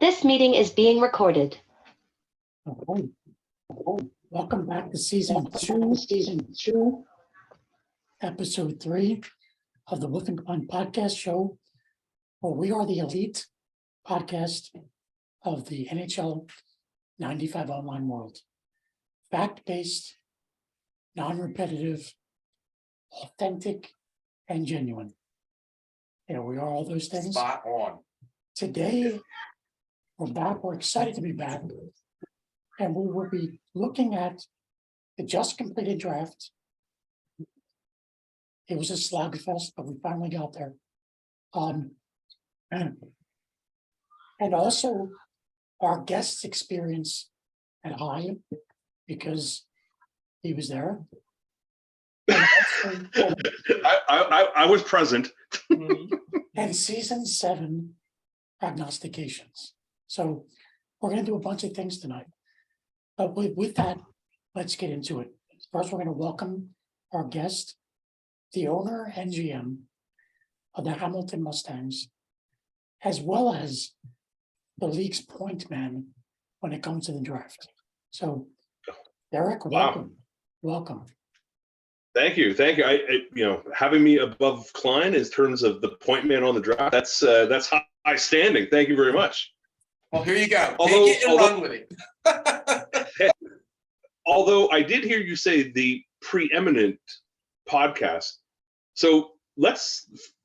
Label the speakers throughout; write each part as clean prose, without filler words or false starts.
Speaker 1: This meeting is being recorded.
Speaker 2: Oh, welcome back to season two, episode 3 of the WolfNCline podcast show, where we are the elite podcast of the NHL 95 online world. Fact-based, non-repetitive, authentic, and genuine. Here we are, all those things.
Speaker 3: Spot on.
Speaker 2: Today, we're back. We're excited to be back. And we will be looking at the just completed draft. It was a slugfest, but we finally got there. And also our guest's experience at High, because he was there. And also,
Speaker 4: I was present.
Speaker 2: and season 7 prognostications. So we're going to do a bunch of things tonight. But with that, let's get into it. First, we're going to welcome our guest, the owner and GM of the Hamilton Mustangs, as well as the league's point man when it comes to the draft. So, Derek, welcome. Welcome.
Speaker 4: Thank you. Having me above Klein in terms of the point man on the draft, that's high standing. Thank you very much.
Speaker 3: Well, here you go. Take it and run with it.
Speaker 4: Although I did hear you say the preeminent podcast. So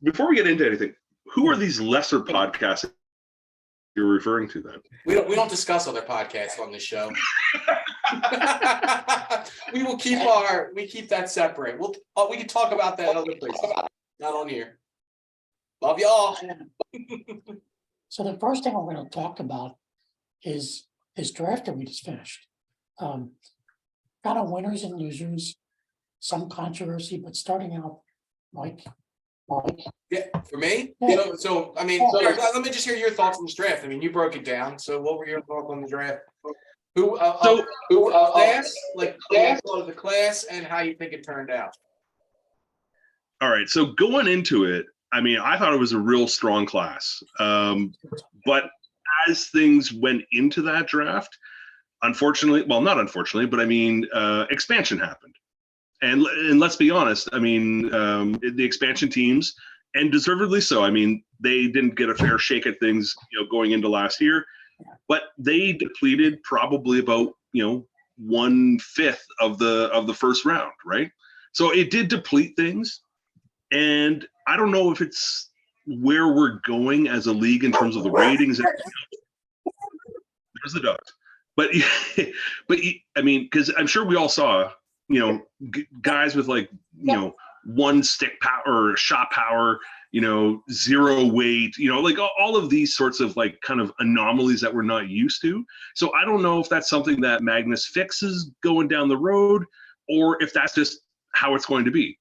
Speaker 4: before we get into anything, who are these lesser podcasts you're referring to then?
Speaker 3: We don't discuss other podcasts on this show. we keep that separate. We can talk about that other places, not on here. Love y'all.
Speaker 2: So the first thing we're going to talk about is this draft that we just finished. Kind of winners and losers, some controversy, but starting out, Mike.
Speaker 3: Yeah, for me.
Speaker 2: Yeah.
Speaker 3: So let me just hear your thoughts on this draft. I mean, you broke it down. So what were your thoughts on the draft? Who class? Like class of the class, and how you think it turned out?
Speaker 4: All right. So going into it, I mean, I thought it was a real strong class. But as things went into that draft, unfortunately, well, not unfortunately, but I mean, expansion happened. And let's be honest, I mean, the expansion teams, and deservedly so, I mean, they didn't get a fair shake at things, going into last year, but they depleted probably about, 1/5 of the first round, right? So it did deplete things. And I don't know if it's where we're going as a league in terms of the ratings. There's the dog. But I mean, because I'm sure we all saw, guys with like, one stick power or shot power, 0 weight, like all of these sorts of like kind of anomalies that we're not used to. So I don't know if that's something that Magnus fixes going down the road, or if that's just how it's going to be.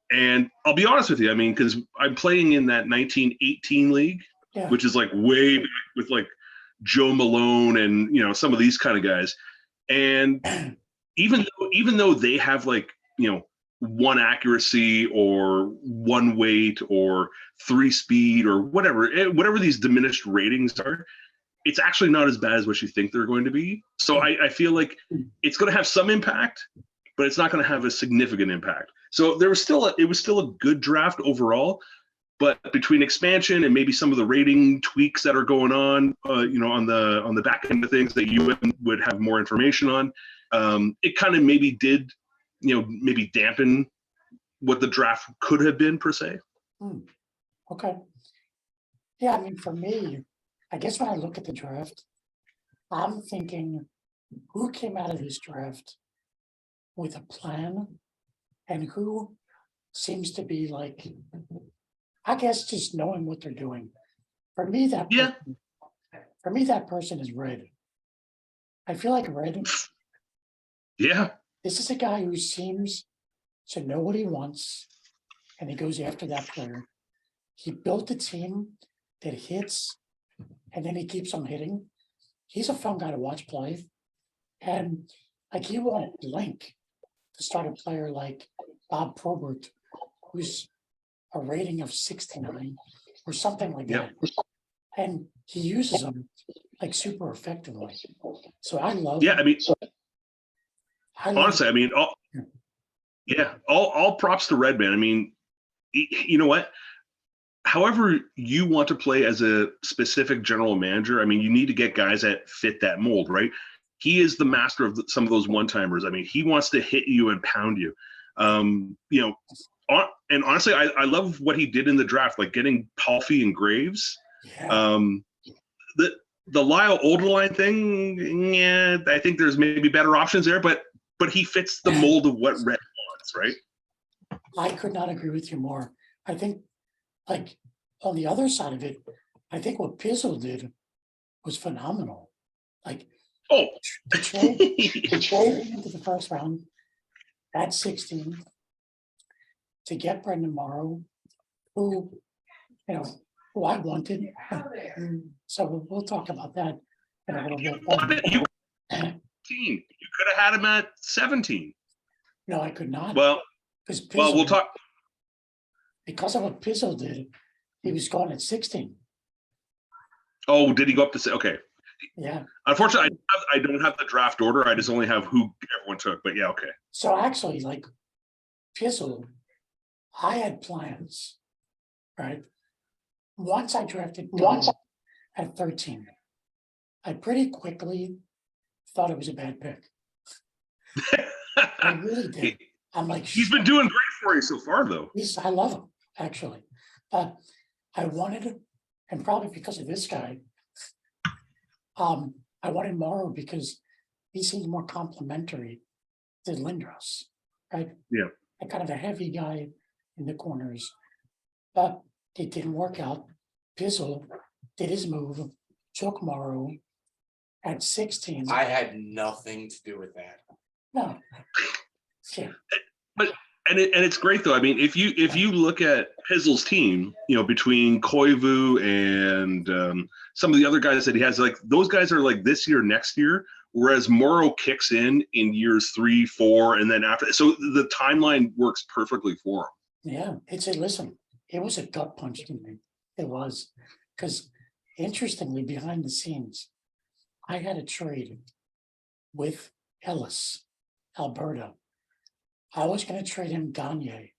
Speaker 4: And I'll be honest with you, I mean, because I'm playing in that 1918 league, which is like way back with like Joe Malone and, some of these kind of guys. And even though they have like, 1 accuracy or 1 weight or 3 speed or whatever these diminished ratings are, it's actually not as bad as what you think they're going to be. So I feel like it's going to have some impact, but it's not going to have a significant impact. So it was still a good draft overall, but between expansion and maybe some of the rating tweaks that are going on, on the back end of things that you would have more information on, it kind of maybe did, maybe dampen what the draft could have been per se.
Speaker 2: Okay. Yeah, I mean, for me, I guess when I look at the draft, I'm thinking, who came out of this draft with a plan, and who seems to be like, I guess, just knowing what they're doing. For me, that person is Red. I feel like Red.
Speaker 4: Yeah.
Speaker 2: This is a guy who seems to know what he wants, and he goes after that player. He built a team that hits, and then he keeps on hitting. He's a fun guy to watch play, and like he won't blink to start a player like Bob Probert, who's a rating of 69 or something like that. And he uses them like super effectively. So I love.
Speaker 4: Yeah, I mean,
Speaker 2: I love
Speaker 4: honestly, I mean, all props to Redman. I mean, you know what? However you want to play as a specific general manager, I mean, you need to get guys that fit that mold, right? He is the master of some of those one-timers. I mean, he wants to hit you and pound you. You know, and honestly, I love what he did in the draft, like getting Palfy and Graves.
Speaker 2: Yeah.
Speaker 4: The Lyle Olderline thing, yeah, I think there's maybe better options there, but he fits the mold of what Red wants, right?
Speaker 2: I could not agree with you more. I think, like, on the other side of it, I think what Pizzle did was phenomenal. Like,
Speaker 4: Oh,
Speaker 2: the trade into the first round at 16 to get Brendan Morrow, who, you know, who I wanted. So we'll talk about that in a little bit.
Speaker 4: you could have had him at 17.
Speaker 2: No, I could not.
Speaker 4: Well,
Speaker 2: because
Speaker 4: we'll talk.
Speaker 2: Because of what Pizzle did, he was gone at 16.
Speaker 4: Oh, did he go up to say? Okay.
Speaker 2: Yeah.
Speaker 4: Unfortunately, I don't have the draft order. I just only have who everyone took. But yeah, okay.
Speaker 2: So actually, like Pizzle, I had plans, right? Once I drafted at 13, I pretty quickly thought it was a bad pick. I really did. I'm like,
Speaker 4: he's been doing great for you so far, though.
Speaker 2: I love him, actually. But I wanted it, and probably because of this guy, I wanted Morrow because he seems more complimentary to Lindros, right?
Speaker 4: Yeah.
Speaker 2: A kind of a heavy guy in the corners. But it didn't work out. Pizzle did his move, took Morrow at 16.
Speaker 3: I had nothing to do with that.
Speaker 2: No. Yeah.
Speaker 4: And it's great though. I mean, if you look at Pizzle's team, you know, between Koivu and some of the other guys that he has, like those guys are like this year, next year, whereas Morrow kicks in years 3, 4, and then after. So the timeline works perfectly for him.
Speaker 2: Yeah, listen, it was a gut punch to me. It was, because interestingly, behind the scenes, I had a trade with Ellis, Alberta. I was going to trade him Gagne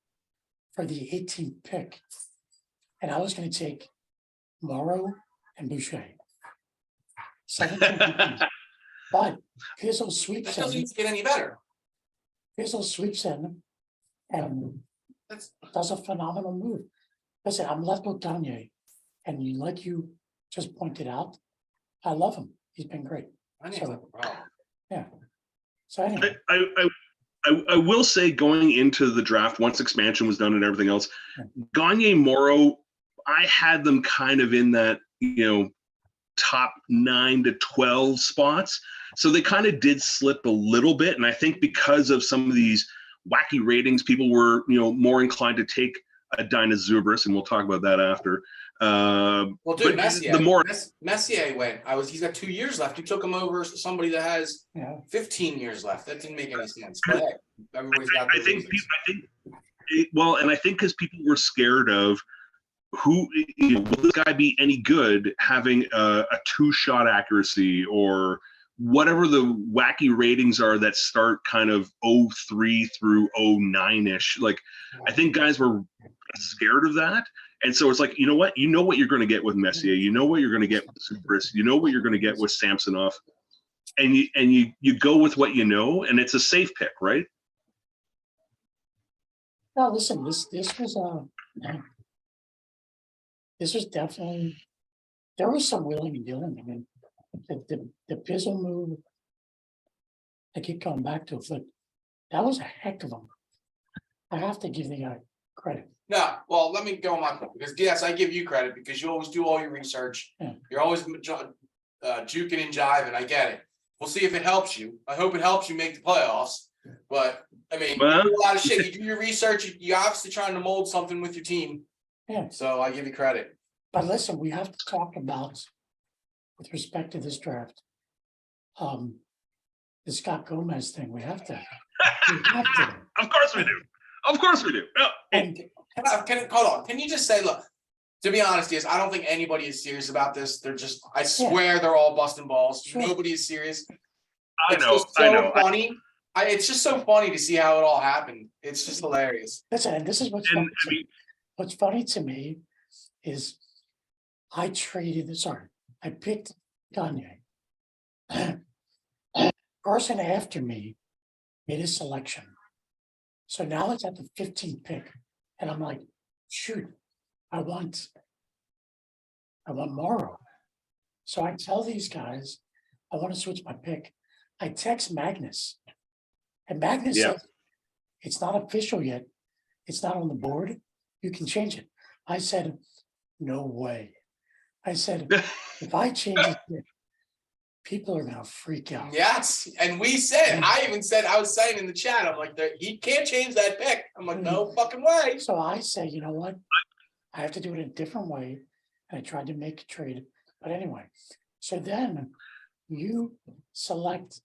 Speaker 2: for the 18th pick, and I was going to take Morrow and Boucher. 17, but Pizzle sweeps
Speaker 3: That doesn't
Speaker 2: him.
Speaker 3: get any better.
Speaker 2: Pizzle sweeps him and does a phenomenal move. Listen, I'm left with Gagne, and like you just pointed out, I love him. He's been great.
Speaker 3: I think that's the problem.
Speaker 2: Yeah. So anyway,
Speaker 4: I will say, going into the draft, once expansion was done and everything else, Gagne, Morrow, I had them kind of in that, you know, top 9 to 12 spots. So they kind of did slip a little bit. And I think because of some of these wacky ratings, people were, you know, more inclined to take a Dinah Zubris, and we'll talk about that after.
Speaker 3: Well, dude, Messier,
Speaker 4: the more
Speaker 3: Messier went. He's got 2 years left. You took him over somebody that has
Speaker 2: yeah.
Speaker 3: 15 years left. That didn't make any sense. But hey, everybody's got
Speaker 4: I think and I think because people were scared of who, you know, will this guy be any good having a 2-shot accuracy or whatever the wacky ratings are that start kind of 03 through 09-ish. Like, I think guys were scared of that. And so it's like, you know what you're going to get with Messier. You know what you're going to get with Zubris. You know what you're going to get with Samsonov. And you go with what you know, and it's a safe pick, right?
Speaker 2: No, listen, this was definitely, there was some willing and dealing. I mean, the Pizzle move, I keep coming back to it, but that was a heck of a move. I have to give the guy credit.
Speaker 3: No, well, let me go on my point, because yes, I give you credit because you always do all your research.
Speaker 2: Yeah.
Speaker 3: You're always juking and jiving. I get it. We'll see if it helps you. I hope it helps you make the playoffs. But I mean, you do a lot of shit. You do your research. You're obviously trying to mold something with your team.
Speaker 2: Yeah.
Speaker 3: So I give you credit.
Speaker 2: But listen, we have to talk about, with respect to this draft, the Scott Gomez thing. We have to.
Speaker 4: Of course we do. Of course we do. No.
Speaker 2: And
Speaker 3: Hold on. Can you just say, look, To be honest, is I don't think anybody is serious about this. They're just, I
Speaker 2: Yeah.
Speaker 3: swear they're all busting balls.
Speaker 2: Sure.
Speaker 3: Nobody is serious.
Speaker 4: I
Speaker 3: It's
Speaker 4: know.
Speaker 3: just
Speaker 4: I
Speaker 3: so
Speaker 4: know.
Speaker 3: funny. It's just so funny to see how it all happened. It's just hilarious.
Speaker 2: Listen, and this is what's
Speaker 4: And
Speaker 2: funny.
Speaker 4: I mean,
Speaker 2: What's funny to me is I picked Kanye. Person after me made his selection. So now it's at the 15th pick. And I'm like, shoot, I want Morrow. So I tell these guys, I want to switch my pick. I text Magnus. And Magnus
Speaker 4: Yeah.
Speaker 2: says, it's not official yet. It's not on the board. You can change it. I said, no way. I said, if I change it, people are gonna freak out.
Speaker 3: Yes. And we said, I even said, I was saying in the chat, I'm like, he can't change that pick. I'm like, no fucking way.
Speaker 2: So I say, you know what? I have to do it a different way. And I tried to make a trade. But anyway, so then you select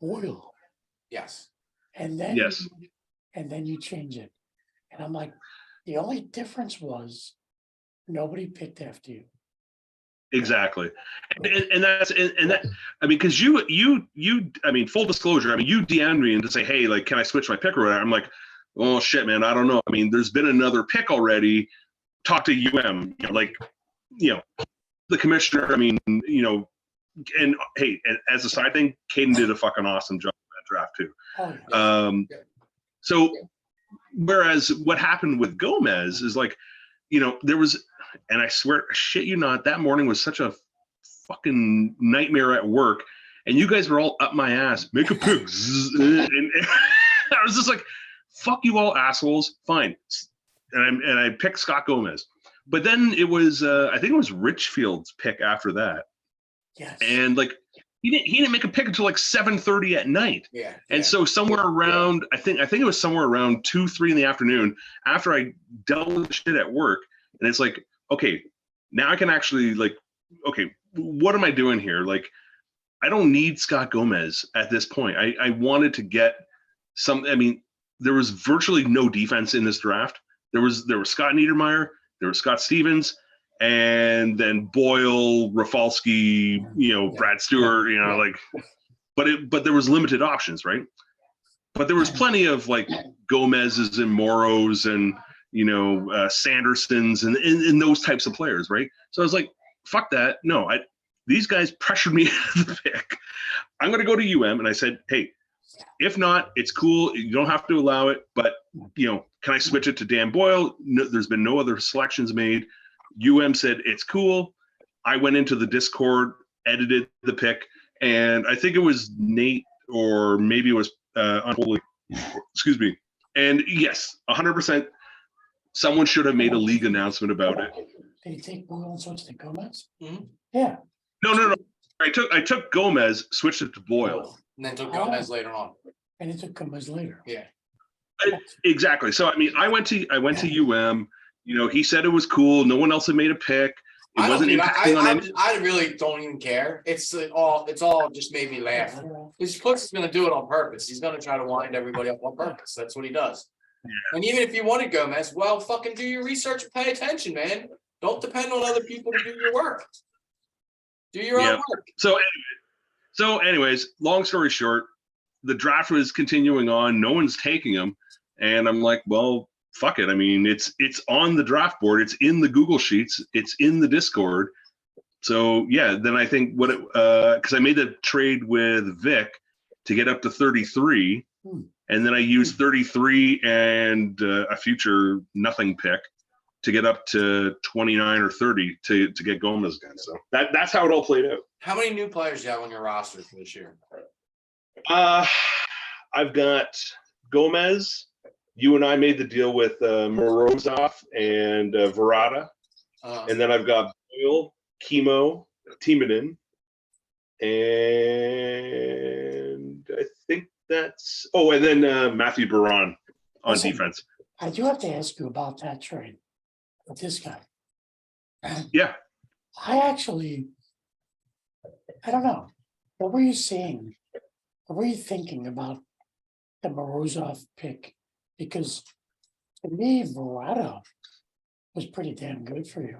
Speaker 2: oil
Speaker 3: Yes.
Speaker 2: and then
Speaker 4: Yes.
Speaker 2: and then you change it. And I'm like, the only difference was nobody picked after you.
Speaker 4: Exactly. And that's and that, I mean, because you I mean, full disclosure, I mean, you DM'd me and to say, hey, like, can I switch my pick or whatever? I'm like, oh shit, man, I don't know. I mean, there's been another pick already. Talk to the commissioner. I mean, and hey, and as a side thing, Caden did a fucking awesome job in that draft too.
Speaker 2: Oh, yeah.
Speaker 4: So whereas what happened with Gomez is like, there was, and I swear, shit you not, that morning was such a fucking nightmare at work, and you guys were all up my ass, make a pick, and I was just like, fuck you all assholes, fine, and I picked Scott Gomez, but then it was, I think it was Richfield's pick after that,
Speaker 2: Yes.
Speaker 4: and like he didn't make a pick until like 7:30 at night.
Speaker 3: Yeah.
Speaker 4: And so somewhere around, I think it was somewhere around 2-3 in the afternoon after I dealt with shit at work. And it's like, okay, now I can actually okay, what am I doing here? Like, I don't need Scott Gomez at this point. I wanted to get I mean, there was virtually no defense in this draft. There was Scott Niedermeyer, there was Scott Stevens, and then Boyle, Rafalski, Brad Stewart, but there was limited options, right? But there was plenty of like Gomez's and Morrows and Sandersons and those types of players, right? So I was like, fuck that. No, these guys pressured me into the pick. I'm going to go to UM, and I said, hey, if not, it's cool. You don't have to allow it, but can I switch it to Dan Boyle? No, there's been no other selections made. UM said it's cool. I went into the Discord, edited the pick, and I think it was Nate or maybe it was Unholy. Excuse me. And yes, 100%. Someone should have made a league announcement about it.
Speaker 2: Did he take Boyle and switch to Gomez?
Speaker 3: Mhm.
Speaker 2: Yeah.
Speaker 4: No. I took Gomez, switched it to Boyle.
Speaker 3: And then took Gomez later on.
Speaker 2: And he took Gomez later.
Speaker 3: Yeah.
Speaker 4: Exactly. So I mean, I went to UM. He said it was cool. No one else had made a pick. It wasn't impacting on anything.
Speaker 3: I really don't even care. It's all just made me laugh. His Foots is going to do it on purpose. He's going to try to wind everybody up on purpose. That's what he does. Yeah. And even if you wanted Gomez, well, fucking do your research and pay attention, man. Don't depend on other people to do your work. Do your own work.
Speaker 4: So anyways, long story short, the draft was continuing on. No one's taking him. And I'm like, well, fuck it. I mean, it's on the draft board. It's in the Google Sheets. It's in the Discord. So yeah, then I think because I made the trade with Vic to get up to 33, and then I used 33 and a future nothing pick to get up to 29 or 30 to get Gomez again. So that's how it all played out.
Speaker 3: How many new players do you have on your roster for this year?
Speaker 4: I've got Gomez. You and I made the deal with Morozov and Verada. And then I've got Boyle, Chemo, Timonin. And I think that's... Oh, and then Matthew Baron on defense.
Speaker 2: I do have to ask you about that trade with this guy.
Speaker 4: Yeah.
Speaker 2: I don't know. What were you seeing? What were you thinking about the Morozov pick? Because to me, Verada was pretty damn good for you.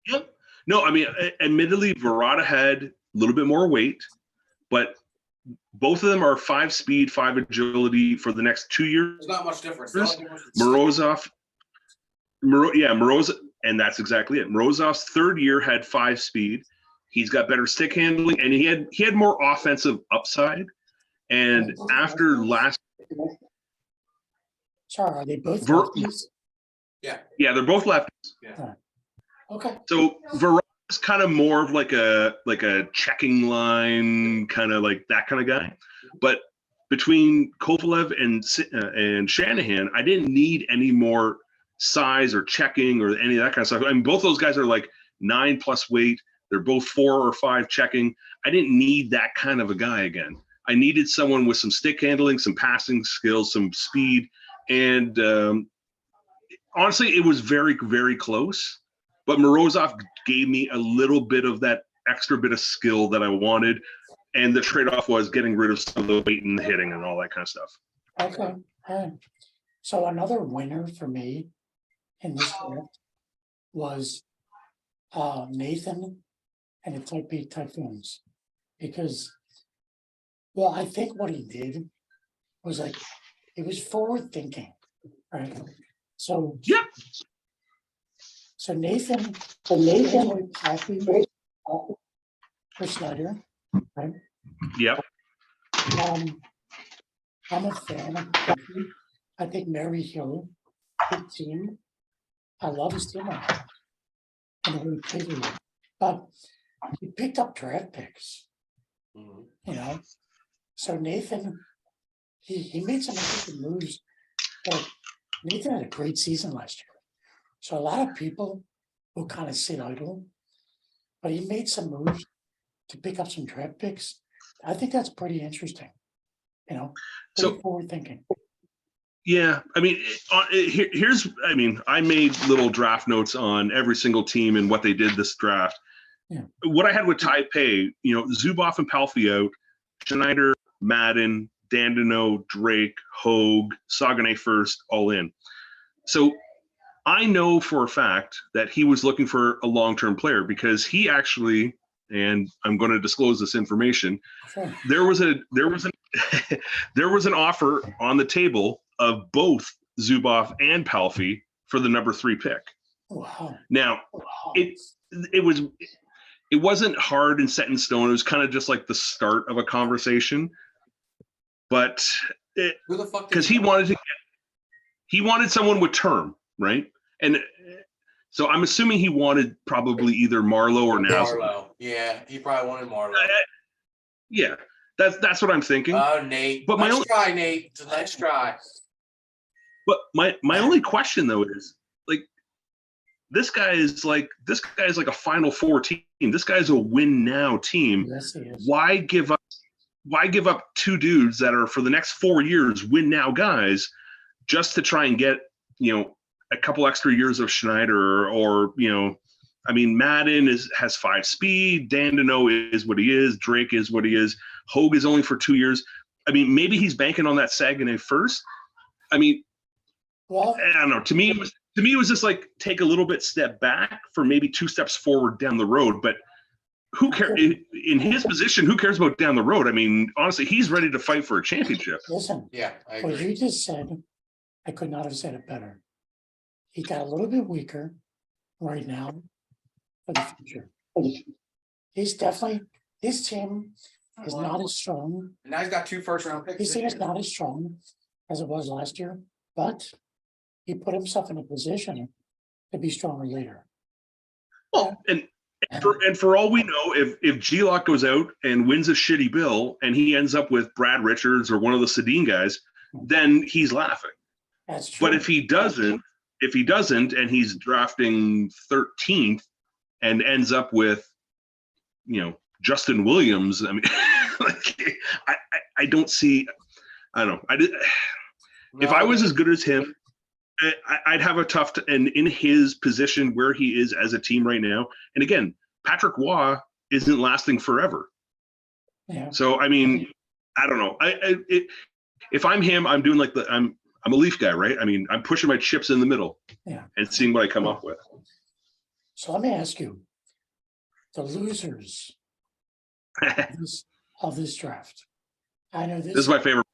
Speaker 4: Yep. No, I mean, admittedly, Verrata had a little bit more weight, but both of them are 5 speed, 5 agility for the next 2 years.
Speaker 3: There's not much difference. The only difference is
Speaker 4: Morozov, and that's exactly it. Morozov's third year had 5 speed. He's got better stick handling, and he had more offensive upside. And after last,
Speaker 2: sorry, are they both lefties?
Speaker 3: Yeah.
Speaker 4: Yeah, they're both lefties.
Speaker 3: Yeah.
Speaker 2: Okay.
Speaker 4: So Verrata is kind of more of like a checking line, kind of like that kind of guy. But between Kovalev and Shanahan, I didn't need any more size or checking or any of that kind of stuff. I mean, both those guys are like 9+ weight. They're both 4 or 5 checking. I didn't need that kind of a guy again. I needed someone with some stick handling, some passing skills, some speed. And honestly, it was very, very close. But Morozov gave me a little bit of that extra bit of skill that I wanted. And the trade-off was getting rid of some of the weight and the hitting and all that kind of stuff.
Speaker 2: Okay. All right. So another winner for me in this draft was Nathan and the Type B Typhoons. Because, well, I think what he did was like, it was forward thinking, right? So,
Speaker 4: Yep.
Speaker 2: So Nathan was happy for Schneider, right?
Speaker 4: Yep.
Speaker 2: I'm a fan of Buffy. I think Mary Hill, good team. I love his team and the way he played with it. But he picked up draft picks, you know. So Nathan, he made some interesting moves. But Nathan had a great season last year. So a lot of people will kind of sit idle, but he made some moves to pick up some draft picks. I think that's pretty interesting, you know,
Speaker 4: So
Speaker 2: forward thinking.
Speaker 4: Yeah, I mean, I made little draft notes on every single team and what they did this draft.
Speaker 2: Yeah.
Speaker 4: What I had with Taipei, Zuboff and Palfi out, Schneider, Madden, Dandino, Drake, Hogue, Saganay first, all in. So I know for a fact that he was looking for a long-term player because he actually, and I'm going to disclose this information,
Speaker 2: Sure.
Speaker 4: there was an offer on the table of both Zuboff and Palfi for the number 3 pick.
Speaker 2: Wow.
Speaker 4: Now, it wasn't hard and set in stone. It was kind of just like the start of a conversation, but
Speaker 3: Who the fuck?
Speaker 4: because he wanted someone with term, right? And so I'm assuming he wanted probably either Marlowe or Naslund.
Speaker 3: Marlowe. Yeah, he probably wanted Marlowe.
Speaker 4: Yeah, that's what I'm thinking.
Speaker 3: Oh, Nate.
Speaker 4: But
Speaker 3: Let's try, Nate. It's a nice try.
Speaker 4: But my only question though is, like, this guy is like a Final Four team. This guy's a win now team.
Speaker 2: Yes, he is.
Speaker 4: Why give up 2 dudes that are for the next 4 years win now guys just to try and get a couple extra years of Schneider or I mean, Madden has 5 speed. Dandino is what he is. Drake is what he is. Hogue is only for 2 years. I mean, maybe he's banking on that Saganay first. I mean,
Speaker 2: Well,
Speaker 4: I don't know. To me, it was just like take a little bit step back for maybe 2 steps forward down the road. But who cares in his position? Who cares about down the road? I mean, honestly, he's ready to fight for a championship.
Speaker 2: listen,
Speaker 3: Yeah, I
Speaker 2: what
Speaker 3: agree.
Speaker 2: you just said, I could not have said it better. He got a little bit weaker right now for the future. He's definitely, his team is not as strong.
Speaker 3: And now he's got 2 first-round picks.
Speaker 2: His team is not as strong as it was last year, but he put himself in a position to be stronger later.
Speaker 4: Well, and for all we know, if G-Lock goes out and wins a shitty bill and he ends up with Brad Richards or one of the Sedin guys, then he's laughing.
Speaker 2: That's true.
Speaker 4: But if he doesn't, and he's drafting 13th and ends up with, Justin Williams, I mean, like, I don't see. I don't know. If I was as good as him, I'd have a tough and in his position where he is as a team right now. And again, Patrick Waugh isn't lasting forever.
Speaker 2: Yeah.
Speaker 4: So I mean, I don't know. If I'm him, I'm doing like I'm a Leaf guy, right? I mean, I'm pushing my chips in the middle
Speaker 2: Yeah.
Speaker 4: and seeing what I come up with.
Speaker 2: So let me ask you, the losers of this draft. I know
Speaker 4: This is my favorite.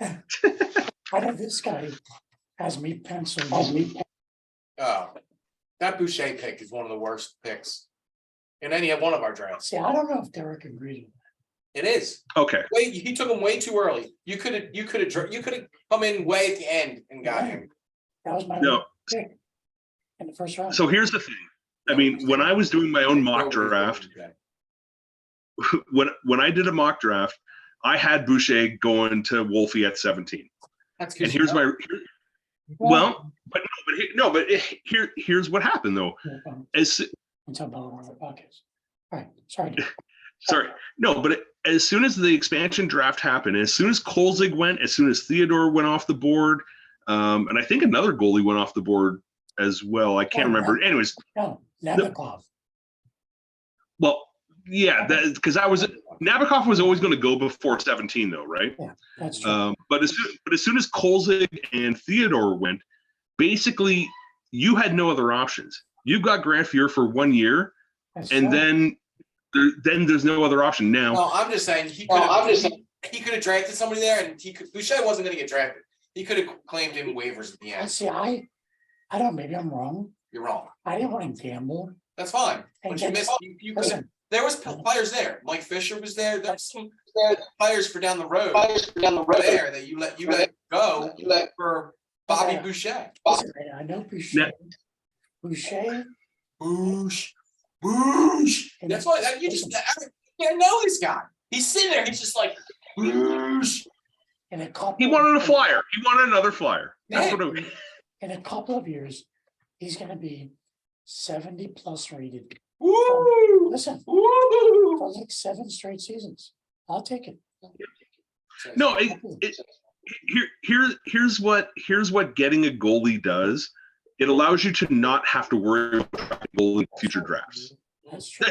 Speaker 2: I know this guy has me penciled.
Speaker 3: Oh, that Boucher pick is one of the worst picks in any one of our drafts.
Speaker 2: See, I don't know if Derek agreed.
Speaker 3: It is.
Speaker 4: Okay.
Speaker 3: Wait, he took him way too early. You could have come in way at the end and got him.
Speaker 2: That was my
Speaker 4: No.
Speaker 2: pick in the first round.
Speaker 4: So here's the thing. I mean, when I was doing my own mock draft, when I did a mock draft, I had Boucher going to Wolfie at 17.
Speaker 3: That's
Speaker 4: And here's here's what happened though.
Speaker 2: Until one of the pockets. All right, sorry.
Speaker 4: Sorry, no, but as soon as the expansion draft happened, as soon as Kolzig went, as soon as Theodore went off the board, and I think another goalie went off the board as well. I can't remember. Anyways,
Speaker 2: No, Nabokov.
Speaker 4: Well, yeah, because Nabokov was always going to go before 17, though, right?
Speaker 2: Yeah, that's true.
Speaker 4: But as soon as Kolzig and Theodore went, basically you had no other options. You've got Grant Fuhr for 1 year,
Speaker 2: That's
Speaker 4: and
Speaker 2: true.
Speaker 4: then there's no other option. Now,
Speaker 3: No, I'm just saying he could have drafted somebody there, and Boucher wasn't going to get drafted. He could have claimed him waivers at the
Speaker 2: I
Speaker 3: end.
Speaker 2: see. I don't. Maybe I'm wrong.
Speaker 3: You're wrong.
Speaker 2: I didn't want to gamble.
Speaker 3: That's fine.
Speaker 2: And
Speaker 3: But you missed. You could.
Speaker 2: Listen,
Speaker 3: There was players there. Mike Fisher was there. There's some players for down the road there that you let go for Bobby Boucher.
Speaker 2: listen, I know Boucher. Boucher.
Speaker 3: Boosh. That's why you just can't know this guy. He's sitting there. He's just like boosh.
Speaker 2: In a couple.
Speaker 4: he wanted a flyer. He wanted another flyer. That's what it,
Speaker 2: In a couple of years, he's going to be 70 plus rated.
Speaker 3: Woo!
Speaker 2: Listen,
Speaker 3: Woo!
Speaker 2: for like 7 straight seasons. I'll take it.
Speaker 4: no, here's what getting a goalie does. It allows you to not have to worry about goalie in future drafts.
Speaker 2: That's true.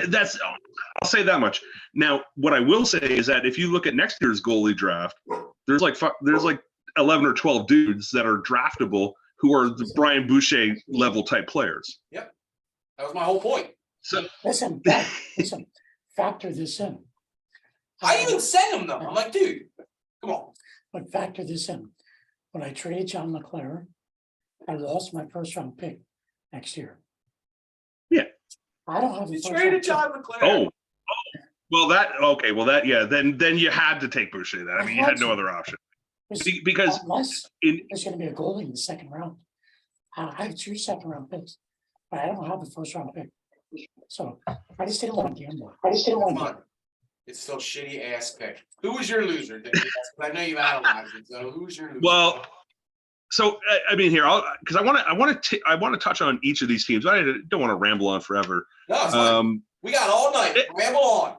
Speaker 4: I'll say that much. Now, what I will say is that if you look at next year's goalie draft, there's like 11 or 12 dudes that are draftable who are the Brian Boucher level type players.
Speaker 3: Yep, that was my whole point.
Speaker 4: So
Speaker 2: Listen, factor this in.
Speaker 3: I even sent him though. I'm like, dude, come on.
Speaker 2: But factor this in. When I traded John LeClaire, I lost my first round pick next year.
Speaker 4: Yeah.
Speaker 2: I don't have a
Speaker 3: You
Speaker 2: first
Speaker 3: traded
Speaker 2: round
Speaker 3: John LeClaire.
Speaker 4: Oh, well, yeah. Then you had to take Boucher. Then I mean, you had no other option
Speaker 2: pick.
Speaker 4: because
Speaker 2: Unless
Speaker 4: in
Speaker 2: there's going to be a goalie in the second round. I have 2 second round picks, but I don't have the first round pick. So I just didn't want to gamble.
Speaker 3: Come on. It's still shitty ass pick. Who was your loser? I know you've analyzed it. So who's your loser?
Speaker 4: well. So I mean, here, because I want to touch on each of these teams. I don't want to ramble on forever.
Speaker 3: No, it's fine. We got all night. Ramble on.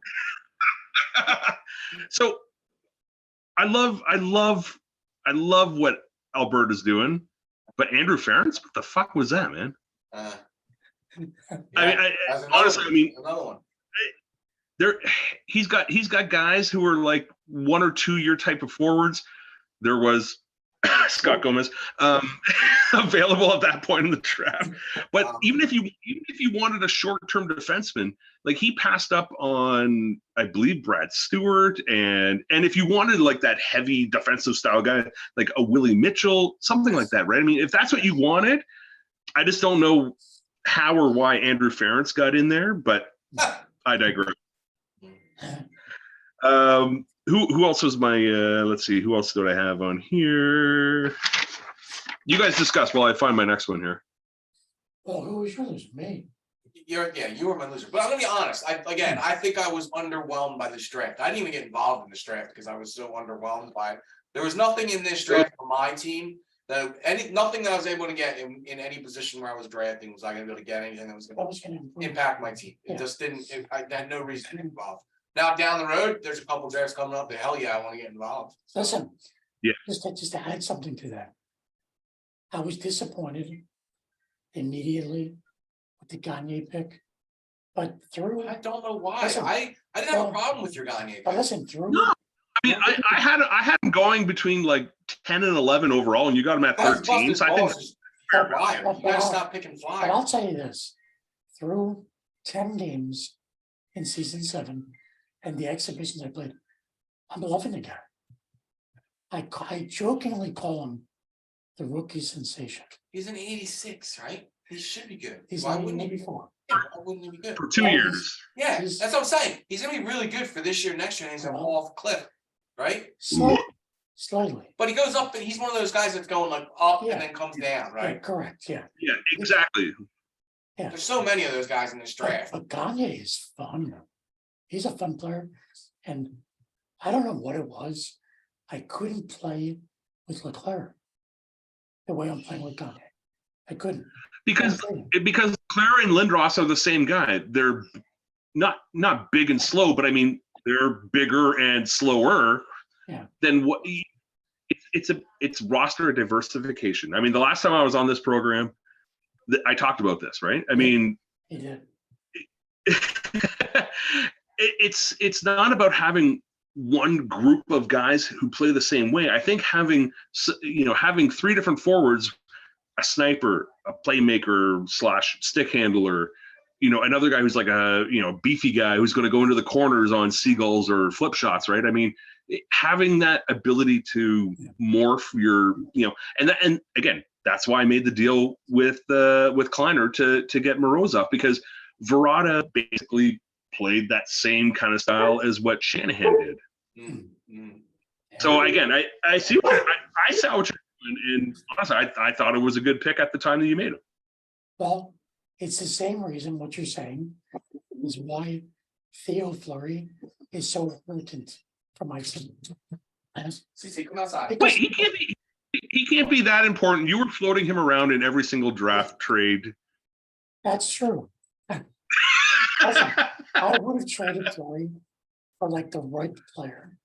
Speaker 4: So I love what Alberta's doing, but Andrew Ferentz, what the fuck was that, man? Honestly, I mean,
Speaker 3: another one.
Speaker 4: He's got guys who are like 1 or 2 year type of forwards. There was Scott Gomez available at that point in the draft. But even if you wanted a short-term defenseman, like he passed up on, I believe, Brad Stewart, and if you wanted like that heavy defensive style guy, like a Willie Mitchell, something like that, right? I mean, if that's what you wanted, I just don't know how or why Andrew Ferentz got in there, but I digress. Who else was my let's see, who else did I have on here? You guys discuss while I find my next one here.
Speaker 2: Well, who was yours? Me.
Speaker 3: You were my loser. But I'm gonna be honest. I think I was underwhelmed by this draft. I didn't even get involved in this draft because I was so underwhelmed by it. There was nothing in this draft for my team nothing that I was able to get in any position where I was drafting was I gonna be able to get anything that was gonna impact my team. It just didn't. I had no reason to get involved. Now down the road, there's a couple drafts coming up. Hell yeah, I want to get involved.
Speaker 2: Listen,
Speaker 4: yeah.
Speaker 2: Just to add something to that, I was disappointed immediately with the Gagne pick, but through
Speaker 3: I don't know why.
Speaker 2: Listen,
Speaker 3: I didn't have a problem with your Gagne pick.
Speaker 2: But listen, through
Speaker 4: No, mean, I had him going between like 10 and 11 overall, and you got him at 13. So I think
Speaker 3: Why? You gotta stop picking
Speaker 2: But
Speaker 3: flyers.
Speaker 2: I'll tell you this, through 10 games in season 7 and the exhibitions I played, I'm loving the guy. I jokingly call him the rookie sensation.
Speaker 3: He's an 86, right? He should be good.
Speaker 2: He's
Speaker 3: Why
Speaker 2: not
Speaker 3: wouldn't he be?
Speaker 2: 84.
Speaker 3: Why wouldn't he be good?
Speaker 4: for 2
Speaker 2: Yeah,
Speaker 4: years.
Speaker 3: Yeah,
Speaker 2: he's-
Speaker 3: that's what I'm saying. He's gonna be really good for this year, next year, and he's gonna fall off a cliff, right?
Speaker 2: Slightly.
Speaker 3: But he goes up, and he's one of those guys that's going like up
Speaker 2: Yeah.
Speaker 3: and then comes down,
Speaker 2: Yeah,
Speaker 3: right?
Speaker 2: correct, yeah.
Speaker 4: Yeah, exactly.
Speaker 3: There's so many of those guys in this draft.
Speaker 2: But Gagne is fun. He's a fun player. And I don't know what it was. I couldn't play with Leclerc the way I'm playing with Gagne. I couldn't.
Speaker 4: Because Claire and Lindros are the same guy. They're not big and slow, but I mean they're bigger and slower than what it's roster diversification. I mean, the last time I was on this program, I talked about this, right? I mean,
Speaker 2: He did.
Speaker 4: it's not about having one group of guys who play the same way. I think having 3 different forwards, a sniper, a playmaker / stick handler, another guy who's like a beefy guy who's going to go into the corners on seagulls or flip shots, right? I mean, having that ability to morph your, and again, that's why I made the deal with Kleiner to get Morozov, because Verrata basically played that same kind of style as what Shanahan did. So again, I see I saw what you're doing, and honestly, I thought it was a good pick at the time that you made it.
Speaker 2: Well, it's the same reason what you're saying is why Theo Fleury is so important for my team.
Speaker 3: CC, come outside.
Speaker 4: Wait, he can't be that important. You were floating him around in every single draft trade.
Speaker 2: That's true. Listen, I would have traded Fleury for like the right player.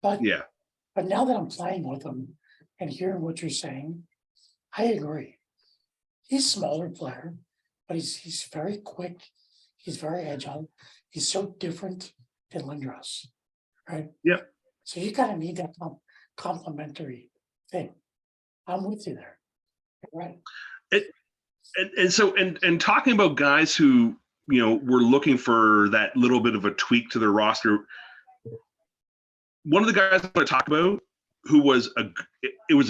Speaker 2: But now that I'm playing with him and hearing what you're saying, I agree. He's a smaller player, but he's very quick. He's very agile. He's so different than Lindros, right?
Speaker 4: Yeah.
Speaker 2: So you kind of need that complementary thing. I'm with you there. Right.
Speaker 4: And talking about guys who were looking for that little bit of a tweak to their roster. One of the guys I want to talk about who was a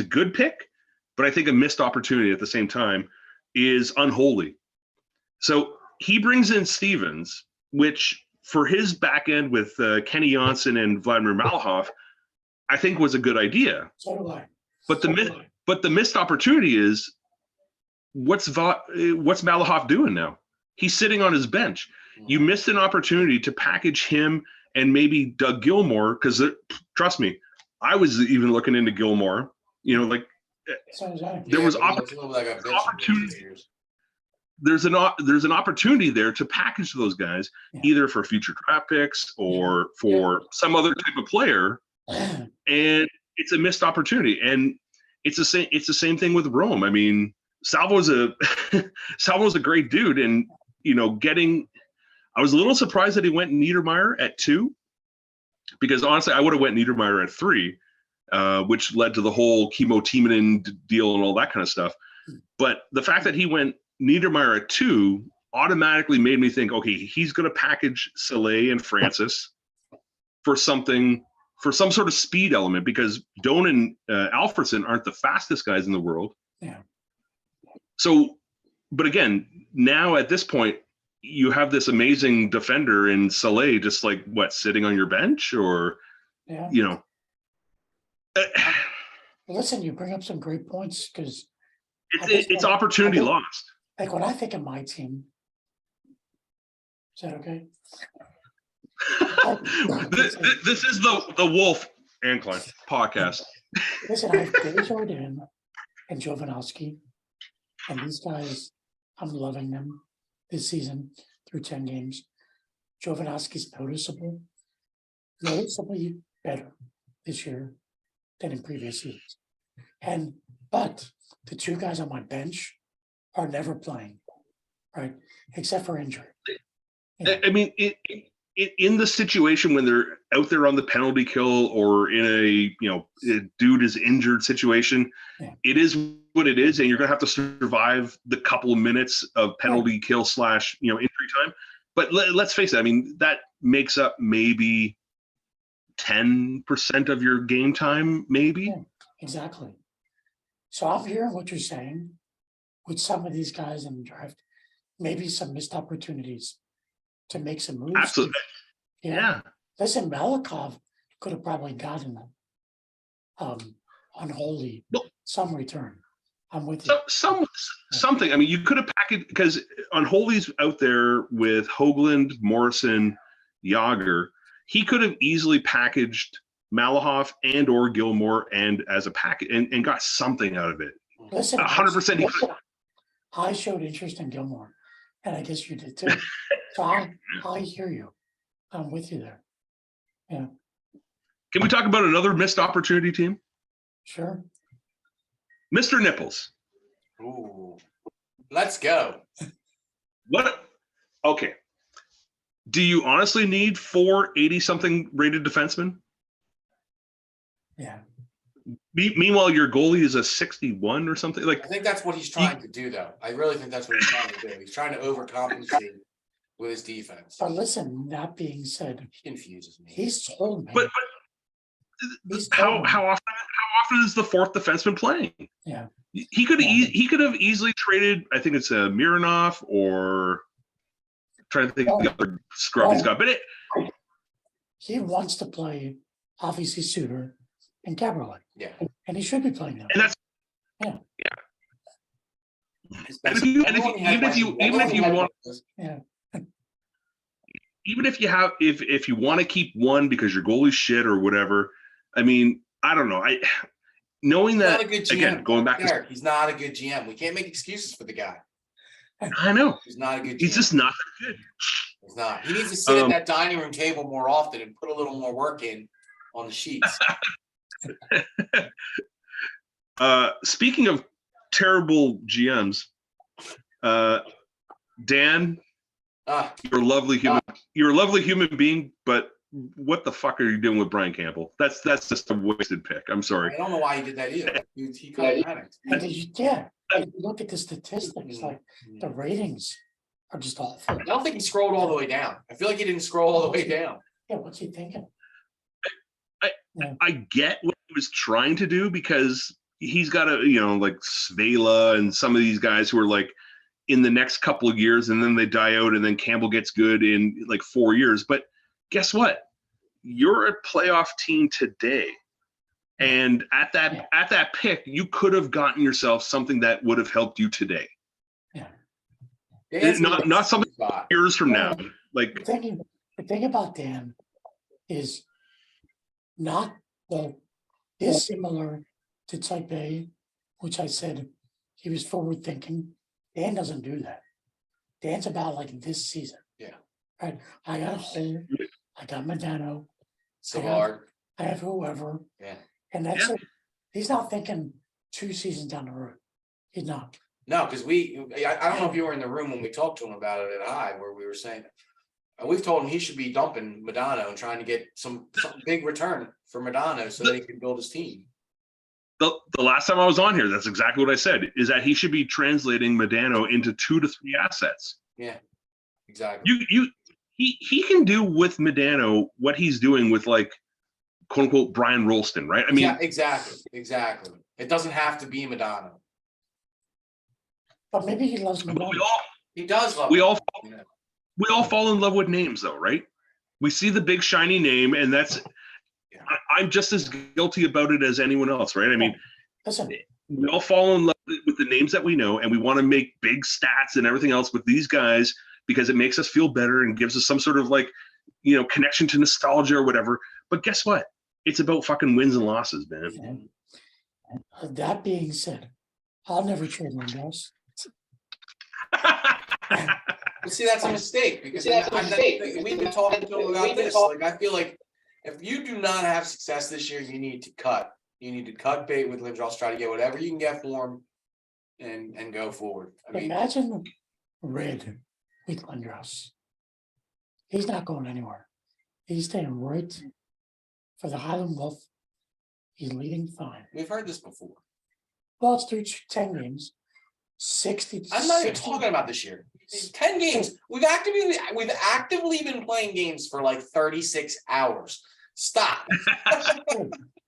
Speaker 4: good pick, but I think a missed opportunity at the same time, is Unholy. So he brings in Stevens, which for his back end with Kenny Janssen and Vladimir Malahov, I think was a good idea.
Speaker 2: So do I.
Speaker 4: But the missed opportunity is what's Malahov doing now? He's sitting on his bench. You missed an opportunity to package him and maybe Doug Gilmore, because trust me, I was even looking into Gilmore. There was opportunity. There's an opportunity there to package those guys either for future draft picks or for some other type of player, and it's a missed opportunity. And it's the same thing with Rome. I mean, Salvo's a great dude, and I was a little surprised that he went Niedermeyer at 2, because honestly, I would have went Niedermeyer at 3, which led to the whole Kimo Timonen deal and all that kind of stuff. But the fact that he went Niedermeyer at 2 automatically made me think, okay, he's going to package Soleil and Francis for some sort of speed element, because Doan and Alfredson aren't the fastest guys in the world.
Speaker 2: Yeah.
Speaker 4: So, but again, now at this point, you have this amazing defender in Soleil, just like sitting on your bench, or
Speaker 2: Listen, you bring up some great points, because
Speaker 4: it's opportunity lost.
Speaker 2: Like when I think of my team, is that okay?
Speaker 4: This is the WolfNCline podcast.
Speaker 2: Listen, I have Desjardins and Jovanovski, and these guys, I'm loving them this season through 10 games. Jovanovski's noticeably better this year than in previous seasons. But the 2 guys on my bench are never playing, right? Except for injury.
Speaker 4: I mean, in the situation when they're out there on the penalty kill or in a dude is injured situation, it is what it is, and you're gonna have to survive the couple of minutes of penalty kill / injury time. But let's face it, I mean, that makes up maybe 10% of your game time, maybe.
Speaker 2: Yeah, exactly. So I'm hearing what you're saying with some of these guys in the draft, maybe some missed opportunities to make some moves.
Speaker 4: Absolutely.
Speaker 2: Yeah. Listen, Malikov could have probably gotten unholy some return. I'm with you.
Speaker 4: Something. I mean, you could have packaged, because Unholy's out there with Hoagland, Morrison, Yager. He could have easily packaged Malahoff and or Gilmore and as a package and got something out of it.
Speaker 2: Listen,
Speaker 4: 100%.
Speaker 2: I showed interest in Gilmore, and I guess you did too. So I hear you. I'm with you there. Yeah.
Speaker 4: Can we talk about another missed opportunity team?
Speaker 2: Sure.
Speaker 4: Mr. Nipples.
Speaker 3: Ooh, let's go.
Speaker 4: What? Okay. Do you honestly need 4 80-something rated defensemen?
Speaker 2: Yeah.
Speaker 4: Meanwhile, your goalie is a 61 or something. Like,
Speaker 3: I think that's what he's trying to do, though. I really think that's what he's trying to do. He's trying to overcompensate with his defense.
Speaker 2: But listen, that being said,
Speaker 3: He confuses me.
Speaker 2: he's told me.
Speaker 4: but how often is the 4th defenseman playing?
Speaker 2: Yeah.
Speaker 4: He could have easily traded. I think it's a Mironov or trying to think of the other scrub he's got. But
Speaker 2: he wants to play obviously Suter and Cabriolet.
Speaker 3: Yeah.
Speaker 2: And he should be playing them.
Speaker 4: and that's
Speaker 2: Yeah.
Speaker 4: And if you want to keep one because your goalie's shit or whatever, I mean, I don't know. Knowing
Speaker 3: He's
Speaker 4: that,
Speaker 3: not a good GM.
Speaker 4: again, going back
Speaker 3: Derek, he's not a good GM. We can't make excuses for the guy.
Speaker 4: I know.
Speaker 3: He's not a good GM.
Speaker 4: He's just not good.
Speaker 3: He's not. He needs to sit at that dining room table more often and put a little more work in on the sheets.
Speaker 4: Speaking of terrible GMs, Dan, you're a lovely human being, but what the fuck are you doing with Brian Campbell? That's just a wasted pick. I'm sorry.
Speaker 3: I don't know why he did that either. He kind of panicked.
Speaker 2: And did you look at the statistics, like the ratings are just awful.
Speaker 3: I don't think he scrolled all the way down. I feel like he didn't scroll all the way down.
Speaker 2: Yeah, what's he thinking?
Speaker 4: I get what he was trying to do, because he's got like Svela and some of these guys who are like in the next couple of years and then they die out and then Campbell gets good in like 4 years. But guess what? You're a playoff team today. And at that pick, you could have gotten yourself something that would have helped you today.
Speaker 2: Yeah.
Speaker 4: Not something years from now. Like
Speaker 2: the thing about Dan is not dissimilar to Type A, which I said he was forward thinking. Dan doesn't do that. Dan's about like this season.
Speaker 3: Yeah.
Speaker 2: Right. I got a hole. I got Medano.
Speaker 3: Savard.
Speaker 2: I have whoever.
Speaker 3: Yeah.
Speaker 2: And that's it. He's not thinking 2 seasons down the road. He's not.
Speaker 3: No, because I don't know if you were in the room when we talked to him about it at High, where we were saying, we've told him he should be dumping Medano and trying to get some big return for Medano so that he can build his team.
Speaker 4: The last time I was on here, that's exactly what I said, is that he should be translating Medano into 2 to 3 assets.
Speaker 3: Yeah, exactly.
Speaker 4: He can do with Medano what he's doing with, like, quote unquote Brian Rolston, right? I mean,
Speaker 3: yeah, exactly. It doesn't have to be Medano.
Speaker 2: But maybe he loves Medano.
Speaker 3: He does love.
Speaker 4: We all fall in love with names, though, right? We see the big shiny name, and that's. I'm just as guilty about it as anyone else, right? I mean,
Speaker 2: listen,
Speaker 4: we all fall in love with the names that we know, and we want to make big stats and everything else with these guys because it makes us feel better and gives us some sort of like, connection to nostalgia or whatever. But guess what? It's about fucking wins and losses, man.
Speaker 2: That being said, I'll never trade Lindros.
Speaker 3: See, that's a mistake because we've been talking to him about this. Like, I feel like if you do not have success this year, you need to cut. You need to cut bait with Lindros, try to get whatever you can get for him and go forward. I mean,
Speaker 2: imagine Red with Lindros. He's not going anywhere. He's staying right for the Highland Wolf. He's leading fine.
Speaker 3: We've heard this before.
Speaker 2: Well, it's through 10 games. 60.
Speaker 3: I'm not even
Speaker 2: 60
Speaker 3: talking about this year. 10 games. We've actively been playing games for like 36 hours. Stop.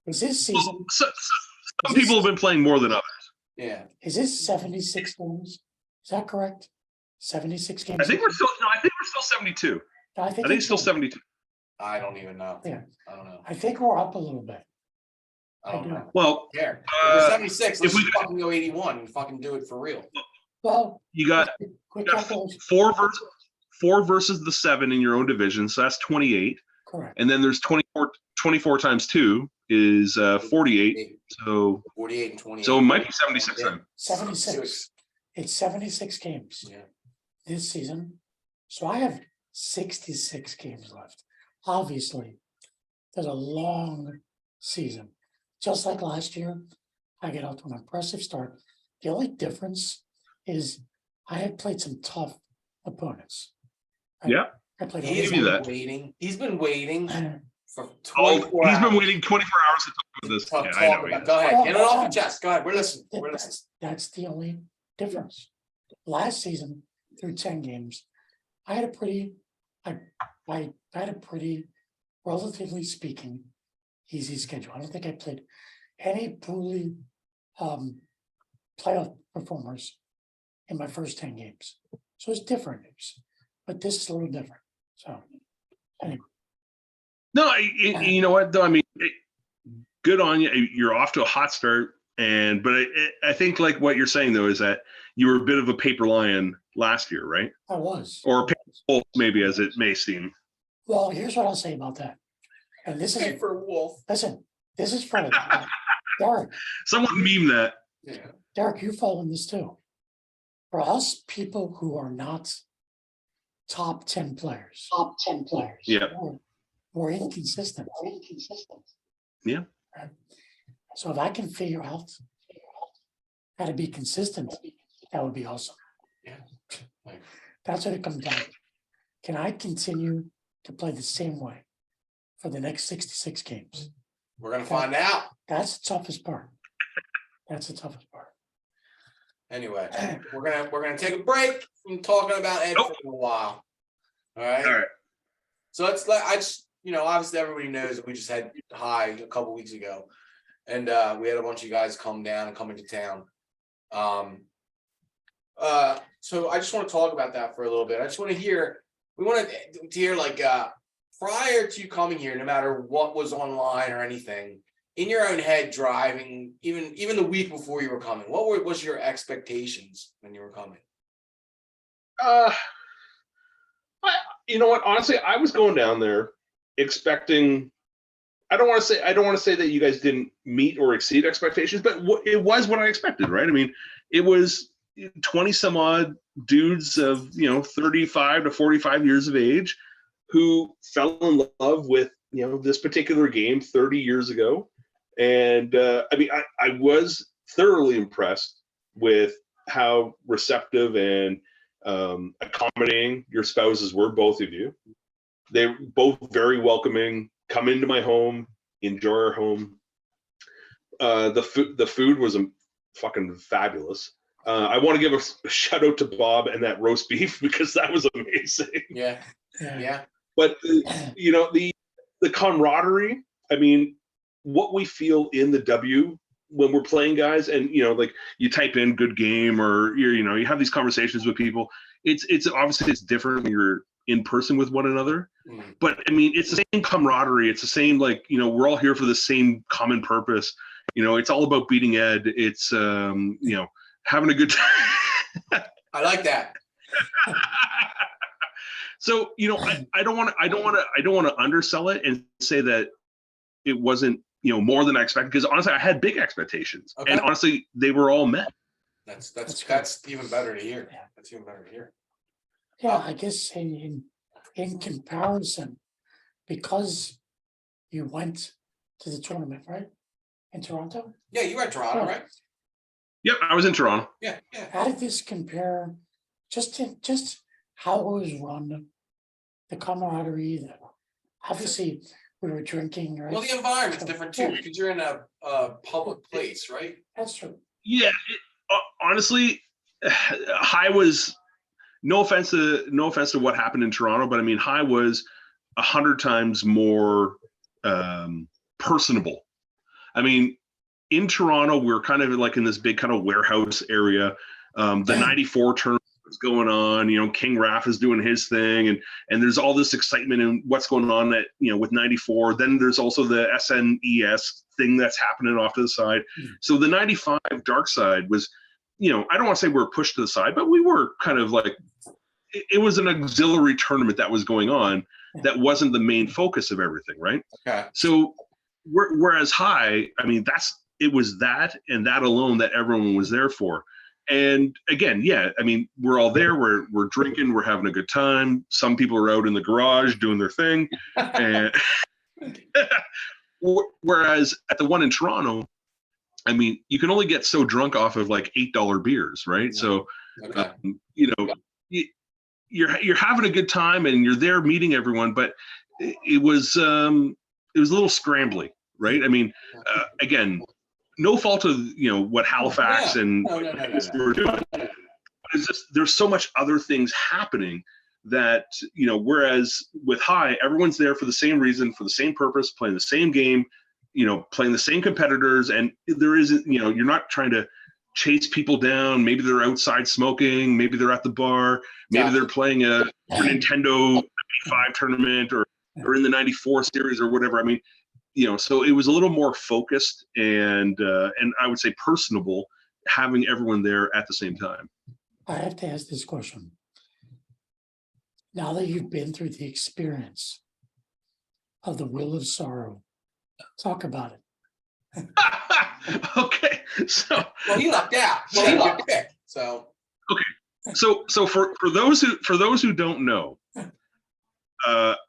Speaker 2: Is this season?
Speaker 4: Some people have been playing more than others.
Speaker 3: Yeah.
Speaker 2: Is this 76 games? Is that correct? 76 games.
Speaker 4: I think we're still 72.
Speaker 2: I
Speaker 4: I think it's still 72.
Speaker 3: I don't even know.
Speaker 2: Yeah.
Speaker 3: I don't know.
Speaker 2: I think we're up a little bit.
Speaker 3: I don't know.
Speaker 4: Well,
Speaker 3: Care. If we're 76, let's
Speaker 4: if we-
Speaker 3: just fucking go 81 and fucking do it for real.
Speaker 2: Well,
Speaker 4: you got
Speaker 2: quick calculation.
Speaker 4: four versus the 7 in your own division, so that's 28.
Speaker 2: Correct.
Speaker 4: And then there's 24 times 2 is 48. So
Speaker 3: 48 and 28.
Speaker 4: it might be 76 then.
Speaker 2: 76. It's 76 games
Speaker 3: Yeah.
Speaker 2: this season. So I have 66 games left. Obviously, there's a long season. Just like last year, I get out to an impressive start. The only difference is I have played some tough opponents.
Speaker 4: Yeah.
Speaker 2: I played
Speaker 3: He's
Speaker 4: give you
Speaker 3: been
Speaker 4: that.
Speaker 3: waiting. He's been waiting for
Speaker 4: Oh,
Speaker 3: 24
Speaker 4: he's
Speaker 3: hours.
Speaker 4: been waiting 24 hours to talk about this.
Speaker 3: Talk
Speaker 4: Yeah, I know.
Speaker 3: about- Go ahead. Get it off your chest. Go ahead. We're listening. We're listening.
Speaker 2: That's the only difference. Last season, through 10 games, I had a pretty, I had a pretty, relatively speaking, easy schedule. I don't think I played any poorly playoff performers in my first 10 games. So it's different, but this is a little different. So anyway,
Speaker 4: No, you know what though? I mean, good on you. You're off to a hot start, but I think like what you're saying though is that you were a bit of a paper lion last year, right?
Speaker 2: I was.
Speaker 4: Or a paper wolf, maybe as it may seem.
Speaker 2: Well, here's what I'll say about that. And this is,
Speaker 3: For Wolf.
Speaker 2: listen, this is for Derek.
Speaker 4: Someone meme that.
Speaker 3: Yeah.
Speaker 2: Derek, you fall in this too. For us people who are not top 10 players,
Speaker 4: Yeah.
Speaker 2: we're inconsistent.
Speaker 4: Yeah.
Speaker 2: Right? So if I can figure out how to be consistent, that would be awesome.
Speaker 3: Yeah. Like,
Speaker 2: That's what it comes down to. Can I continue to play the same way for the next 66 games?
Speaker 3: we're gonna find out.
Speaker 2: That's the toughest part. That's the toughest part.
Speaker 3: Anyway, we're gonna take a break from talking about Ed for a while. All right.
Speaker 4: All right.
Speaker 3: So I just, obviously everybody knows that we just had High a couple weeks ago, and we had a bunch of guys come down and come into town. So I just want to talk about that for a little bit. I just want to hear, like prior to coming here, no matter what was online or anything, in your own head driving, even the week before you were coming, what was your expectations when you were coming?
Speaker 4: You know what? Honestly, I was going down there expecting. I don't want to say that you guys didn't meet or exceed expectations, but it was what I expected, right? I mean, it was 20 some odd dudes of 35 to 45 years of age who fell in love with this particular game 30 years ago, and I mean, I was thoroughly impressed with how receptive and accommodating your spouses were, both of you. They're both very welcoming. Come into my home, enjoy our home. The food was fucking fabulous. I want to give a shout out to Bob and that roast beef because that was amazing.
Speaker 3: Yeah.
Speaker 4: But the camaraderie. I mean, what we feel in the W when we're playing guys, and like you type in "good game" or you have these conversations with people. It's obviously it's different when you're in person with one another, but I mean it's the same camaraderie. It's the same we're all here for the same common purpose. It's all about beating Ed. It's having a good time.
Speaker 3: I like that.
Speaker 4: So I don't want to undersell it and say that it wasn't more than I expected, because honestly I had big expectations, and honestly they were all met.
Speaker 3: That's even better to hear.
Speaker 2: Yeah.
Speaker 3: That's even better to hear.
Speaker 2: Yeah, I guess in comparison, because you went to the tournament, right? In Toronto?
Speaker 3: Yeah, you were at Toronto,
Speaker 2: Yeah.
Speaker 3: right?
Speaker 4: Yep, I was in Toronto.
Speaker 3: Yeah.
Speaker 2: How did this compare just how it was run the camaraderie, obviously we were drinking, right?
Speaker 3: Well, the environment's different too, because you're in a public place, right?
Speaker 2: That's true.
Speaker 4: Yeah, honestly, High was no offense to what happened in Toronto, but I mean High was 100 times more personable. I mean, in Toronto, we're kind of like in this big kind of warehouse area. The 94 tournament is going on, you know, King Raph is doing his thing, and there's all this excitement in what's going on at, you know, with 94. Then there's also the SNES thing that's happening off to the side. So the 95 dark side was, you know, I don't want to say we were pushed to the side, but we were kind of like, it was an auxiliary tournament that was going on that wasn't the main focus of everything, right?
Speaker 3: Okay.
Speaker 4: So whereas High, I mean, it was that and that alone that everyone was there for. And again, yeah, I mean, we're all there, we're drinking, we're having a good time. Some people are out in the garage doing their thing. And whereas at the one in Toronto, I mean, you can only get so drunk off of like $8 beers, right?
Speaker 3: Yeah.
Speaker 4: So,
Speaker 3: Okay.
Speaker 4: you know, you're having a good time and you're there meeting everyone, but it was a little scrambly, right? I mean, again, no fault of, you know, what Halifax and
Speaker 3: No.
Speaker 4: we're doing. It's just there's so much other things happening that, you know, whereas with High, everyone's there for the same reason, for the same purpose, playing the same game, you know, playing the same competitors, and there isn't, you know, you're not trying to chase people down. Maybe they're outside smoking, maybe they're at the bar, maybe they're playing a Nintendo 95 tournament or in the 94 series or whatever. I mean, you know, so it was a little more focused and I would say personable, having everyone there at the same time.
Speaker 2: I have to ask this question. Now that you've been through the experience of the Wheel of Sorrow, talk about it.
Speaker 4: Okay, so
Speaker 3: Well, he lucked out. Well, he lucked out. So
Speaker 4: so for those who don't know,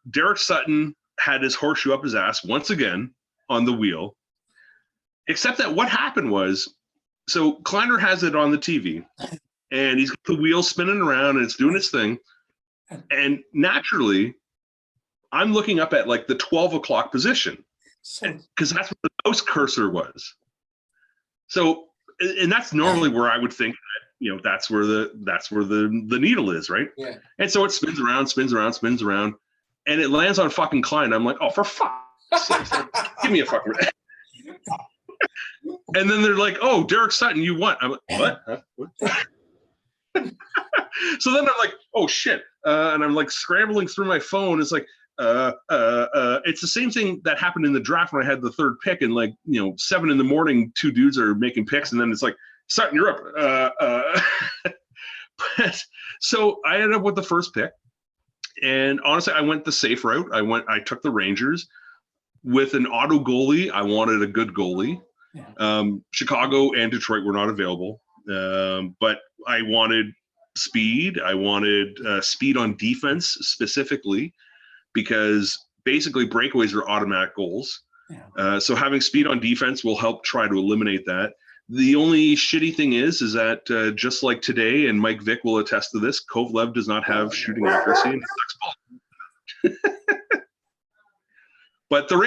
Speaker 4: Derek Sutton had his horseshoe up his ass once again on the wheel, except that what happened was, so Kleiner has it on the TV and he's got the wheel spinning around and it's doing its thing, and naturally I'm looking up at like the 12 o'clock position because that's what the mouse cursor was. So, and that's normally where I would think that, you know, that's where the needle is, right?
Speaker 3: Yeah.
Speaker 4: And so it spins around, and it lands on fucking Klein. I'm like, oh, for fuck's sake, give me a fucking. And then they're like, oh, Derek Sutton, you won. I'm like, what? Huh? What? So then I'm like, oh shit, and I'm like scrambling through my phone. It's like, it's the same thing that happened in the draft when I had the third pick, and like, you know, 7 a.m, 2 dudes are making picks, and then it's like, Sutton, you're up. But so I ended up with the first pick, and honestly, I went the safe route. I took the Rangers with an auto goalie. I wanted a good goalie. Chicago and Detroit were not available, but I wanted speed. I wanted speed on defense specifically, because basically breakaways are automatic goals. So having speed on defense will help try to eliminate that. The only shitty thing is that just like today, and Mike Vick will attest to this, Kovalev does not have shooting accuracy and sucks ball. But the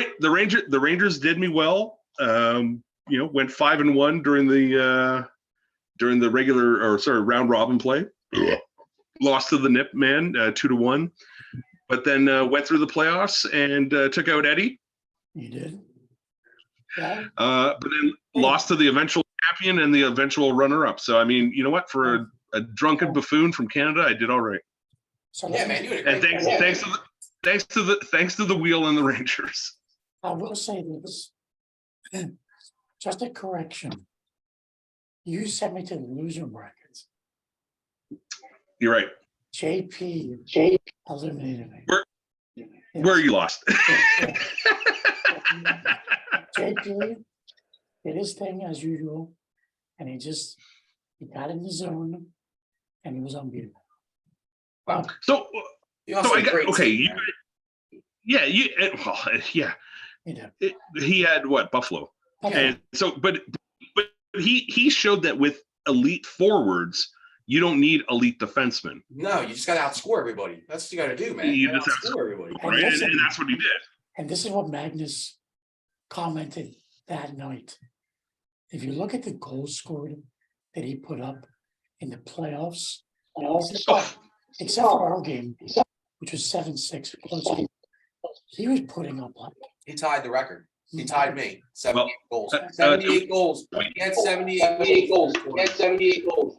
Speaker 4: Rangers did me well. You know, went 5-1 during the regular round robin play. Lost to the Nip man 2-1, but then went through the playoffs and took out Eddie.
Speaker 2: You did. Yeah.
Speaker 4: But then lost to the eventual champion and the eventual runner-up. So I mean, you know what? For a drunken buffoon from Canada, I did all right.
Speaker 2: So
Speaker 3: yeah, man, you did a
Speaker 4: And
Speaker 3: great job.
Speaker 4: thanks to the wheel and the Rangers.
Speaker 2: I will say this, just a correction. You sent me to the loser brackets.
Speaker 4: You're right.
Speaker 2: JP eliminated me.
Speaker 4: Where you lost?
Speaker 2: JP did his thing as usual, and he got in the zone, and he was unbeatable.
Speaker 3: Wow.
Speaker 4: So
Speaker 3: You also
Speaker 4: I
Speaker 3: did
Speaker 4: got
Speaker 3: great
Speaker 4: okay.
Speaker 3: team, man.
Speaker 4: He had what, Buffalo,
Speaker 2: Okay.
Speaker 4: and so but he showed that with elite forwards, you don't need elite defensemen.
Speaker 3: No, you just got to outscore everybody. That's what you got to do, man.
Speaker 4: You
Speaker 3: You gotta
Speaker 4: just
Speaker 3: outscore everybody.
Speaker 4: Right, and that's what he did.
Speaker 2: And this is what Magnus commented that night. If you look at the goals scored that he put up in the playoffs, except for our game, which was 7-6 close game, he was putting up like
Speaker 3: He tied the record. He tied me. 78 goals.
Speaker 4: uh,
Speaker 3: 78 goals. He had 78 goals. He had 78 goals.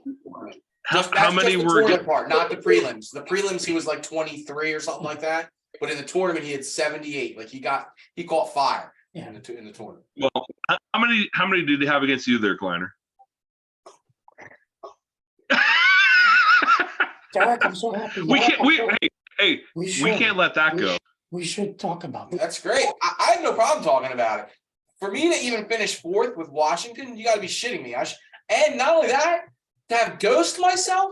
Speaker 4: How many
Speaker 3: the
Speaker 4: were
Speaker 3: tournament part, not the prelims. The prelims he was like 23 or something like that. But in the tournament he had 78. Like he caught fire in the tournament.
Speaker 4: well? How many did he have against you there, Kleiner?
Speaker 2: Derek, I'm so happy.
Speaker 4: We can't let that go.
Speaker 2: We should talk about that.
Speaker 3: That's great. I have no problem talking about it. For me to even finish 4th with Washington, you got to be shitting me. And not only that, to have ghosted myself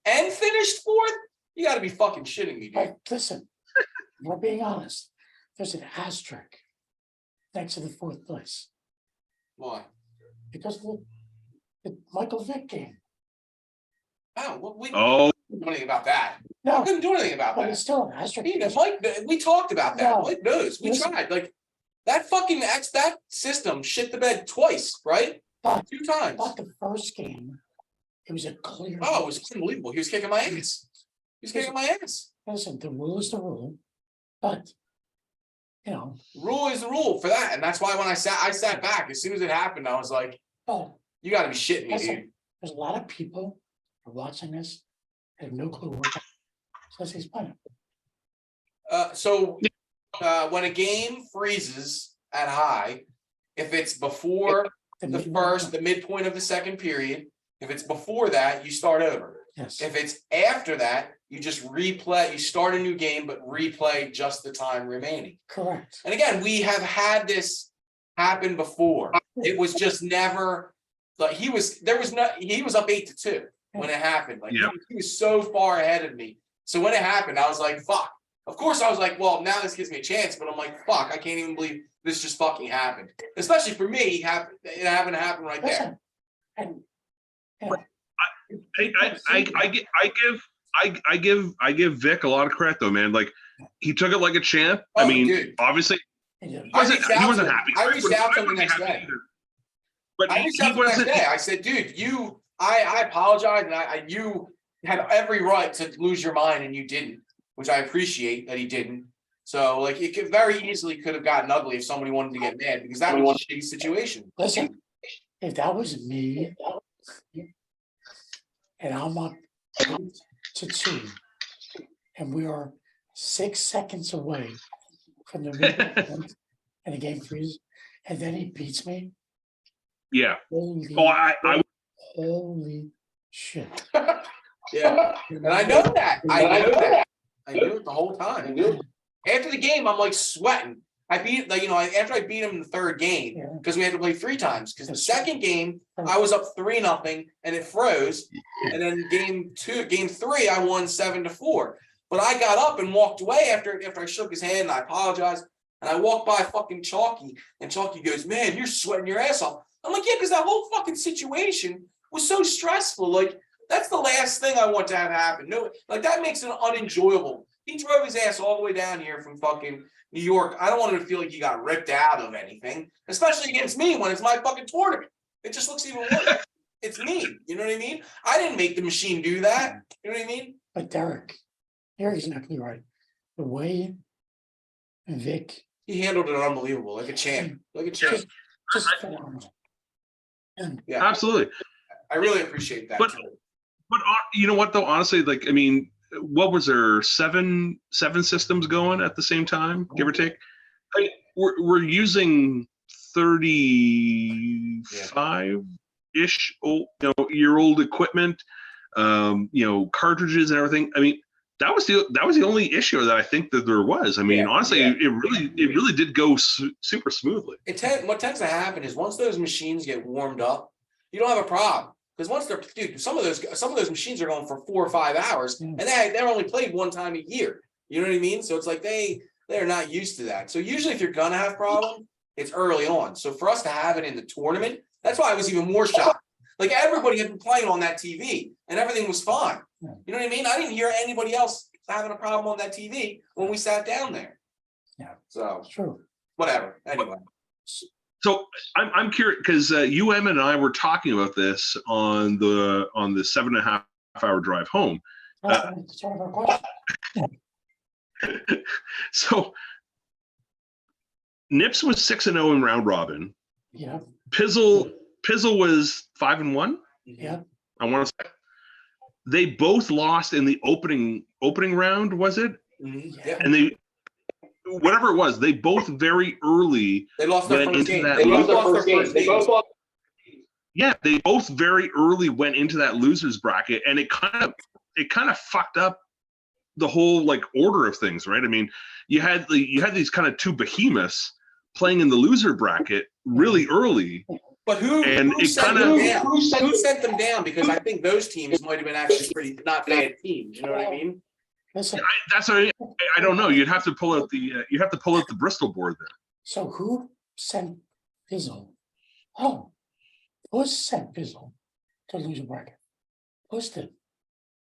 Speaker 3: and finished 4th, you got to be fucking shitting me, dude.
Speaker 2: But listen, we're being honest. There's an asterisk next to the 4th place
Speaker 3: Why?
Speaker 2: because of the Michael Vick game.
Speaker 3: Oh, well, we
Speaker 4: Oh,
Speaker 3: couldn't do anything about that. I
Speaker 2: No,
Speaker 3: couldn't do anything about
Speaker 2: but
Speaker 3: that.
Speaker 2: it's still an asterisk.
Speaker 3: Mike, we talked about that.
Speaker 2: No.
Speaker 3: Mike knows. We
Speaker 2: Listen.
Speaker 3: tried. Like that fucking that system shit the bed twice, right?
Speaker 2: But
Speaker 3: 2 times.
Speaker 2: the first game, it was a clear.
Speaker 3: Oh, it was unbelievable. He was kicking my ass. He was kicking my ass.
Speaker 2: Listen, the rule is the rule, but
Speaker 3: Rule is the rule for that, and that's why when I sat back as soon as it happened, I was like,
Speaker 2: but
Speaker 3: "You got to be shitting me,
Speaker 2: listen,
Speaker 3: dude."
Speaker 2: there's a lot of people who are watching this that have no clue what so he's playing.
Speaker 3: So when a game freezes at high, if it's before the midpoint of the second period, if it's before that, you start over.
Speaker 2: Yes.
Speaker 3: If it's after that, you just replay. You start a new game, but replay just the time remaining.
Speaker 2: Correct.
Speaker 3: And again, we have had this happen before. It was just never like he was up 8-2 when it happened. Like he was so far ahead of me. So when it happened, I was like, fuck. Of course, I was like, well, now this gives me a chance, but I'm like, fuck, I can't even believe this just fucking happened. Especially for me, it happened to happen right there.
Speaker 2: And
Speaker 4: I give Vic a lot of credit though, man. Like he took it like a champ.
Speaker 3: Oh,
Speaker 4: I mean,
Speaker 3: dude.
Speaker 4: obviously
Speaker 2: yeah.
Speaker 4: he wasn't happy.
Speaker 3: I reached out to him the next day.
Speaker 4: But
Speaker 3: I reached out the next day. I said, dude, I apologize, and you had every right to lose your mind, and you didn't, which I appreciate that he didn't. So, like, it could very easily could have gotten ugly if somebody wanted to get mad because that was a shitty situation.
Speaker 2: Listen, if that was me, and I'm up 8-2, and we are 6 seconds away from the midpoint, and the game freezes, and then he beats me.
Speaker 4: Yeah.
Speaker 2: Holy shit.
Speaker 3: Yeah. And I know that. I knew it the whole time. After the game, I'm like sweating. After I beat him in the 3rd game, because we had to play 3 times. Because the second game, I was up 3-0 and it froze. And then game 3, I won 7-4. But I got up and walked away after I shook his hand and I apologized. And I walked by fucking Chalky, and Chalky goes, "Man, you're sweating your ass off." I'm like, yeah, because that whole fucking situation was so stressful. Like, that's the last thing I want to have happen. No, like that makes it unenjoyable. He drove his ass all the way down here from fucking New York. I don't want him to feel like he got ripped out of anything, especially against me when it's my fucking tournament. It just looks even worse. It's me. You know what I mean? I didn't make the machine do that. You know what I mean?
Speaker 2: But Derek, you're exactly right. The way Vic,
Speaker 3: he handled it unbelievable, like a champ,
Speaker 2: just phenomenal. And
Speaker 3: yeah,
Speaker 4: absolutely.
Speaker 3: I really appreciate that.
Speaker 4: But you know what though? Honestly, like I mean, what was there 7 systems going at the same time, give or take? We're using 35-ish year old equipment, cartridges and everything. I mean, that was the only issue that I think that there was. I mean, honestly, it really did go super smoothly.
Speaker 3: What tends to happen is once those machines get warmed up, you don't have a problem. Because once some of those machines are going for 4 or 5 hours, and they're only played one time a year. You know what I mean? So it's like they're not used to that. So usually, if you're gonna have problems, it's early on. So for us to have it in the tournament, that's why I was even more shocked. Like everybody had been playing on that TV and everything was fine.
Speaker 2: Yeah.
Speaker 3: You know what I mean? I didn't hear anybody else having a problem on that TV when we sat down there.
Speaker 2: Yeah.
Speaker 3: So
Speaker 2: It's true.
Speaker 3: whatever. Anyway.
Speaker 4: So I'm curious because UM and I were talking about this on the 7.5 hour drive home.
Speaker 2: That's one of our questions.
Speaker 4: So Nips was 6-0 in round robin.
Speaker 2: Yeah,
Speaker 4: Pizzle was 5-1.
Speaker 2: yeah.
Speaker 4: I want to say they both lost in the opening round. Was it?
Speaker 3: Yeah.
Speaker 4: And they, whatever it was, they both very early
Speaker 3: They lost their
Speaker 4: went
Speaker 3: first
Speaker 4: into
Speaker 3: game.
Speaker 4: that.
Speaker 3: They both lost their first game.
Speaker 4: Yeah, they both very early went into that losers bracket, and it kind of fucked up the whole like order of things, right? I mean, you had these kind of two behemoths playing in the loser bracket really early.
Speaker 3: But who sent them down? Because I think those teams might have been actually pretty not bad teams. You know what I mean?
Speaker 2: Listen,
Speaker 4: That's what I don't know. You'd have to pull out the Bristol board there.
Speaker 2: so who sent Pizzle? Oh, Puss sent Pizzle to lose a bracket. Puss did.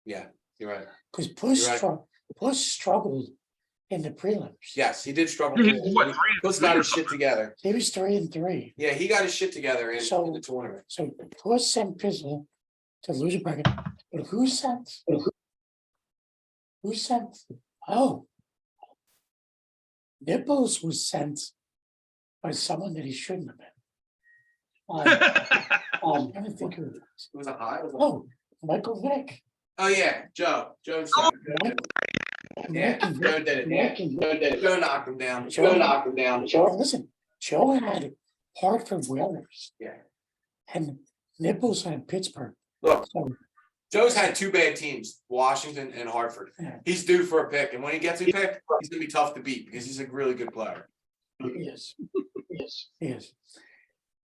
Speaker 3: Yeah, you're right.
Speaker 2: Because
Speaker 3: You're right.
Speaker 2: Puss struggled in the prelims.
Speaker 3: Yes, he did struggle.
Speaker 4: He was, what,
Speaker 3: Puss got his shit together.
Speaker 2: He was 3-3.
Speaker 3: Yeah, he got his shit together in the tournament.
Speaker 2: So Puss sent Pizzle to lose a bracket. But who sent? Oh, Nipples was sent by someone that he shouldn't have been. I'm trying to think who it was.
Speaker 3: It was a high.
Speaker 2: Oh, Michael Vick.
Speaker 3: Oh yeah, Joe. Joe
Speaker 2: Yeah,
Speaker 3: Joe did it. Joe knocked him down.
Speaker 2: Joe, listen, Joe had Hartford Whalers.
Speaker 3: Yeah.
Speaker 2: And Nipples had Pittsburgh.
Speaker 3: Look,
Speaker 2: So,
Speaker 3: Joe's had two bad teams, Washington and Hartford.
Speaker 2: Yeah.
Speaker 3: He's due for a pick, and when he gets a pick, he's gonna be tough to beat because he's a really good player.
Speaker 2: he is. He is.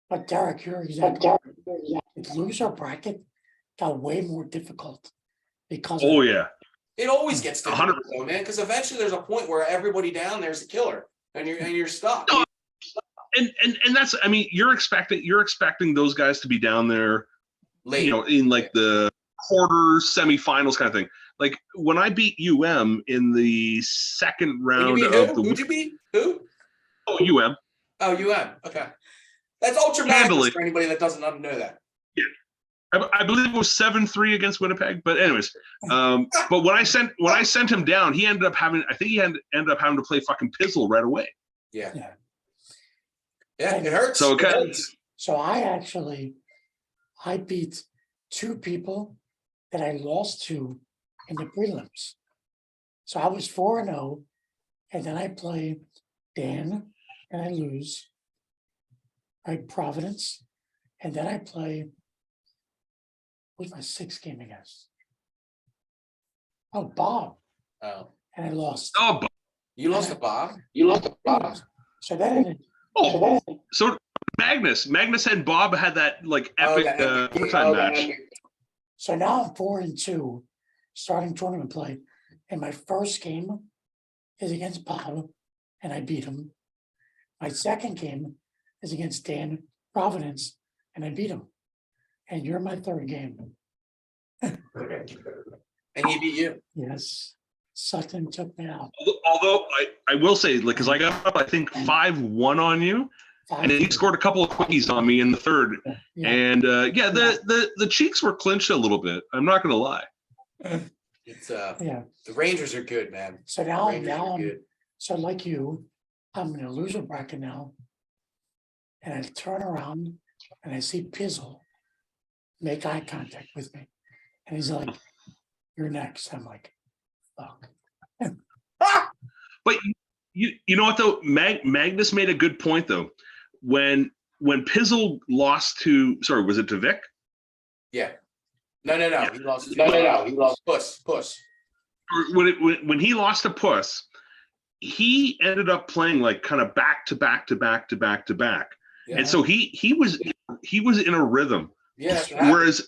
Speaker 2: But Derek, you're exactly right. The loser bracket got way more difficult because
Speaker 4: Oh yeah.
Speaker 3: It always gets difficult,
Speaker 4: 100%.
Speaker 3: though, man, because eventually there's a point where everybody down there's a killer, and you're stuck.
Speaker 4: No, and that's, I mean, you're expecting those guys to be down there,
Speaker 3: Late.
Speaker 4: you know, in like the quarters, semifinals kind of thing. Like when I beat UM in the second round
Speaker 3: Who'd
Speaker 4: of the
Speaker 3: Who'd you beat? Who?
Speaker 4: UM.
Speaker 3: Oh, UM. Okay. That's ultra
Speaker 4: Handily.
Speaker 3: madness for anybody that doesn't know that.
Speaker 4: I believe it was 7-3 against Winnipeg, but anyways, but when I sent him down, he ended up having to play fucking Pizzle right away.
Speaker 3: Yeah.
Speaker 2: Yeah.
Speaker 3: Yeah, it hurts.
Speaker 4: So
Speaker 3: It hurts.
Speaker 2: So I beat two people that I lost to in the prelims. So I was 4-0, and then I play Dan and I lose. I Providence, and then I play. Who's my sixth game against? Oh, Bob,
Speaker 3: Oh.
Speaker 2: and I lost.
Speaker 4: Oh,
Speaker 3: You lost to Bob?
Speaker 2: So then,
Speaker 4: so Magnus and Bob had that like epic overtime match.
Speaker 2: so now I'm 4-2, starting tournament play, and my first game is against Bob, and I beat him. My second game is against Dan Providence, and I beat him. And you're my third game.
Speaker 3: And he beat you.
Speaker 2: Yes, Sutton took me out.
Speaker 4: Although I will say, like, because I got up, I think 5-1 on you, and then he scored a couple of quickies on me in the third.
Speaker 2: Yeah.
Speaker 4: And the cheeks were clinched a little bit. I'm not gonna lie.
Speaker 3: It's
Speaker 2: Yeah.
Speaker 3: the Rangers are good, man.
Speaker 2: So
Speaker 3: The
Speaker 2: now
Speaker 3: Rangers are
Speaker 2: I'm
Speaker 3: good.
Speaker 2: so like you, I'm in a loser bracket now. And I turn around and I see Pizzle make eye contact with me. And he's like, "You're next." I'm like, fuck.
Speaker 4: But you know what though, Magnus made a good point though. When Pizzle lost to, sorry, was it to Vic?
Speaker 3: Yeah. No. He lost. He lost. Puss.
Speaker 4: Or when he lost to Puss, he ended up playing like kind of back to back.
Speaker 3: Yeah.
Speaker 4: And so he was in a rhythm.
Speaker 3: Yeah. That's what happened.
Speaker 4: Whereas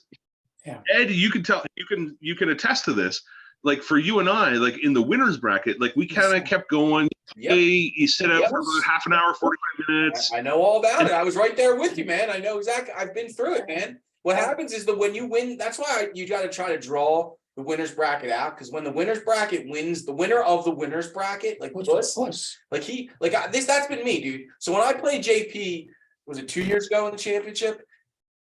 Speaker 2: Yeah.
Speaker 4: Ed, you can attest to this. Like for you and I, like in the winners bracket, like we kind of kept going.
Speaker 3: Yep.
Speaker 4: Hey, you sit out for about half an hour, 45 minutes.
Speaker 3: I know all about it. I was right there with you, man. I know exactly. I've been through it, man. What happens is that when you win, that's why you got to try to draw the winner's bracket out, because when the winner's bracket wins, the winner of the winner's bracket, like
Speaker 2: Which
Speaker 3: Puss,
Speaker 2: was
Speaker 3: that's been me, dude. So when I played JP, was it 2 years ago in the championship?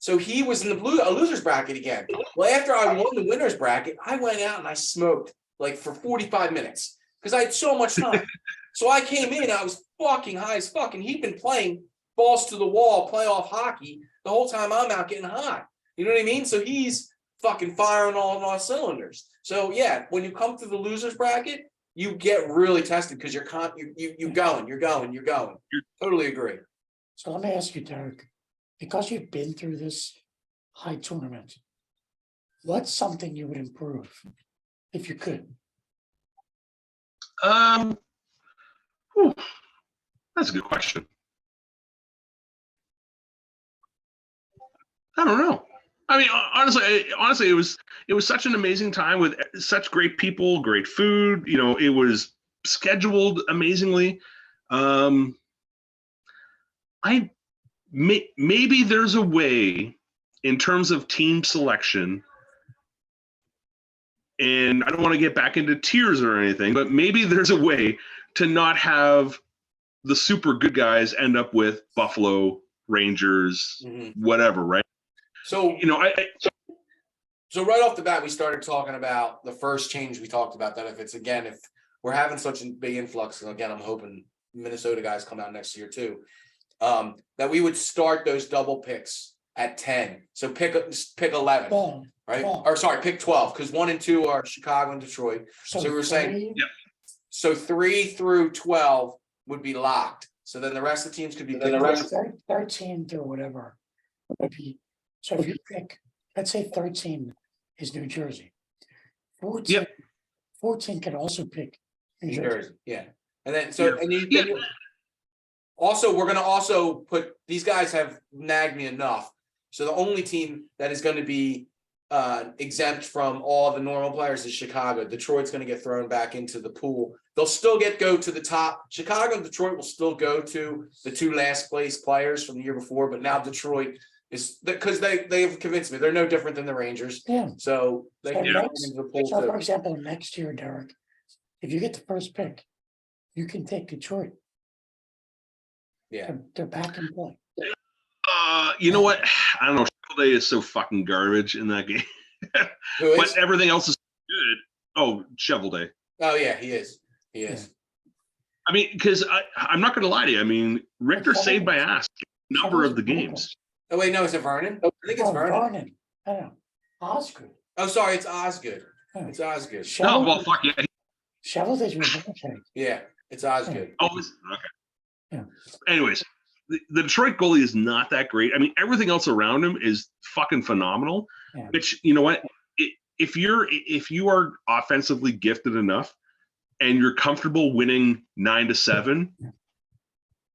Speaker 3: So he was in a loser's bracket again. Well, after I won the winner's bracket, I went out and I smoked like for 45 minutes because I had so much time. So I came in, I was fucking high as fuck, and he'd been playing balls to the wall, playoff hockey the whole time I'm out getting high. You know what I mean? So he's fucking firing all on all cylinders. So yeah, when you come through the losers bracket, you get really tested because you're going. Totally agree.
Speaker 2: So let me ask you, Derek, because you've been through this high tournament, what's something you would improve if you could?
Speaker 4: That's a good question. I don't know. I mean, honestly, it was such an amazing time with such great people, great food. You know, it was scheduled amazingly. Maybe there's a way in terms of team selection, and I don't want to get back into tiers or anything, but maybe there's a way to not have the super good guys end up with Buffalo, Rangers, whatever, right?
Speaker 3: So,
Speaker 4: you know,
Speaker 3: so right off the bat, we started talking about the first change we talked about, that if we're having such a big influx, and again, I'm hoping Minnesota guys come out next year too, that we would start those double picks at 10. So pick 11, right? Or sorry, pick 12, because 1 and 2 are Chicago and Detroit. So we were saying, so 3 through 12 would be locked. So then the rest of the teams could be picked.
Speaker 2: 13 through whatever. So if you pick, let's say 13 is New Jersey. 14 can also pick New Jersey.
Speaker 3: Yeah. And then also, we're going to also put, these guys have nagged me enough. So the only team that is going to be exempt from all the normal players is Chicago. Detroit's going to get thrown back into the pool. They'll still go to the top. Chicago and Detroit will still go to the 2 last place players from the year before, but now Detroit is, because they've convinced me they're no different than the Rangers.
Speaker 2: Yeah.
Speaker 3: So they can get into the pool too.
Speaker 2: For example, next year, Derek, if you get the first pick, you can take Detroit.
Speaker 3: Yeah.
Speaker 2: They're back in play.
Speaker 4: You know what? I don't know. Shovelday is so fucking garbage in that game. But everything else is good. Oh, Shovelday.
Speaker 3: Oh yeah, he is. He is.
Speaker 2: Yeah.
Speaker 4: I mean, because I'm not going to lie to you. I mean, Richter saved my ass a number of the games.
Speaker 3: Oh wait, no, is it Vernon? I think it's Vernon.
Speaker 2: I don't know. Osgood.
Speaker 3: Oh, sorry, it's Osgood. It's Osgood.
Speaker 4: No, well, fuck yeah.
Speaker 2: Shovelday's reverse.
Speaker 3: Yeah, it's Osgood.
Speaker 4: Oh, okay.
Speaker 2: Yeah.
Speaker 4: Anyways, the Detroit goalie is not that great. I mean, everything else around him is fucking phenomenal. Yeah. Which, you know what? If you are offensively gifted enough and you're comfortable winning 9-7,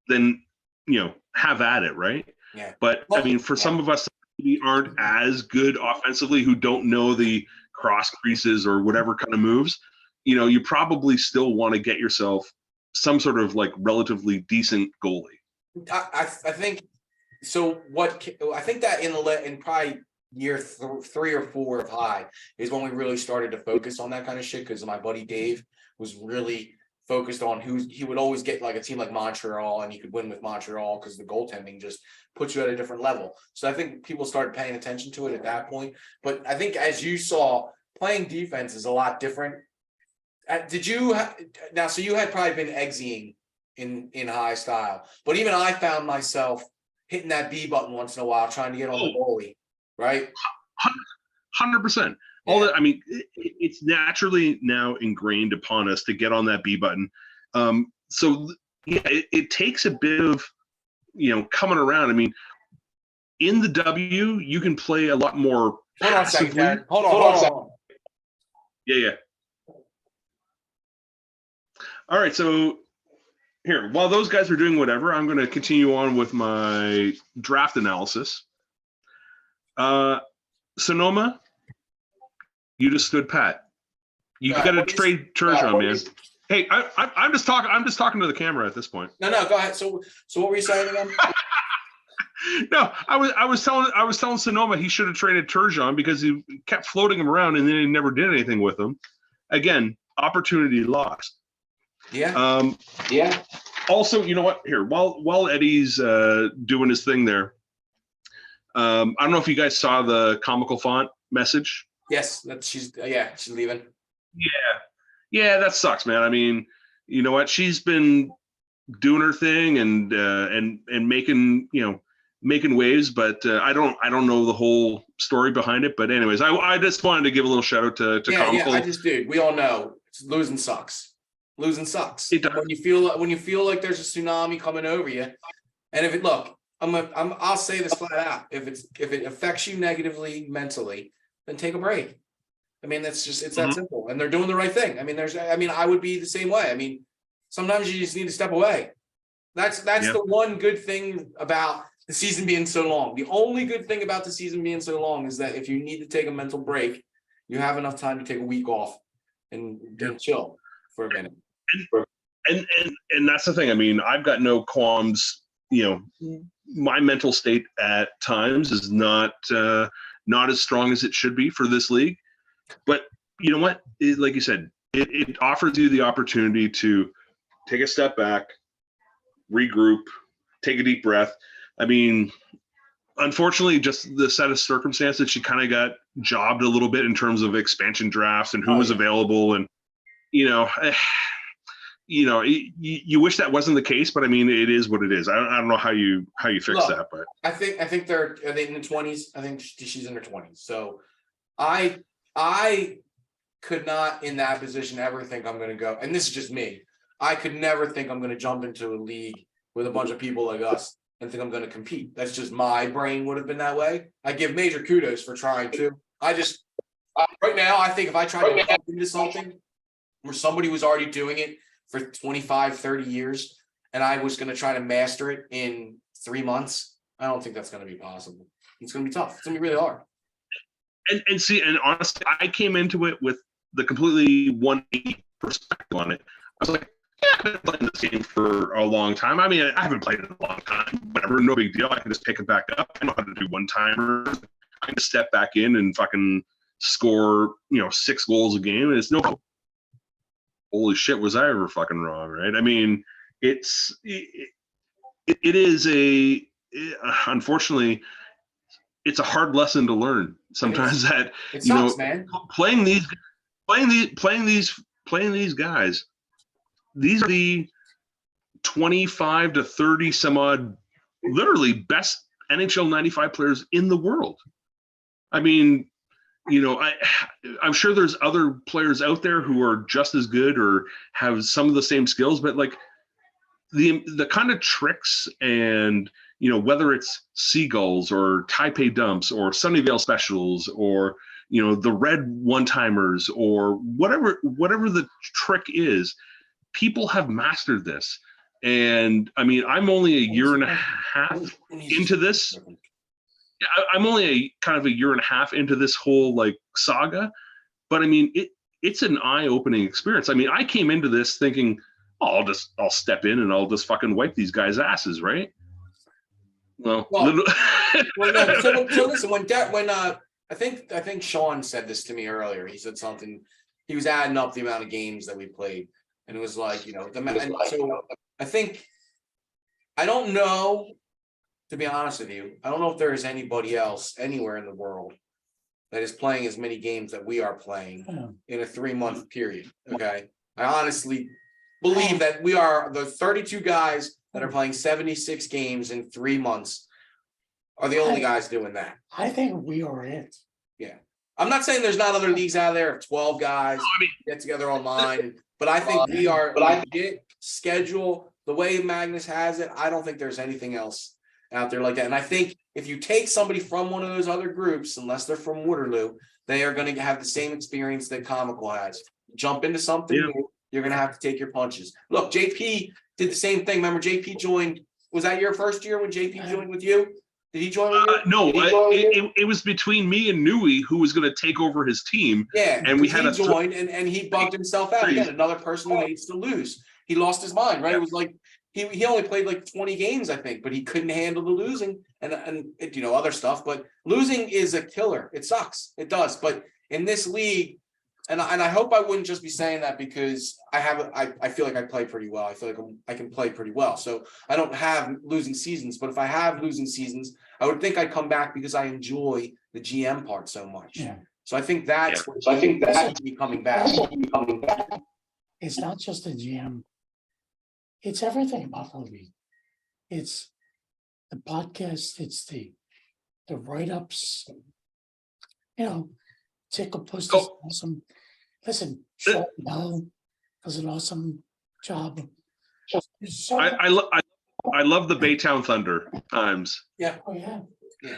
Speaker 4: then, you know, have at it, right?
Speaker 3: Yeah.
Speaker 4: But I mean, for some of us who aren't as good offensively, who don't know the cross creases or whatever kind of moves, you know, you probably still want to get yourself some sort of like relatively decent goalie.
Speaker 3: I think so. I think that in probably year 3 or 4 of high is when we really started to focus on that kind of shit, because my buddy Dave was really focused on he would always get like a team like Montreal, and he could win with Montreal because the goaltending just puts you at a different level. So I think people started paying attention to it at that point. But I think, as you saw, playing defense is a lot different. Did you now? So you had probably been exiting in high style, but even I found myself hitting that B button once in a while, trying to get on the goalie, right?
Speaker 4: 100%. All that, I mean, it's naturally now ingrained upon us to get on that B button. So yeah, it takes a bit of, you know, coming around. I mean, in the W, you can play a lot more passively.
Speaker 3: Hold on.
Speaker 4: Yeah. All right, so here, while those guys are doing whatever, I'm going to continue on with my draft analysis. Sonoma, you just stood pat. You got to trade Turgeon, man. Hey, I'm just talking to the camera at this point.
Speaker 3: No, go ahead. So what were you saying again?
Speaker 4: No, I was telling Sonoma he should have traded Turgeon because he kept floating him around and then he never did anything with him. Again, opportunity lost.
Speaker 3: Yeah.
Speaker 1: Yeah.
Speaker 4: Also, you know what? Here, while Eddie's doing his thing there, I don't know if you guys saw the comical font message.
Speaker 3: Yes, she's leaving.
Speaker 4: Yeah, that sucks, man. I mean, you know what? She's been doing her thing and making making waves, but I don't know the whole story behind it. But anyways, I just wanted to give a little shout out to comical.
Speaker 3: Yeah, dude. We all know losing sucks. Losing sucks.
Speaker 4: It does.
Speaker 3: When you feel like there's a tsunami coming over you, and if it look, I'll say this flat out. If it affects you negatively mentally, then take a break. I mean, it's that simple. And they're doing the right thing. I mean, I would be the same way. I mean, sometimes you just need to step away. That's the one good thing about the season being so long. The only good thing about the season being so long is that if you need to take a mental break, you have enough time to take a week off and chill for a minute.
Speaker 4: And that's the thing. I mean, I've got no qualms. My mental state at times is not as strong as it should be for this league. But you know what? Like you said, it offers you the opportunity to take a step back, regroup, take a deep breath. I mean, unfortunately, just the set of circumstances, she kind of got jobbed a little bit in terms of expansion drafts and who was available. And, you wish that wasn't the case, but I mean, it is what it is. I don't know how you fix that, but
Speaker 3: I think are they in the 20s? I think she's in her 20s. So I could not in that position ever think I'm going to go. And this is just me. I could never think I'm going to jump into a league with a bunch of people like us and think I'm going to compete. That's just my brain would have been that way. I give major kudos for trying to. Right now, I think if I tried to jump into something where somebody was already doing it for 25, 30 years, and I was going to try to master it in 3 months, I don't think that's going to be possible. It's going to be tough. It's going to be really hard.
Speaker 4: And honestly, I came into it with the completely 180 perspective on it. I was like, yeah, I've been playing this game for a long time. I mean, I haven't played it in a long time. Whatever, no big deal. I can just pick it back up. I know how to do one-timers. I can just step back in and fucking score, 6 goals a game. And it's no, holy shit, was I ever fucking wrong, right? I mean, it is unfortunately, it's a hard lesson to learn sometimes that
Speaker 3: it sucks, man.
Speaker 4: playing these guys, these are the 25 to 30 some odd literally best NHL 95 players in the world. I mean, I'm sure there's other players out there who are just as good or have some of the same skills, but like the kind of tricks and whether it's seagulls or Taipei dumps or Sunnyvale specials or the red one-timers or whatever the trick is, people have mastered this. And I mean, I'm only a year and a half into this. I'm only a year and a half into this whole like saga, but I mean, it's an eye-opening experience. I mean, I came into this thinking, I'll step in and I'll just fucking wipe these guys' asses, right? So
Speaker 3: listen, when I think Sean said this to me earlier. He said something. He was adding up the amount of games that we played, and it was like so I don't know. To be honest with you, I don't know if there is anybody else anywhere in the world that is playing as many games that we are playing in a 3-month period. Okay, I honestly believe that we are the 32 guys that are playing 76 games in 3 months are the only guys doing that.
Speaker 2: I think we are it.
Speaker 3: Yeah. I'm not saying there's not other leagues out there of 12 guys get together online, but I think we are legit schedule the way Magnus has it. I don't think there's anything else out there like that. And I think if you take somebody from one of those other groups, unless they're from Waterloo, they are going to have the same experience that Comical has. Jump into something new, you're going to have to take your punches. Look, JP did the same thing. Remember, JP joined. Was that your first year when JP joined with you? Did he join with you?
Speaker 4: No, it was between me and Nui who was going to take over his team.
Speaker 3: Yeah,
Speaker 4: and we had
Speaker 3: joined and he bugged himself out. Again, another person who needs to lose. he lost his mind, right? It was like he only played like 20 games, I think, but he couldn't handle the losing and other stuff. But losing is a killer. It sucks. It does. But in this league, and I hope I wouldn't just be saying that because I feel like I play pretty well. I feel like I can play pretty well. So I don't have losing seasons. But if I have losing seasons, I would think I'd come back because I enjoy the GM part so much.
Speaker 2: Yeah.
Speaker 3: So I think that's me coming back.
Speaker 2: It's not just the GM. It's everything about the league. It's the podcast. It's the write-ups. Tickle Post is awesome. Listen, Sean Bell does an awesome job.
Speaker 4: I love the Baytown Thunder times.
Speaker 3: Yeah.
Speaker 2: Oh yeah.
Speaker 3: Yeah.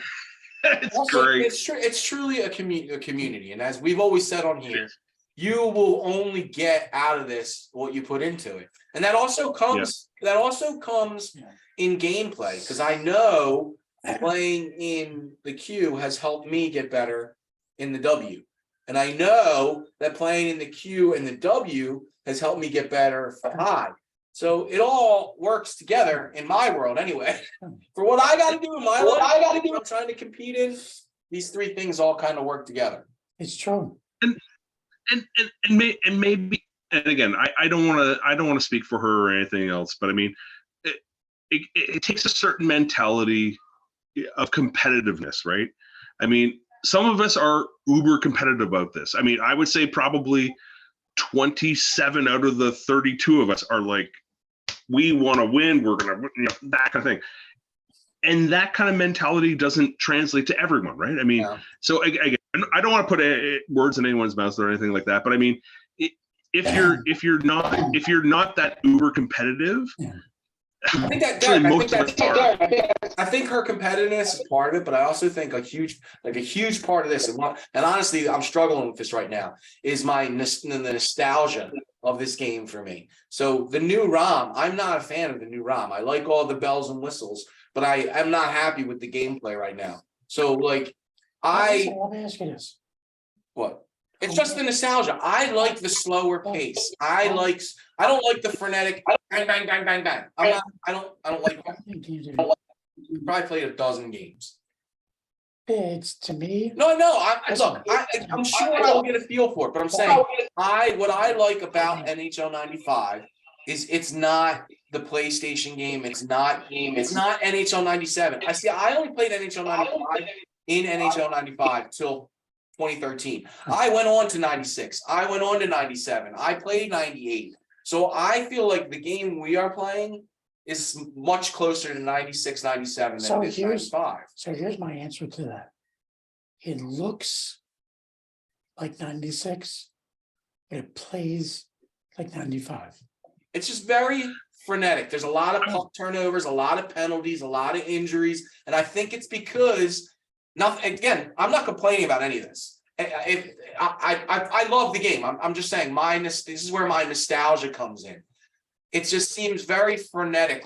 Speaker 4: It's
Speaker 3: Also,
Speaker 4: great.
Speaker 3: It's truly a community, and as we've always said on here, you will only get out of this what you put into it, and that also comes in gameplay, because I know playing in the Q has helped me get better in the W, and I know that playing in the Q and the W has helped me get better for high. So it all works together in my world anyway. For what I got to do in my life, I'm trying to compete in, these three things all kind of work together.
Speaker 2: It's true.
Speaker 4: And maybe, and again, I don't want to speak for her or anything else, but I mean, it takes a certain mentality of competitiveness, right? I mean, some of us are uber competitive about this. I mean, I would say probably 27 out of the 32 of us are like, we want to win, we're going to, that kind of thing. And that kind of mentality doesn't translate to everyone, right? I mean, So again, I don't want to put words in anyone's mouth or anything like that, but I mean, if you're not that uber competitive,
Speaker 3: I think her competitiveness is part of it, but I also think a huge part of this, and honestly, I'm struggling with this right now, is the nostalgia of this game for me. So the new ROM, I'm not a fan of the new ROM. I like all the bells and whistles, but I'm not happy with the gameplay right now. So like,
Speaker 2: Let me ask you this.
Speaker 3: What? It's just the nostalgia. I like the slower pace. I don't like the frenetic bang, bang, bang, bang, bang. I don't like that. You probably played a dozen games.
Speaker 2: It's to me.
Speaker 3: No, I'm sure I will get a feel for it, but I'm saying what I like about NHL 95 is it's not the PlayStation game. It's not NHL 97. I only played NHL 95 in NHL 95 till 2013. I went on to 96. I went on to 97. I played 98. So I feel like the game we are playing is much closer to 96, 97 than it is 95.
Speaker 2: So here's my answer to that. It looks like 96, but it plays like 95.
Speaker 3: It's just very frenetic. There's a lot of puck turnovers, a lot of penalties, a lot of injuries. And I think it's because again, I'm not complaining about any of this. I love the game. I'm just saying this is where my nostalgia comes in. It just seems very frenetic.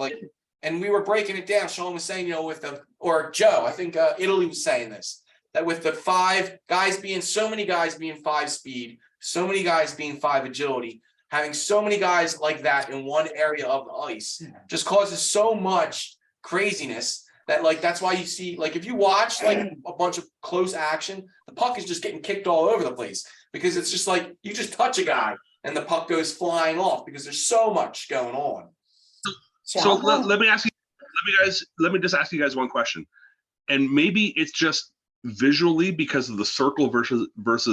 Speaker 3: And we were breaking it down. Sean was saying, or Joe, I think Italy was saying this, that with the so many guys being 5 speed, so many guys being 5 agility, having so many guys like that in one area of the ice just causes so much craziness. That's why you see, if you watch a bunch of close action, the puck is just getting kicked all over the place, because it's just like you just touch a guy and the puck goes flying off because there's so much going on.
Speaker 4: So let me just ask you guys one question, and maybe it's just visually because of the circle versus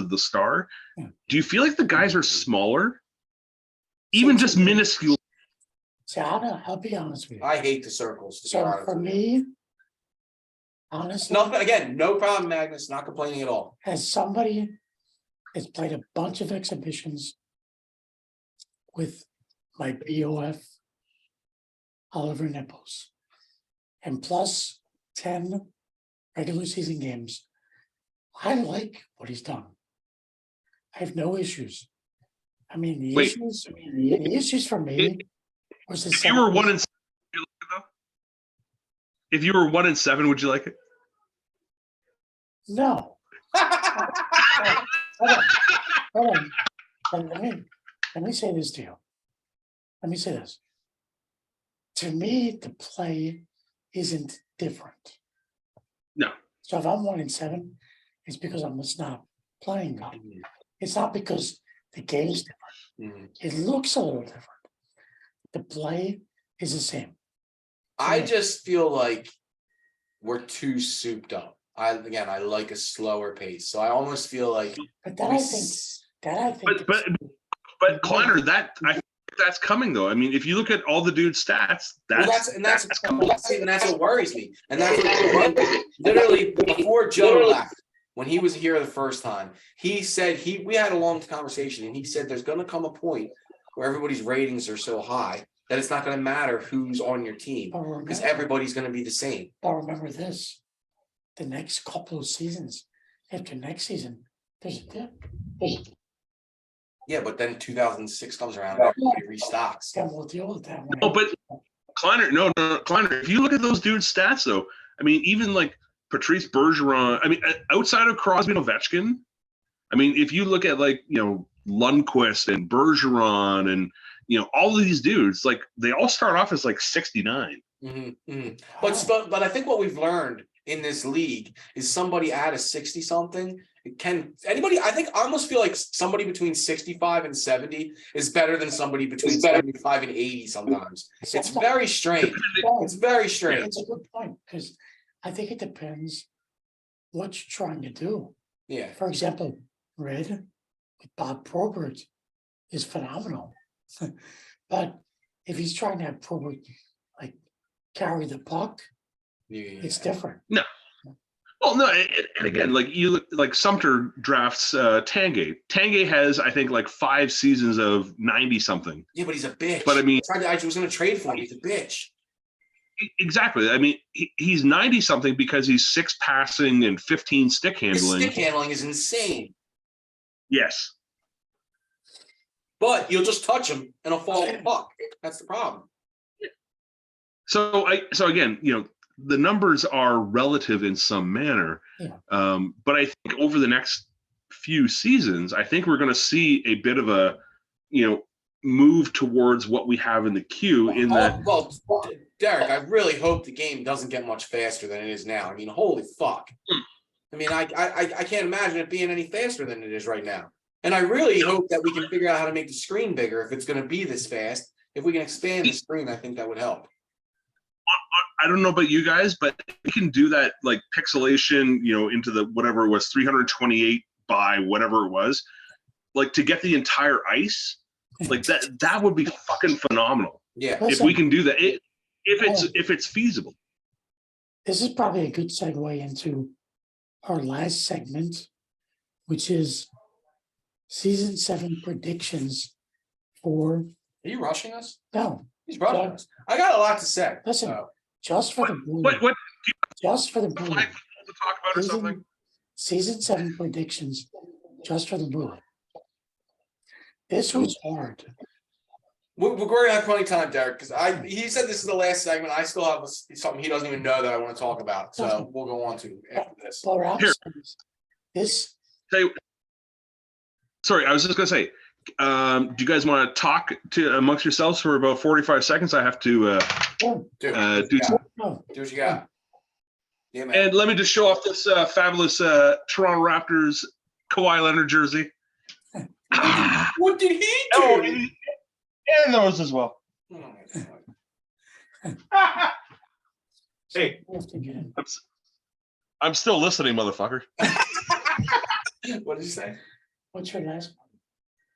Speaker 4: the star. Do you feel like the guys are smaller, even just minuscule?
Speaker 2: See, I'll be honest with you.
Speaker 3: I hate the circles.
Speaker 2: So for me, honestly,
Speaker 3: no problem, Magnus. Not complaining at all.
Speaker 2: as somebody that's played a bunch of exhibitions with my BOF, Oliver Nipples, and plus 10 regular season games, I like what he's done. I have no issues. I mean, the issues for me was the
Speaker 4: if you were 1 and 7, would you like it though? If you were 1 and 7, would you like it?
Speaker 2: No. Hold on. Let me say this to you. let me say this. To me, the play isn't different.
Speaker 4: No.
Speaker 2: So if I'm 1-7, it's because I'm just not playing good. It's not because the game's different. It looks a little different. The play is the same.
Speaker 3: I just feel like we're too souped up. I like a slower pace, so I almost feel like.
Speaker 2: But that I think.
Speaker 4: But Kleiner, I think that's coming though. I mean, if you look at all the dude's stats, that's coming.
Speaker 3: And that's what worries me. And that's what, literally before Joe left, when he was here the first time, he said we had a long conversation, and he said there's going to come a point where everybody's ratings are so high that it's not going to matter who's on your team because everybody's going to be the same.
Speaker 2: But remember this: the next couple of seasons after next season, there's a dip.
Speaker 3: Yeah, but then 2006 comes around and everybody restocks.
Speaker 2: Then we'll deal with that.
Speaker 4: No, but Kleiner, no, Kleiner. If you look at those dudes' stats, though, I mean, even like Patrice Bergeron. I mean, outside of Crosby and Ovechkin, I mean, if you look at like Lundqvist and Bergeron and all of these dudes, like they all start off as like 69.
Speaker 3: But I think what we've learned in this league is somebody at a 60 something I almost feel like somebody between 65 and 70 is better than somebody between 75 and 80 sometimes. It's very strange. It's very strange.
Speaker 2: It's a good point because I think it depends what you're trying to do.
Speaker 3: Yeah.
Speaker 2: For example, Red with Bob Probert is phenomenal. But if he's trying to have Probert like carry the puck, it's different.
Speaker 4: No. Well, no, and again, like you look like Sumter drafts Tanguay. Tanguay has, I think, like 5 seasons of 90 something.
Speaker 3: Yeah, but he's a bitch.
Speaker 4: But I mean,
Speaker 3: I was going to trade for him. He's a bitch.
Speaker 4: Exactly. I mean, he's 90 something because he's 6 passing and 15 stick handling.
Speaker 3: His stick handling is insane.
Speaker 4: Yes.
Speaker 3: But you'll just touch him and he'll fall in the puck. That's the problem.
Speaker 4: So again, the numbers are relative in some manner.
Speaker 2: Yeah.
Speaker 4: But I think over the next few seasons, I think we're going to see a bit of a, move towards what we have in the queue in that.
Speaker 3: Well, Derek, I really hope the game doesn't get much faster than it is now. I mean, holy fuck. I mean, I can't imagine it being any faster than it is right now. And I really hope that we can figure out how to make the screen bigger if it's going to be this fast. If we can expand the screen, I think that would help.
Speaker 4: I don't know about you guys, but we can do that like pixelation, into the whatever it was, 328 by whatever it was, like to get the entire ice, like that would be fucking phenomenal.
Speaker 3: Yeah,
Speaker 4: if we can do that, if it's feasible.
Speaker 2: This is probably a good segue into our last segment, which is season 7 predictions for.
Speaker 3: Are you rushing us?
Speaker 2: No,
Speaker 3: he's rushing us. I got a lot to say.
Speaker 2: Listen, just for the Blue.
Speaker 4: What?
Speaker 2: Just for the Blue.
Speaker 4: To talk about or something.
Speaker 2: Season 7 predictions, just for the Blue. This was hard.
Speaker 3: We're going to have plenty of time, Derek, because he said this is the last segment. I still have something he doesn't even know that I want to talk about. So we'll go on to after this.
Speaker 2: This.
Speaker 4: Sorry, I was just going to say, do you guys want to talk amongst yourselves for about 45 seconds? I have to do
Speaker 3: what you got. Yeah, man.
Speaker 4: And let me just show off this fabulous Toronto Raptors Kawhi Leonard jersey.
Speaker 3: What did he do?
Speaker 5: Oh, and those as well. Hey,
Speaker 4: I'm still listening, motherfucker.
Speaker 3: What did you say?
Speaker 2: What's your last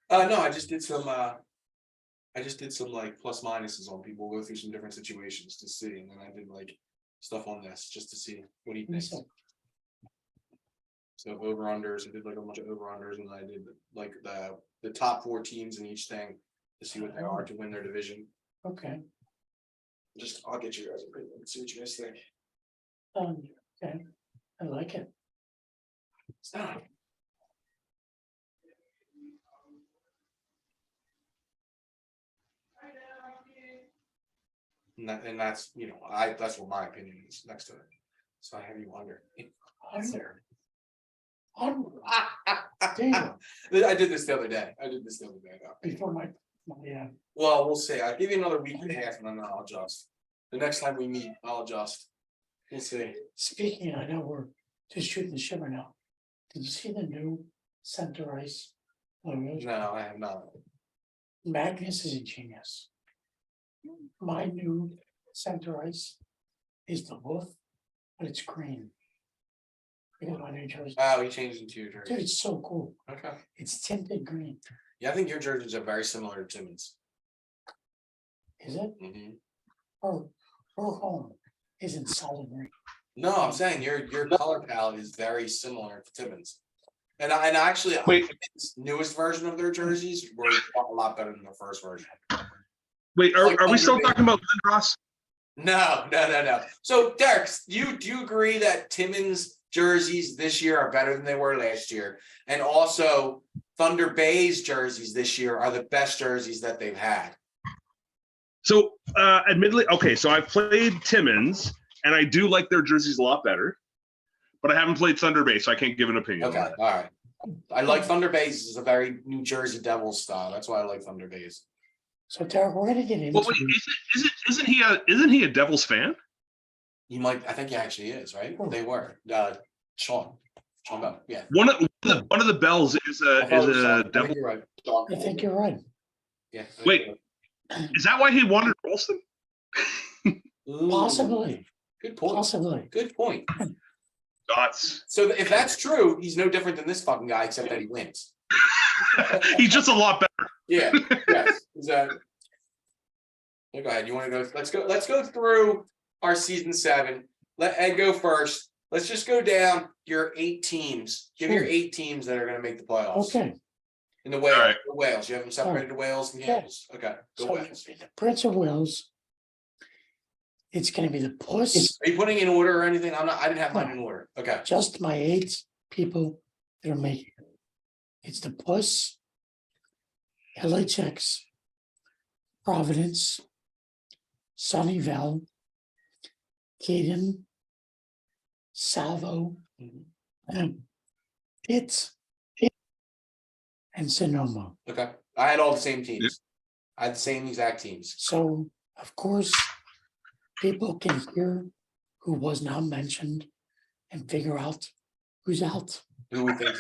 Speaker 3: one? No, I just did some like plus minuses on people. We'll go through some different situations to see, and then I did like stuff on this just to see what he thinks. So over unders, I did like a bunch of over unders, and I did like the top 4 teams in each thing to see what they are to win their division.
Speaker 2: Okay.
Speaker 3: I'll get you guys a preview and see what you guys think.
Speaker 2: Okay, I like it.
Speaker 3: Stop. And that's that's what my opinion is next to it. So I have you under.
Speaker 2: Damn.
Speaker 3: I did this the other day. Though.
Speaker 2: Before my Yeah,
Speaker 3: Well, we'll see. I'll give you another week and a half and then I'll adjust. The next time we meet, I'll adjust. We'll see.
Speaker 2: speaking, I know we're just shooting the shimmer now. Did you see the new center ice logos?
Speaker 3: No, I have not.
Speaker 2: Magnus is a genius. My new center ice is the wolf, but it's green. Because my new jersey,
Speaker 3: Oh, he changed into your
Speaker 2: dude,
Speaker 3: jersey.
Speaker 2: it's so cool.
Speaker 3: Okay.
Speaker 2: It's tinted green.
Speaker 3: Yeah, I think your jerseys are very similar to Timmons.
Speaker 2: Is it?
Speaker 3: Mhm.
Speaker 2: Her home isn't solid green.
Speaker 3: No, I'm saying your color palette is very similar to Timmons. And actually,
Speaker 5: Wait.
Speaker 3: Timmons' newest version of their jerseys were a lot better than the first version.
Speaker 4: Wait,
Speaker 3: Like
Speaker 4: are we still
Speaker 3: Thunder
Speaker 4: talking about Lindros?
Speaker 3: No. So Derek, do you agree that Timmons jerseys this year are better than they were last year? And also Thunder Bay's jerseys this year are the best jerseys that they've had.
Speaker 4: So, admittedly, okay, so I've played Timmins, and I do like their jerseys a lot better, but I haven't played Thunder Bay, so I can't give an opinion.
Speaker 3: Okay,
Speaker 4: on it.
Speaker 3: all right. I like Thunder Bay's. It's a very New Jersey Devils style. That's why I like Thunder Bay's.
Speaker 2: So Derek, we're gonna get into
Speaker 4: Well, wait, isn't he a Devils fan?
Speaker 3: You might. I think he actually is, right?
Speaker 2: Who?
Speaker 3: They were. Sean Bell. Yeah.
Speaker 4: One of the Bells is
Speaker 3: I thought it was Sean.
Speaker 4: a
Speaker 3: I think
Speaker 4: Devil.
Speaker 3: you're right.
Speaker 2: I think you're right.
Speaker 3: Yeah. I think
Speaker 4: Wait.
Speaker 3: you're
Speaker 4: Is that why he wanted Rolston?
Speaker 3: right.
Speaker 2: Possibly,
Speaker 3: Good point.
Speaker 2: possibly.
Speaker 3: Good point.
Speaker 4: Dots.
Speaker 3: So if that's true, he's no different than this fucking guy, except that he wins.
Speaker 4: He's just a lot better.
Speaker 3: Yeah. Yes. Exactly. Yeah, go ahead. You want to go? Let's go through our season 7. Let Ed go first. Let's just go down your 8 teams. Give me your
Speaker 2: Sure.
Speaker 3: 8 teams that are going to make the playoffs.
Speaker 2: Okay,
Speaker 3: In the Wales.
Speaker 4: All right.
Speaker 3: The Wales. You have them separated to Wales and
Speaker 2: Yeah.
Speaker 3: Campbells. Okay. Go
Speaker 2: so
Speaker 3: Wales.
Speaker 2: the Prince of Wales. It's gonna be the Puss,
Speaker 3: Are you putting in order or anything? I'm not. I didn't have mine in order. Okay.
Speaker 2: just my 8 people that are making it. It's the Puss, LHX, Providence, Sunnyvale, Caden, Salvo, Pitt, and Sonoma.
Speaker 3: Okay. I had all the same teams. I had the same exact teams.
Speaker 2: So, of course, people can hear who was not mentioned and figure out who's out.
Speaker 3: Who we think?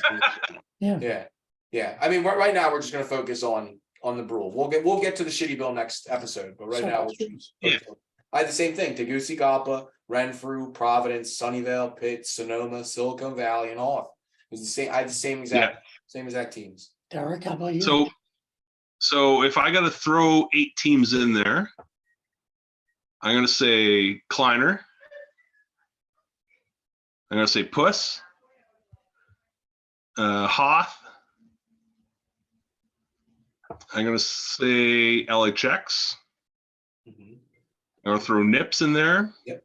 Speaker 2: Yeah.
Speaker 3: Yeah. I mean, right now we're just going to focus on the Brule. We'll get to the shitty bill next episode, but right
Speaker 2: So-
Speaker 3: now we're just I had the same thing: Tegucigalpa, Renfrew, Providence, Sunnyvale, Pitt, Sonoma, Silicon Valley, and Hawk. It was the same. I had the same exact teams.
Speaker 2: Derek, how about you?
Speaker 4: So if I got to throw 8 teams in there, I'm going to say Kleiner. I'm going to say Puss, Hoth. I'm going to say LHX.
Speaker 3: Mhm.
Speaker 4: I'm going to throw Nips in there.
Speaker 3: Yep.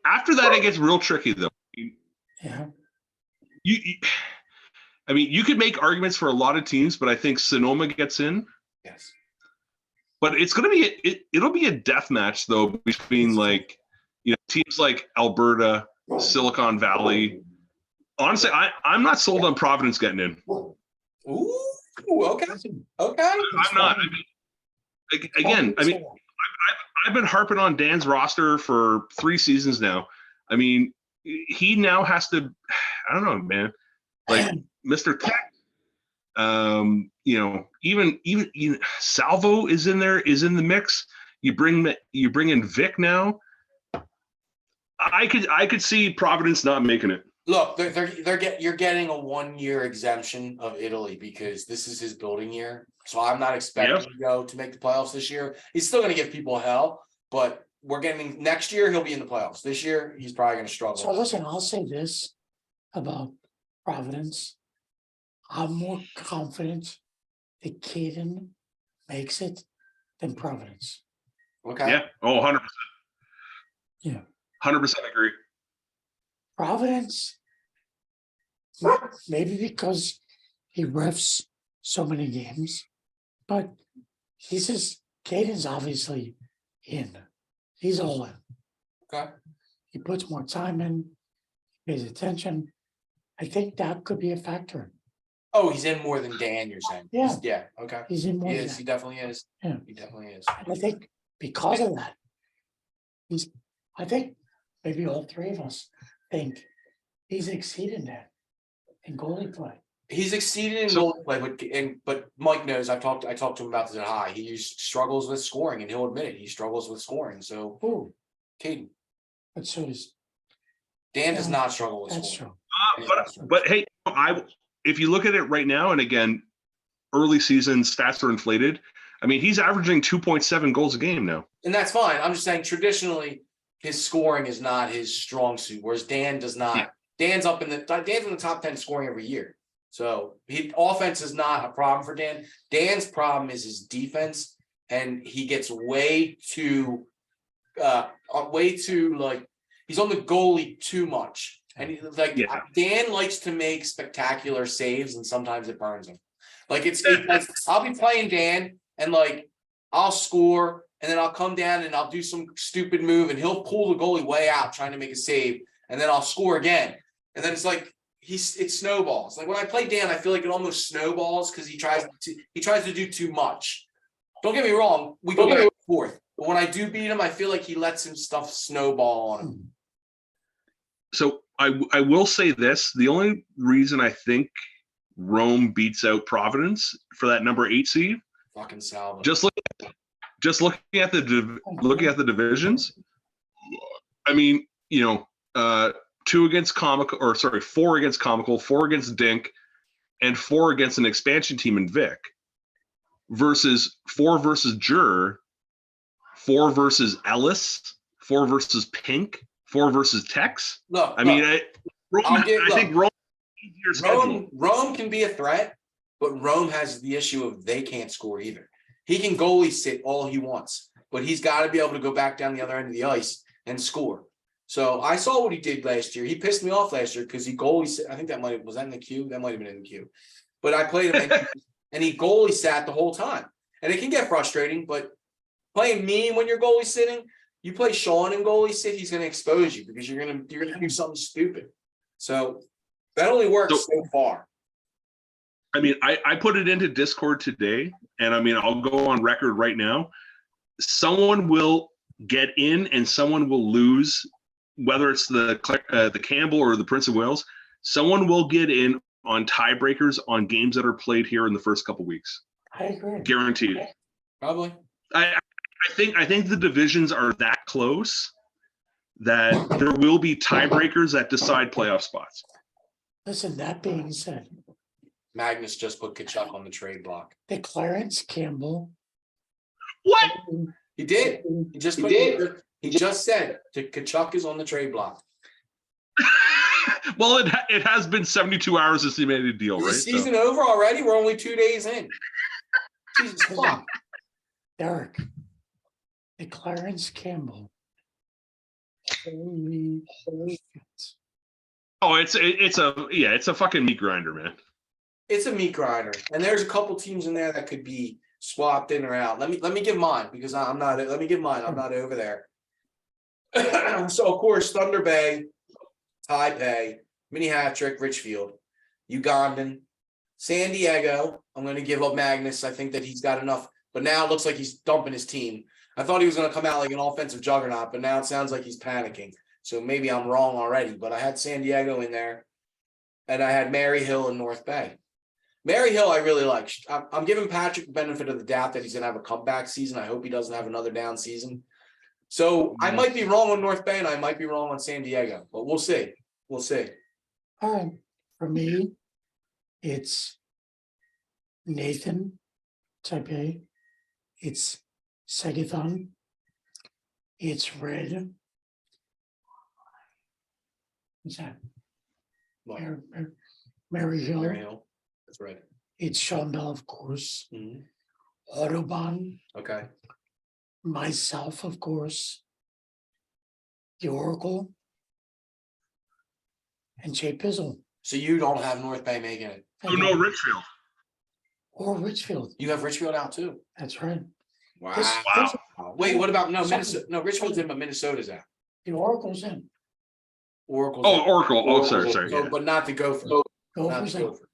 Speaker 4: After that, it gets real tricky, though.
Speaker 2: Yeah,
Speaker 4: I mean, you could make arguments for a lot of teams, but I think Sonoma gets in.
Speaker 3: Yes.
Speaker 4: But it's going to be it'll be a death match though between like teams like Alberta, Silicon Valley. Honestly, I'm not sold on Providence getting in.
Speaker 3: Ooh. Okay. Okay.
Speaker 4: I'm not. I mean, again, I mean, I've been harping on Dan's roster for 3 seasons now. I mean, he now has to. I don't know, man. Like Mr. Tech. Even Salvo is in there, is in the mix. You bring in Vic now. I could see Providence not making it.
Speaker 3: Look, you're getting a 1-year exemption of Italy because this is his building year. So I'm not expecting to make the playoffs this year. He's still going to give people hell, but we're getting next year he'll be in the playoffs. This year he's probably going to struggle.
Speaker 2: so listen, I'll say this about Providence. I'm more confident that Caden makes it than Providence.
Speaker 3: Okay.
Speaker 4: Yeah. Oh, 100%.
Speaker 2: Yeah.
Speaker 4: 100% agree.
Speaker 2: Providence, maybe because he refs so many games, but Caden's obviously in. He's all in.
Speaker 3: Okay.
Speaker 2: He puts more time in, pays attention. I think that could be a factor.
Speaker 3: Oh, he's in more than Dan, you're saying?
Speaker 2: Yeah.
Speaker 3: Yeah, okay.
Speaker 2: He's in more
Speaker 3: He
Speaker 2: than
Speaker 3: is,
Speaker 2: that.
Speaker 3: he definitely is.
Speaker 2: Yeah.
Speaker 3: He definitely is.
Speaker 2: And I think because of that, I think maybe all three of us think he's exceeded that in goalie play.
Speaker 3: He's exceeded in
Speaker 4: So-
Speaker 3: goal play, but Mike knows I talked to him about this at high. He struggles with scoring, and he'll admit it. He struggles with scoring. So,
Speaker 2: Oh,
Speaker 3: Caden,
Speaker 2: but so does,
Speaker 3: Dan does
Speaker 2: Yeah,
Speaker 3: not struggle with
Speaker 2: that's
Speaker 3: scoring.
Speaker 2: true.
Speaker 4: But hey, if you look at it right now, and again, early season stats are inflated. I mean, he's averaging 2.7 goals a game now.
Speaker 3: And that's fine. I'm just saying traditionally his scoring is not his strong suit, whereas Dan does not.
Speaker 4: Yeah.
Speaker 3: Dan's in the top 10 scoring every year. So offense is not a problem for Dan. Dan's problem is his defense, and he gets way too like he's on the goalie too much. And Dan likes to make spectacular saves, and sometimes it burns him. Like I'll be playing Dan, and like I'll score, and then I'll come down and I'll do some stupid move, and he'll pull the goalie way out trying to make a save, and then I'll score again. And then it's like it snowballs. Like when I play Dan, I feel like it almost snowballs because he tries to do too much. Don't get me wrong, we go back and forth. But when I do beat him, I feel like he lets him stuff snowball on him.
Speaker 4: So I will say this: the only reason I think Rome beats out Providence for that number 8 seed,
Speaker 3: Fucking Salvo.
Speaker 4: just looking at the divisions. I mean, 4 against Comical, 4 against Dink, and 4 against an expansion team in Vic, versus 4 versus Jur, 4 versus Ellis, 4 versus Pink, 4 versus Tex.
Speaker 3: Look,
Speaker 4: I mean, I think Rome.
Speaker 3: Rome can be a threat, but Rome has the issue of they can't score either. He can goalie sit all he wants, but he's got to be able to go back down the other end of the ice and score. So I saw what he did last year. He pissed me off last year because he goalie sat. I think was that in the queue? That might have been in the queue. But I played him and he goalie sat the whole time. And it can get frustrating, but playing me when you're goalie sitting, you play Sean and goalie sit, he's going to expose you because you're going to do something stupid. So that only works so far.
Speaker 4: I mean, I put it into Discord today, and I mean, I'll go on record right now. Someone will get in and someone will lose, whether it's the Campbell or the Prince of Wales. Someone will get in on tiebreakers on games that are played here in the first couple weeks.
Speaker 2: I agree.
Speaker 4: Guaranteed.
Speaker 3: Probably.
Speaker 4: I think the divisions are that close that there will be tiebreakers that decide playoff spots.
Speaker 2: Listen, that being said,
Speaker 3: Magnus just put Kachuk on the trade block.
Speaker 2: the Clarence Campbell.
Speaker 4: What?
Speaker 3: He did. He just said Kachuk is on the trade block.
Speaker 4: Well, it has been 72 hours since he made a deal,
Speaker 3: Is
Speaker 4: right?
Speaker 3: the season over already? We're only 2 days in. Jesus fuck.
Speaker 2: Derek, the Clarence Campbell. Holy shit.
Speaker 4: Oh, it's a fucking meat grinder, man.
Speaker 3: It's a meat grinder, and there's a couple teams in there that could be swapped in or out. Let me give mine because I'm not. Let me give mine. I'm not over there. So of course, Thunder Bay, Taipei, mini hat trick, Richfield, Ugandan, San Diego. I'm going to give up Magnus. I think that he's got enough, but now it looks like he's dumping his team. I thought he was going to come out like an offensive juggernaut, but now it sounds like he's panicking. So maybe I'm wrong already, but I had San Diego in there, and I had Mary Hill and North Bay. Mary Hill, I really like. I'm giving Patrick the benefit of the doubt that he's going to have a comeback season. I hope he doesn't have another down season. So I might be wrong on North Bay, and I might be wrong on San Diego, but we'll see. We'll see.
Speaker 2: All right, for me, it's Nathan, Taipei. It's Sagathon. It's Red. What's that?
Speaker 3: What?
Speaker 2: Mary Hill.
Speaker 3: Mary Hill. That's right.
Speaker 2: It's Sean Bell, of course.
Speaker 3: Mhm.
Speaker 2: Autobahn.
Speaker 3: Okay.
Speaker 2: Myself, of course. The Oracle. And Jay Pizzle.
Speaker 3: So you don't have North Bay making it.
Speaker 4: Oh no, Richfield.
Speaker 2: Or Richfield.
Speaker 3: You have Richfield out too.
Speaker 2: That's right.
Speaker 3: Wow.
Speaker 2: This-
Speaker 3: Wait, what about
Speaker 2: Something.
Speaker 3: Minnesota? No, Richfield's in, but Minnesota's out.
Speaker 2: The Oracle's in.
Speaker 3: Oracle's
Speaker 4: Oh,
Speaker 3: in.
Speaker 4: Oracle. Oh, sorry.
Speaker 3: So,
Speaker 4: Yeah.
Speaker 3: but not the Gopher.
Speaker 2: Go
Speaker 3: Not
Speaker 2: for
Speaker 3: the
Speaker 2: some.
Speaker 3: Gopher.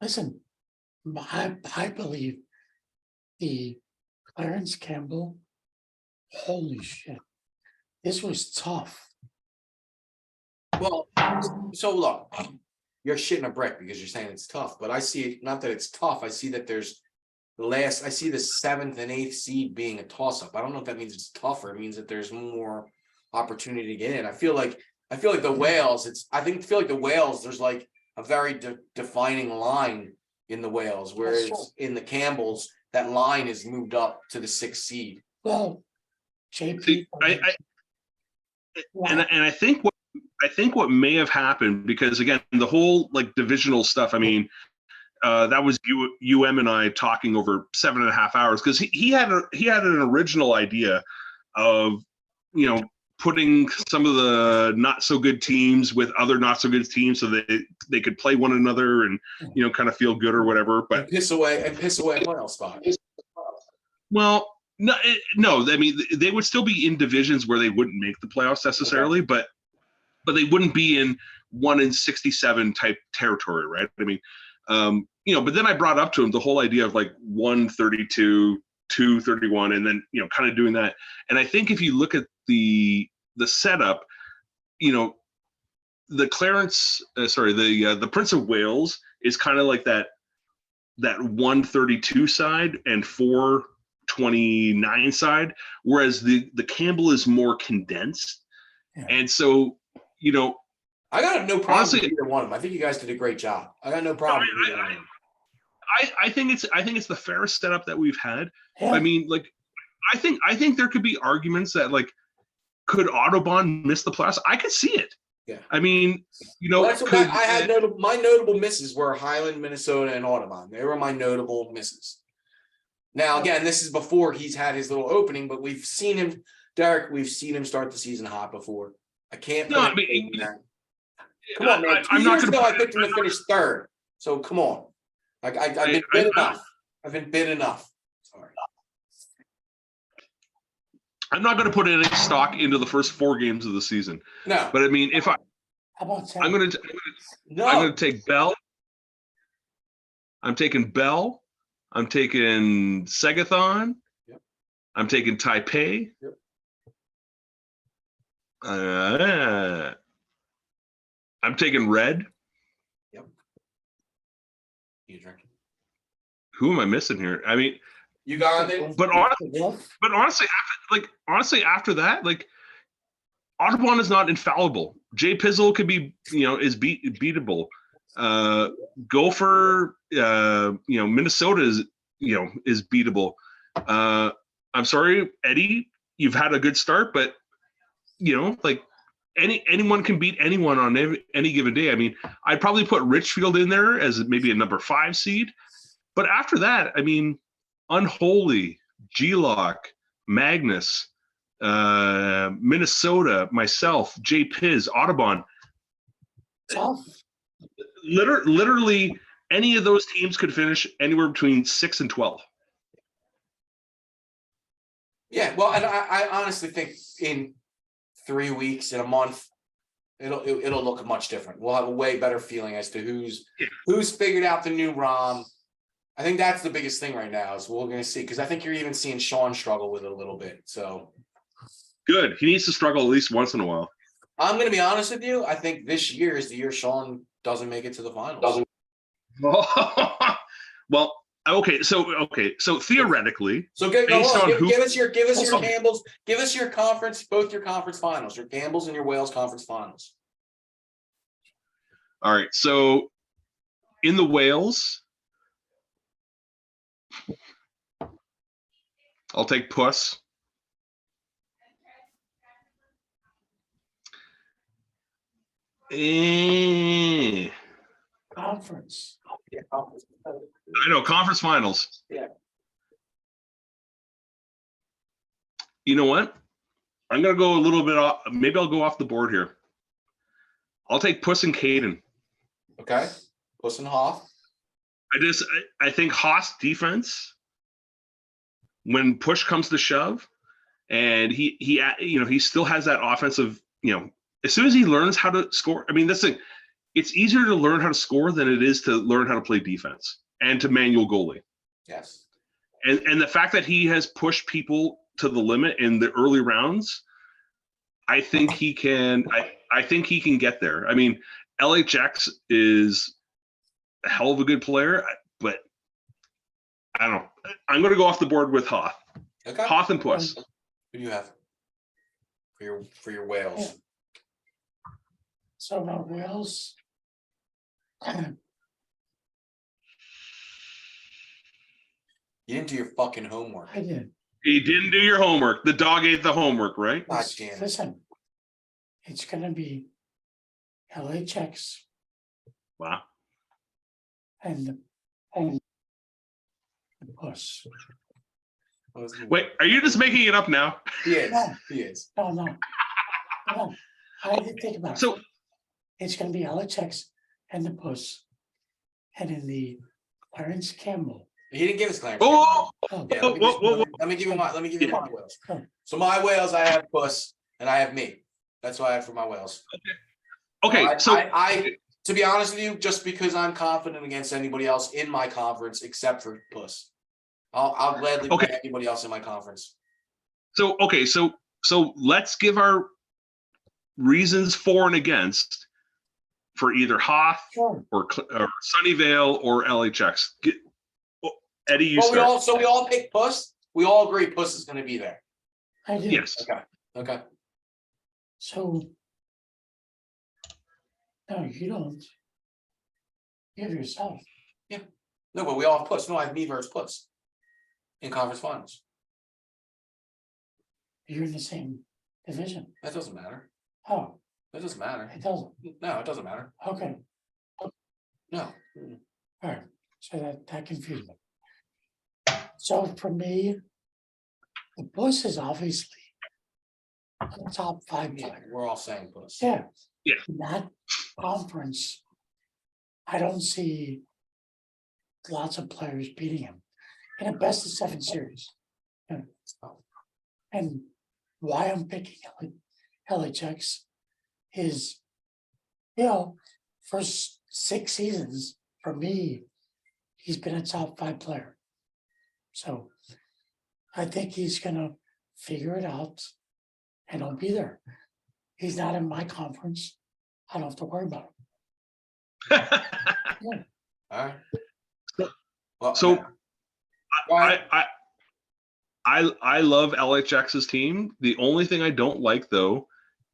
Speaker 2: Listen, I believe the Clarence Campbell, holy shit, this was tough.
Speaker 3: Well, so look, you're shitting a brick because you're saying it's tough, but I see it, not that it's tough, I see that there's I see the 7th and 8th seed being a toss-up. I don't know if that means it's tougher. It means that there's more opportunity to get in. I feel like the Whales, feel like the Whales, there's like a very defining line in the Whales, whereas in the Campbells, that line is moved up to the 6th seed.
Speaker 2: Well, JP.
Speaker 4: See, and I think what may have happened, because again, the whole like divisional stuff, I mean, that was and I talking over 7.5 hours, because he had an original idea of, you know, putting some of the not so good teams with other not so good teams so that they could play one another and, you know, kind of feel good or whatever. But
Speaker 3: and piss away a playoff spot.
Speaker 4: Well, no, I mean, they would still be in divisions where they wouldn't make the playoffs necessarily, but they wouldn't be in 1 in 67 type territory, right? I mean, you know, but then I brought up to him the whole idea of like 132, 231, and then, you know, kind of doing that. And I think if you look at the setup, you know, the the Prince of Wales is kind of like that 132 side and 429 side, whereas the Campbell is more condensed. Yeah. And so, you know,
Speaker 3: I got no problem with either one of them. I think you guys did a great job. I got no problem with either one.
Speaker 4: I think it's the fairest setup that we've had. Yeah. I mean, like, I think there could be arguments that, like, could Audubon miss the playoffs? I could see it. Yeah. I mean, you know,
Speaker 3: well, I had my notable misses were Highland, Minnesota, and Audubon. They were my notable misses. Now, again, this is before he's had his little opening, but we've seen him, Derek. We've seen him start the season hot before. I can't.
Speaker 4: No, I mean,
Speaker 3: come on, man. I'm not going to. I picked him to finish 3rd. So come on. I've been bid enough. I've been bid enough. Sorry.
Speaker 4: I'm not going to put any stock into the first 4 games of the season.
Speaker 3: No.
Speaker 4: But I mean, if I'm going to take Bell. I'm taking Bell. I'm taking Segathon. Yep. I'm taking Taipei. Yep. I'm taking Red.
Speaker 3: Yep. You drinking?
Speaker 4: Who am I missing here? I mean,
Speaker 3: you got it.
Speaker 4: But honestly, after that, like, Audubon is not infallible. Jay Pizzle could be, you know, is beatable. Gopher, you know, Minnesota is, you know, is beatable. I'm sorry, Eddie, you've had a good start, but, you know, like, anyone can beat anyone on any given day. I mean, I'd probably put Richfield in there as maybe a number 5 seed, but after that, I mean, Unholy, G-Lock, Magnus, Minnesota, myself, J Piz, Audubon. Literally, any of those teams could finish anywhere between 6 and 12.
Speaker 3: Yeah, well, and I honestly think in 3 weeks, in a month, it'll look much different. We'll have a way better feeling as to who's figured out the new ROM. I think that's the biggest thing right now is we're going to see, because I think you're even seeing Sean struggle with it a little bit. So
Speaker 4: good. He needs to struggle at least once in a while.
Speaker 3: I'm going to be honest with you. I think this year is the year Sean doesn't make it to the finals.
Speaker 4: Well, okay. So theoretically,
Speaker 3: give us your Campbells, give us your conference, both your conference finals, your Campbells and your Wales conference finals.
Speaker 4: All right. So in the Wales, I'll take Puss.
Speaker 2: Conference.
Speaker 3: Yeah, conference.
Speaker 4: I know, conference finals.
Speaker 3: Yeah.
Speaker 4: You know what? I'm going to go a little bit off. Maybe I'll go off the board here. I'll take Puss and Caden.
Speaker 3: Okay. Puss and Hoff.
Speaker 4: I think Haas defense, when push comes to shove, and he you know, he still has that offensive, you know, as soon as he learns how to score. I mean, this thing, it's easier to learn how to score than it is to learn how to play defense and to manual goalie.
Speaker 3: Yes.
Speaker 4: And the fact that he has pushed people to the limit in the early rounds, I think he can. I think he can get there. I mean, LHX is a hell of a good player, but I don't know. I'm going to go off the board with Hoth.
Speaker 3: Okay.
Speaker 4: Hoth and Puss.
Speaker 3: Who do you have for your whales?
Speaker 2: So my whales.
Speaker 3: You didn't do your fucking homework.
Speaker 2: I did.
Speaker 4: You didn't do your homework. The dog ate the homework, right?
Speaker 3: God damn it.
Speaker 2: Listen, it's gonna be LHX
Speaker 4: Wow.
Speaker 2: and the Puss.
Speaker 4: Wait, are you just making it up now?
Speaker 3: He is.
Speaker 2: No.
Speaker 3: He is.
Speaker 2: No. I didn't think about it.
Speaker 4: So,
Speaker 2: It's gonna be LHX and the Puss. And in the Clarence Campbell.
Speaker 3: He didn't give us Clarence.
Speaker 4: oh,
Speaker 2: Oh,
Speaker 3: Yeah, let me give you my whales.
Speaker 2: Sure.
Speaker 3: So my whales, I have Puss and I have me. That's what I have for my whales.
Speaker 4: okay. So,
Speaker 3: I to be honest with you, just because I'm confident against anybody else in my conference except for Puss. I'll gladly
Speaker 4: Okay.
Speaker 3: play anybody else in my conference.
Speaker 4: so okay. So let's give our reasons for and against for either Hoth
Speaker 2: Sure.
Speaker 4: or Sunnyvale or LHX. Eddie, you
Speaker 3: Well,
Speaker 4: start.
Speaker 3: we all pick Puss. We all agree Puss is going to be there.
Speaker 2: I do.
Speaker 4: Yes.
Speaker 3: Okay.
Speaker 2: So. No, you don't. You have yourself.
Speaker 3: No, but we all have Puss. No, I have me versus Puss in conference finals.
Speaker 2: You're in the same division.
Speaker 3: That doesn't matter.
Speaker 2: Oh,
Speaker 3: That doesn't matter.
Speaker 2: it doesn't.
Speaker 3: No, it doesn't matter.
Speaker 2: Okay.
Speaker 3: No.
Speaker 2: All right. So that confused me. So for me, the Puss is obviously a top 5
Speaker 3: Yeah,
Speaker 2: player.
Speaker 3: we're all saying Puss.
Speaker 2: Yeah.
Speaker 4: Yeah.
Speaker 2: In that conference, I don't see lots of players beating him in a best of 7 series. And why I'm picking LHX is, first 6 seasons for me, he's been a top 5 player. So I think he's gonna figure it out and I'll be there. He's not in my conference. I don't have to worry about him.
Speaker 3: All right. Well,
Speaker 4: So,
Speaker 3: go ahead.
Speaker 4: I love LHX's team. The only thing I don't like though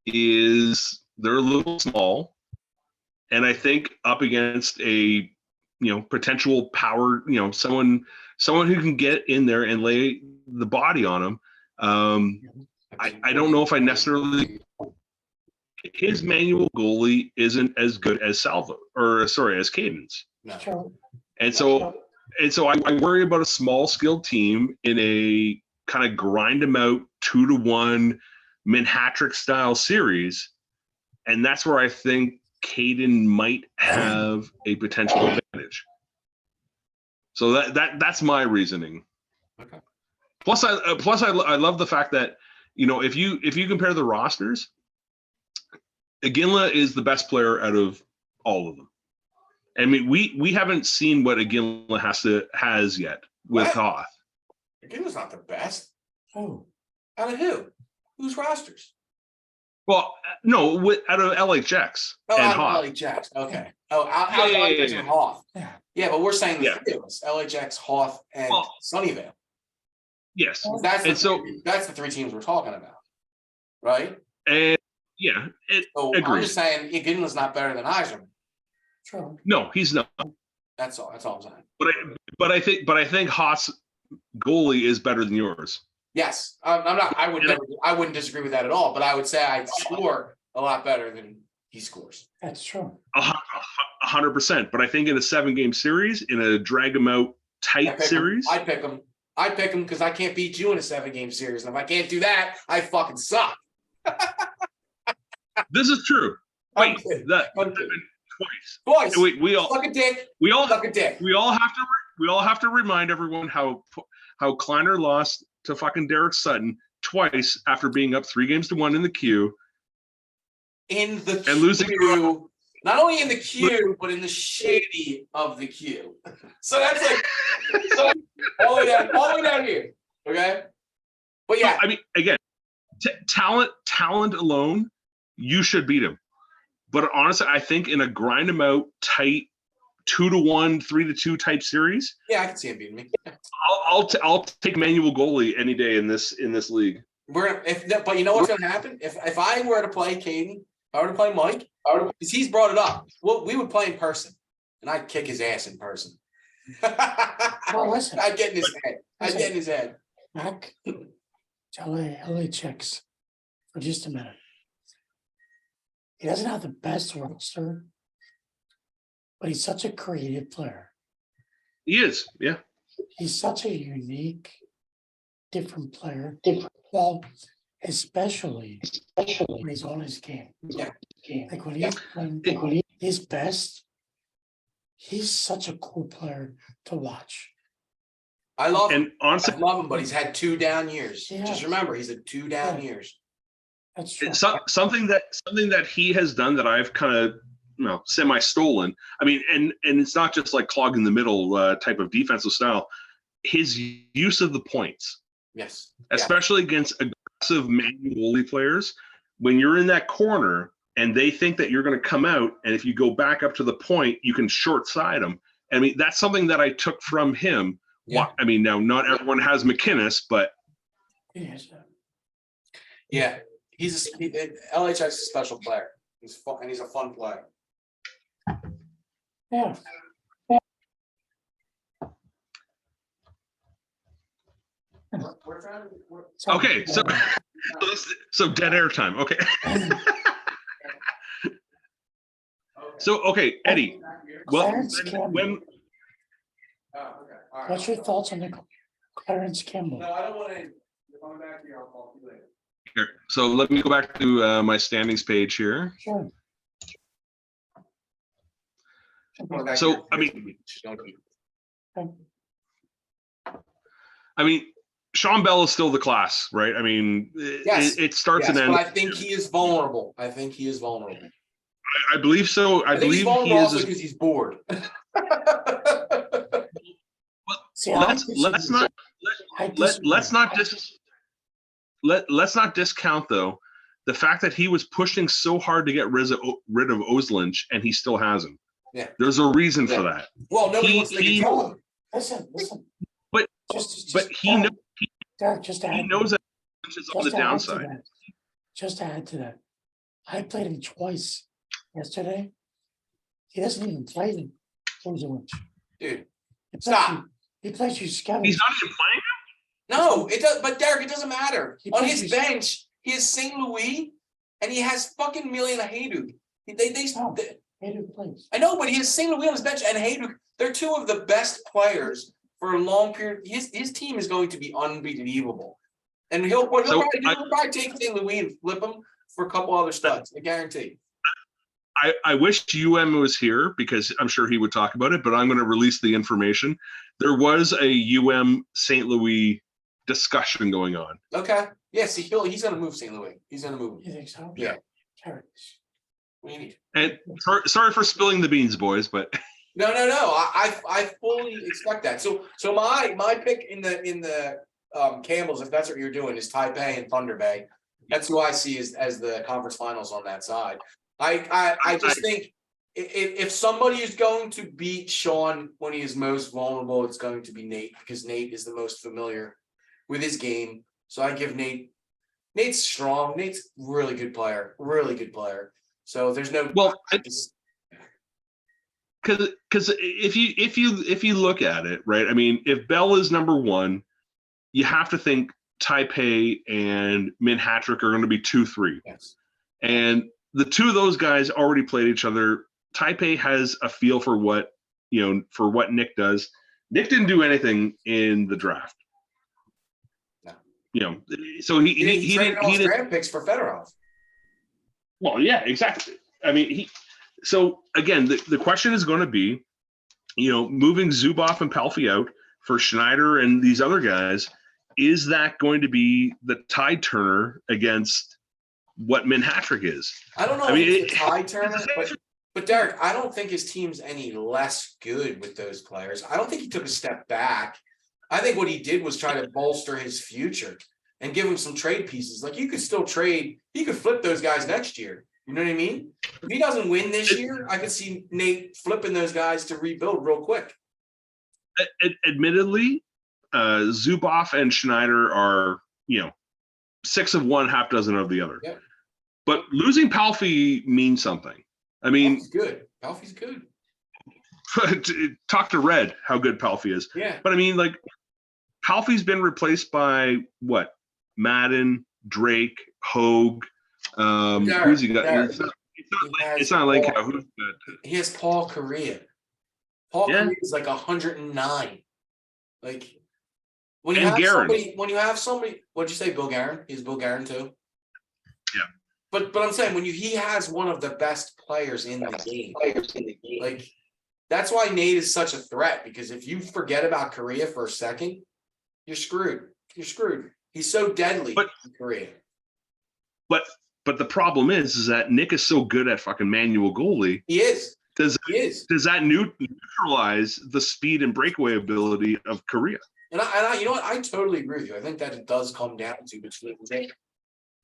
Speaker 4: is they're a little small, and I think up against a potential power, someone who can get in there and lay the body on him. I don't know if I necessarily. His manual goalie isn't as good as as Caden's.
Speaker 3: No.
Speaker 2: Sure.
Speaker 4: And so I worry about a small skilled team in a kind of grind them out 2-1 Manhattan style series. And that's where I think Caden might have a potential advantage. So that's my reasoning.
Speaker 3: Okay.
Speaker 4: Plus I love the fact that, if you compare the rosters, Iginla is the best player out of all of them. I mean, we haven't seen what Iginla has yet with
Speaker 3: What?
Speaker 4: Hoth.
Speaker 3: Again, was not the best.
Speaker 2: Oh,
Speaker 3: Out of who? Whose rosters?
Speaker 4: Well, no, out of LHX
Speaker 3: Oh,
Speaker 4: and
Speaker 3: out of
Speaker 4: Hoth.
Speaker 3: LHX. Okay. Oh, out of
Speaker 4: Yeah,
Speaker 3: LHX
Speaker 4: yeah.
Speaker 3: and Hoth.
Speaker 2: yeah.
Speaker 3: Yeah, but we're saying the
Speaker 4: Yeah.
Speaker 3: 3 of us: LHX, Hoth, and
Speaker 4: Well-
Speaker 3: Sunnyvale.
Speaker 4: Yes,
Speaker 3: That's
Speaker 4: and so
Speaker 3: that's the 3 teams we're talking about, right?
Speaker 4: and yeah,
Speaker 3: So I'm
Speaker 4: Agreed.
Speaker 3: just saying Iginla's not better than Heiserman.
Speaker 2: True.
Speaker 4: no, he's not.
Speaker 3: That's all. That's all I'm saying.
Speaker 4: But I think Hoth's goalie is better than yours.
Speaker 3: Yes, I'm not. I wouldn't disagree with that at all. But I would say I score a lot better than he scores.
Speaker 2: That's true.
Speaker 4: 100%. But I think in a 7-game series, in a drag them out tight series,
Speaker 3: I'd pick him. I'd pick him because I can't beat you in a 7-game series, and if I can't do that, I fucking suck.
Speaker 4: this is true.
Speaker 3: I'm
Speaker 4: Wait,
Speaker 3: kidding.
Speaker 4: that
Speaker 3: I'm
Speaker 4: happened
Speaker 3: kidding.
Speaker 4: twice.
Speaker 3: Boys,
Speaker 4: We all
Speaker 3: suck a dick.
Speaker 4: have
Speaker 3: Suck a dick.
Speaker 4: we all have to remind everyone how Kleiner lost to fucking Derek Sutton twice after being up 3-1 in the queue
Speaker 3: In the
Speaker 4: and losing
Speaker 3: queue. Not only in the queue, but in the shady of the queue. So that's like all the way down here. Okay. But yeah,
Speaker 4: I mean, again, talent alone, you should beat him. But honestly, I think in a grind him out tight 2-1, 3-2 type series,
Speaker 3: yeah, I can see him beating me.
Speaker 4: I'll take manual goalie any day in this league.
Speaker 3: But you know what's going to happen? If I were to play Caden, if I were to play Mike, because he's brought it up, well, we would play in person, and I'd kick his ass in person.
Speaker 2: Well, listen.
Speaker 3: I'd get in his head.
Speaker 2: Back to LA checks for just a minute. He doesn't have the best roster, but he's such a creative player.
Speaker 4: He is, yeah.
Speaker 2: He's such a unique, different player. Well, especially when he's on his game.
Speaker 3: Yeah.
Speaker 2: Like when he's playing his best, he's such a cool player to watch.
Speaker 3: I love him.
Speaker 4: And honestly,
Speaker 3: I love him, but he's had 2 down years.
Speaker 2: Yeah.
Speaker 3: Just remember, he's had 2 down years.
Speaker 2: That's true.
Speaker 4: something that he has done that I've kind of semi stolen. I mean, and it's not just like clogging the middle type of defensive style. His use of the points,
Speaker 3: Yes.
Speaker 4: especially against aggressive manual goalie players, when you're in that corner and they think that you're going to come out, and if you go back up to the point, you can short side them. I mean, that's something that I took from him.
Speaker 3: Yeah.
Speaker 4: I mean, now not everyone has McInnes, but
Speaker 3: Yeah. LHX is a special player. He's fun, and he's a fun player.
Speaker 2: Yeah.
Speaker 4: okay. So dead air time. Okay. So okay, Eddie. Well,
Speaker 2: Clarence Campbell.
Speaker 4: when
Speaker 3: Oh, okay. All right.
Speaker 2: What's your thoughts on the Clarence Campbell?
Speaker 3: No, I don't want to. If I'm back here, I'll call you later.
Speaker 4: here, so let me go back to my standings page here.
Speaker 2: Sure.
Speaker 4: So I mean, Sean Bell is still the class, right? I mean,
Speaker 3: Yes.
Speaker 4: it starts
Speaker 3: Yes,
Speaker 4: and
Speaker 3: but
Speaker 4: ends.
Speaker 3: I think he is vulnerable. I
Speaker 4: believe so. I
Speaker 3: think he's
Speaker 4: believe
Speaker 3: vulnerable
Speaker 4: he is.
Speaker 3: also because he's bored.
Speaker 2: See,
Speaker 4: Let's not discount though the fact that he was pushing so hard to get rid of Oslinch and he still has him.
Speaker 3: Yeah.
Speaker 4: There's a reason for that.
Speaker 3: Well, nobody wants to control him.
Speaker 2: Listen.
Speaker 4: But he knows
Speaker 2: Derek, just to
Speaker 4: he
Speaker 2: add,
Speaker 4: knows that it's on the downside.
Speaker 2: Just to add to that, I played him twice yesterday. He doesn't even play the Oslinch.
Speaker 3: Dude, stop.
Speaker 2: He plays you scouting.
Speaker 4: He's not even playing.
Speaker 3: No, it does. But Derek, it doesn't matter.
Speaker 2: He
Speaker 3: On
Speaker 2: plays
Speaker 3: his
Speaker 2: you-
Speaker 3: bench, he has St. Louis, and he has fucking Million Hayduk.
Speaker 2: Hayduk plays.
Speaker 3: I know, but he has St. Louis on his bench and Hayduk. They're 2 of the best players for a long period. His team is going to be unbelievable, and he'll probably take St. Louis and flip him for a couple other studs. I guarantee.
Speaker 4: I wish UM was here because I'm sure he would talk about it, but I'm going to release the information. There was a UM St. Louis discussion going on.
Speaker 3: Okay. Yeah, see, he's going to move St. Louis. He's going to move him.
Speaker 2: You think so?
Speaker 3: Yeah.
Speaker 2: Carrots.
Speaker 3: What do you need?
Speaker 4: And sorry for spilling the beans, boys, but
Speaker 3: No. I fully expect that. So my pick in the Campbells, if that's what you're doing, is Taipei and Thunder Bay. That's who I see as the conference finals on that side. I just think if somebody is going to beat Sean when he is most vulnerable, it's going to be Nate, because Nate is the most familiar with his game. So I give Nate's strong. Nate's really good player. So there's no
Speaker 4: because if you look at it, right? I mean, if Bell is number 1, you have to think Taipei and Minhatrick are going to be 2-3.
Speaker 3: Yes.
Speaker 4: And the 2 of those guys already played each other. Taipei has a feel for what Nick does. Nick didn't do anything in the draft.
Speaker 3: No.
Speaker 4: So he didn't
Speaker 3: draft picks for Fedorov.
Speaker 4: Well, yeah, exactly. I mean, so again, the question is going to be, moving Zuboff and Palfy out for Schneider and these other guys, is that going to be the tide turner against what Minhatrick is?
Speaker 3: I don't know
Speaker 4: I mean,
Speaker 3: if it's a tide turner, but But Derek, I don't think his team's any less good with those players. I don't think he took a step back. I think what he did was try to bolster his future and give him some trade pieces. Like you could still trade, he could flip those guys next year. You know what I mean? If he doesn't win this year, I could see Nate flipping those guys to rebuild real quick.
Speaker 4: Admittedly, Zuboff and Schneider are, 6 of one, half dozen of the other.
Speaker 3: Yeah.
Speaker 4: But losing Palffy means something. I mean,
Speaker 3: Palffy's good. Palffy's good.
Speaker 4: Talk to Red how good Palffy is.
Speaker 3: Yeah.
Speaker 4: But I mean, like, Palffy's been replaced by what? Madden, Drake, Hogue. Who's he got? It's not like who's that?
Speaker 3: He has Paul Correa. Paul Correa is like 109. Like when you have somebody, what'd you say, Bill Guerin? He's Bill Guerin too.
Speaker 4: Yeah.
Speaker 3: But I'm saying he has one of the best players in the game. Like that's why Nate is such a threat, because if you forget about Correa for a second, you're screwed. You're screwed. He's so deadly in Correa. But
Speaker 4: the problem is that Nick is so good at fucking manual goalie.
Speaker 3: He is.
Speaker 4: Does that neutralize the speed and breakaway ability of Correa?
Speaker 3: And I you know what? I totally agree with you. I think that it does come down to between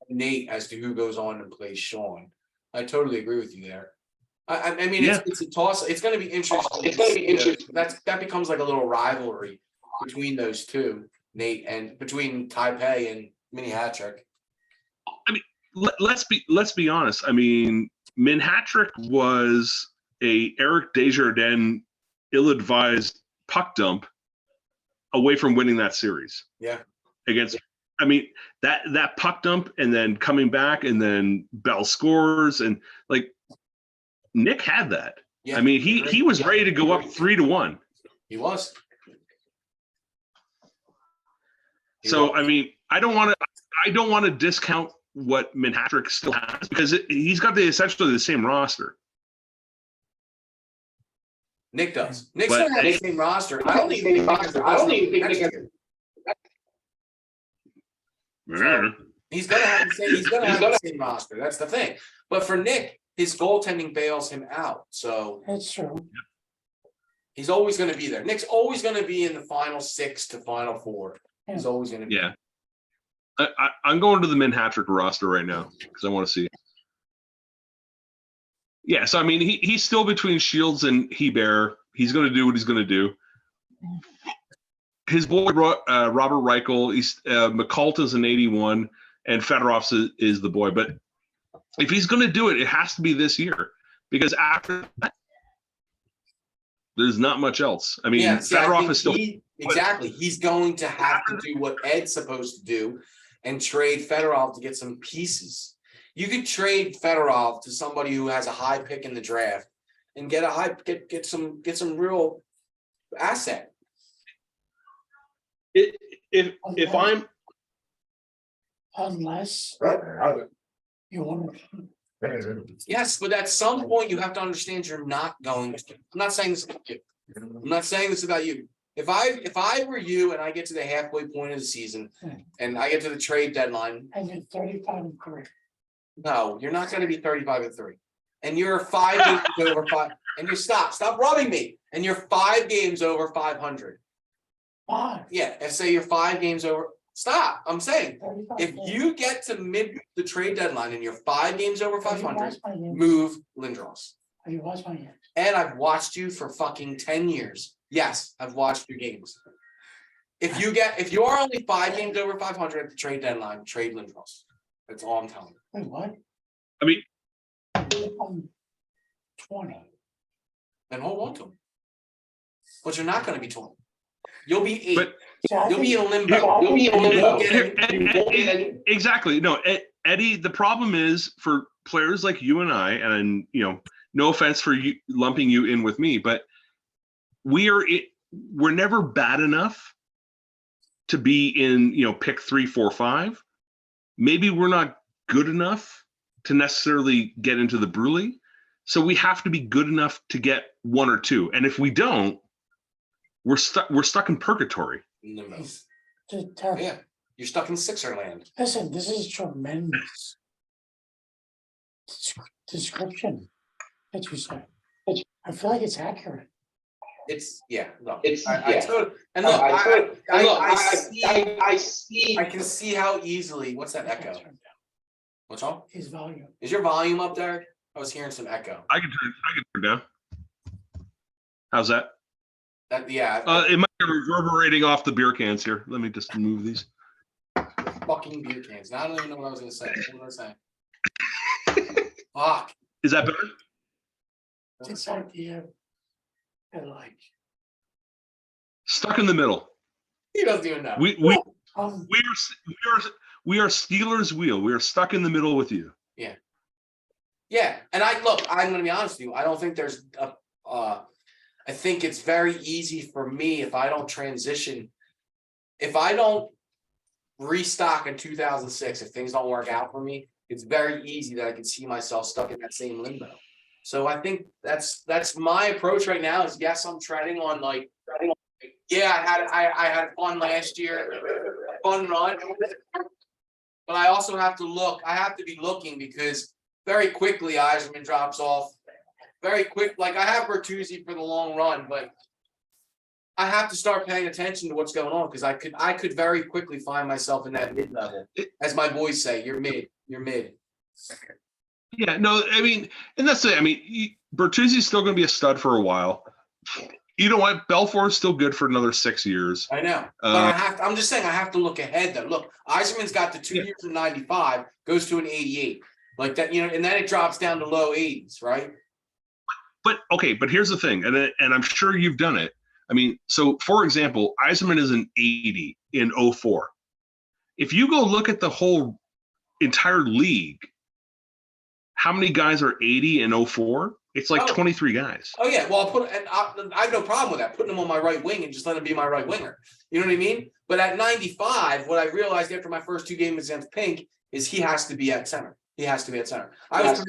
Speaker 3: Nate as to who goes on and plays Sean. I totally agree with you there. I mean, it's a toss. It's going to be interesting. It's going to be interesting. That becomes like a little rivalry between those two, Nate, and between Taipei and Mini Hattrick.
Speaker 4: I mean, let's be honest. I mean, Min Hattrick was a Eric Desjardins ill-advised puck dump away from winning that series.
Speaker 3: Yeah.
Speaker 4: Against, I mean, that puck dump and then coming back and then Bell scores and like Nick had that. Yeah. I mean, he was ready to go up 3-1.
Speaker 3: He was.
Speaker 4: So I mean, I don't want to discount what Min Hattrick still has because he's got essentially the same roster.
Speaker 3: Nick does. Nick's gonna have the same roster. I don't even think next year. So he's gonna have the same roster. That's the thing. But for Nick, his goaltending bails him out. So
Speaker 2: That's true.
Speaker 3: He's always gonna be there. Nick's always gonna be in the final 6 to final 4. He's always gonna be.
Speaker 4: Yeah. I'm going to the Min Hattrick roster right now because I want to see it. Yeah, so I mean, he's still between Shields and Hebert. He's going to do what he's going to do. His boy Robert Reichel, McCulta's an 81, and Fedorov's is the boy. But if he's going to do it, it has to be this year because after that, there's not much else. I mean, Fedorov is still
Speaker 3: exactly. He's going to have to do what Ed's supposed to do and trade Fedorov to get some pieces. You could trade Fedorov to somebody who has a high pick in the draft and get some real asset.
Speaker 4: If I'm
Speaker 2: unless you want to.
Speaker 3: Yes, but at some point you have to understand you're not going to. I'm not saying this about you. I'm not saying this about you. If I were you and I get to the halfway point of the season and I get to the trade deadline,
Speaker 2: and you're 35-3.
Speaker 3: No, you're not going to be 35-3. And you're 5 games over 5. And you stop rubbing me. And you're 5 games over 500.
Speaker 2: 5.
Speaker 3: Yeah, and say you're 5 games over. Stop. I'm saying if you get to mid the trade deadline and you're 5 games over 500, move Lindros.
Speaker 2: Have you watched my games?
Speaker 3: And I've watched you for fucking 10 years. Yes, I've watched your games. If you are only 5 games over 500 at the trade deadline, trade Lindros. That's all I'm telling you.
Speaker 2: Wait, what?
Speaker 4: I mean,
Speaker 2: 20.
Speaker 3: Then hold on to him. But you're not going to be 20. You'll be 8.
Speaker 4: But
Speaker 3: you'll be in limbo. You'll be in limbo.
Speaker 4: Exactly. No, Eddie, the problem is for players like you and I, and no offense for you lumping you in with me, but we're never bad enough to be in, pick 3, 4, 5. Maybe we're not good enough to necessarily get into the Brule. So we have to be good enough to get 1 or 2. And if we don't, we're stuck in purgatory.
Speaker 3: Yeah, you're stuck in Sixer land.
Speaker 2: Listen, this is tremendous description. that you said. I feel like it's accurate.
Speaker 3: It's yeah, no.
Speaker 6: It's
Speaker 3: I totally and look, I see. I can see how easily. What's that echo? What's wrong?
Speaker 2: His volume.
Speaker 3: Is your volume up there? I was hearing some echo.
Speaker 4: I can turn down. How's that?
Speaker 3: Yeah.
Speaker 4: It might be reverberating off the beer cans here. Let me just move these.
Speaker 3: Fucking beer cans. Now I don't even know what I was gonna say. What was I saying? Fuck.
Speaker 4: Is that better?
Speaker 2: This idea that like
Speaker 4: Stuck in the middle.
Speaker 3: He doesn't even know.
Speaker 4: We are Steelers wheel. We are stuck in the middle with you.
Speaker 3: Yeah, and I'm gonna be honest with you. I don't think there's I think it's very easy for me if I don't transition, if I don't restock in 2006, if things don't work out for me, it's very easy that I can see myself stuck in that same limbo. So I think that's my approach right now is yes, I'm treading on yeah, I had fun last year, fun run. But I also have to look, I have to be looking because very quickly Eiserman drops off. Very quick, like I have Bertuzzi for the long run, but I have to start paying attention to what's going on because I could very quickly find myself in that mid level. As my boys say, you're mid.
Speaker 4: Yeah, no, I mean, and that's it. I mean, Bertuzzi's still going to be a stud for a while. You know what? Belfour's still good for another 6 years.
Speaker 3: I know, but I'm just saying I have to look ahead though. Look, Eiserman's got the 2 years from 95, goes to an 88, like that, you know, and then it drops down to low 80s, right?
Speaker 4: But okay, but here's the thing, and I'm sure you've done it. I mean, so for example, Eiserman is an 80 in 04. If you go look at the whole entire league, how many guys are 80 in 04? It's like 23 guys.
Speaker 3: Oh yeah, well I have no problem with that, putting him on my right wing and just let him be my right winger. You know what I mean? But at 95, what I realized after my first 2 games against Pink is he has to be at center. He has to be at center. My first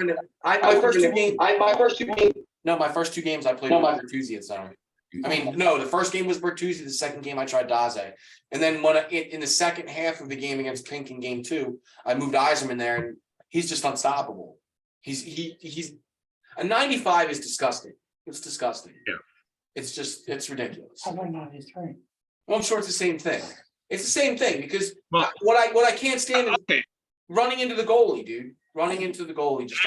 Speaker 3: two games I played with Bertuzzi at center. I mean, no, the first game was Bertuzzi. The second game I tried Daze, and then in the second half of the game against Pink in game 2, I moved Eiserman there, and he's just unstoppable. He's a 95 is disgusting. It's disgusting.
Speaker 4: Yeah,
Speaker 3: it's ridiculous.
Speaker 2: How about 93?
Speaker 3: Well, I'm sure it's the same thing. It's the same thing because what I can't stand is running into the goalie, dude. Running into the goalie just.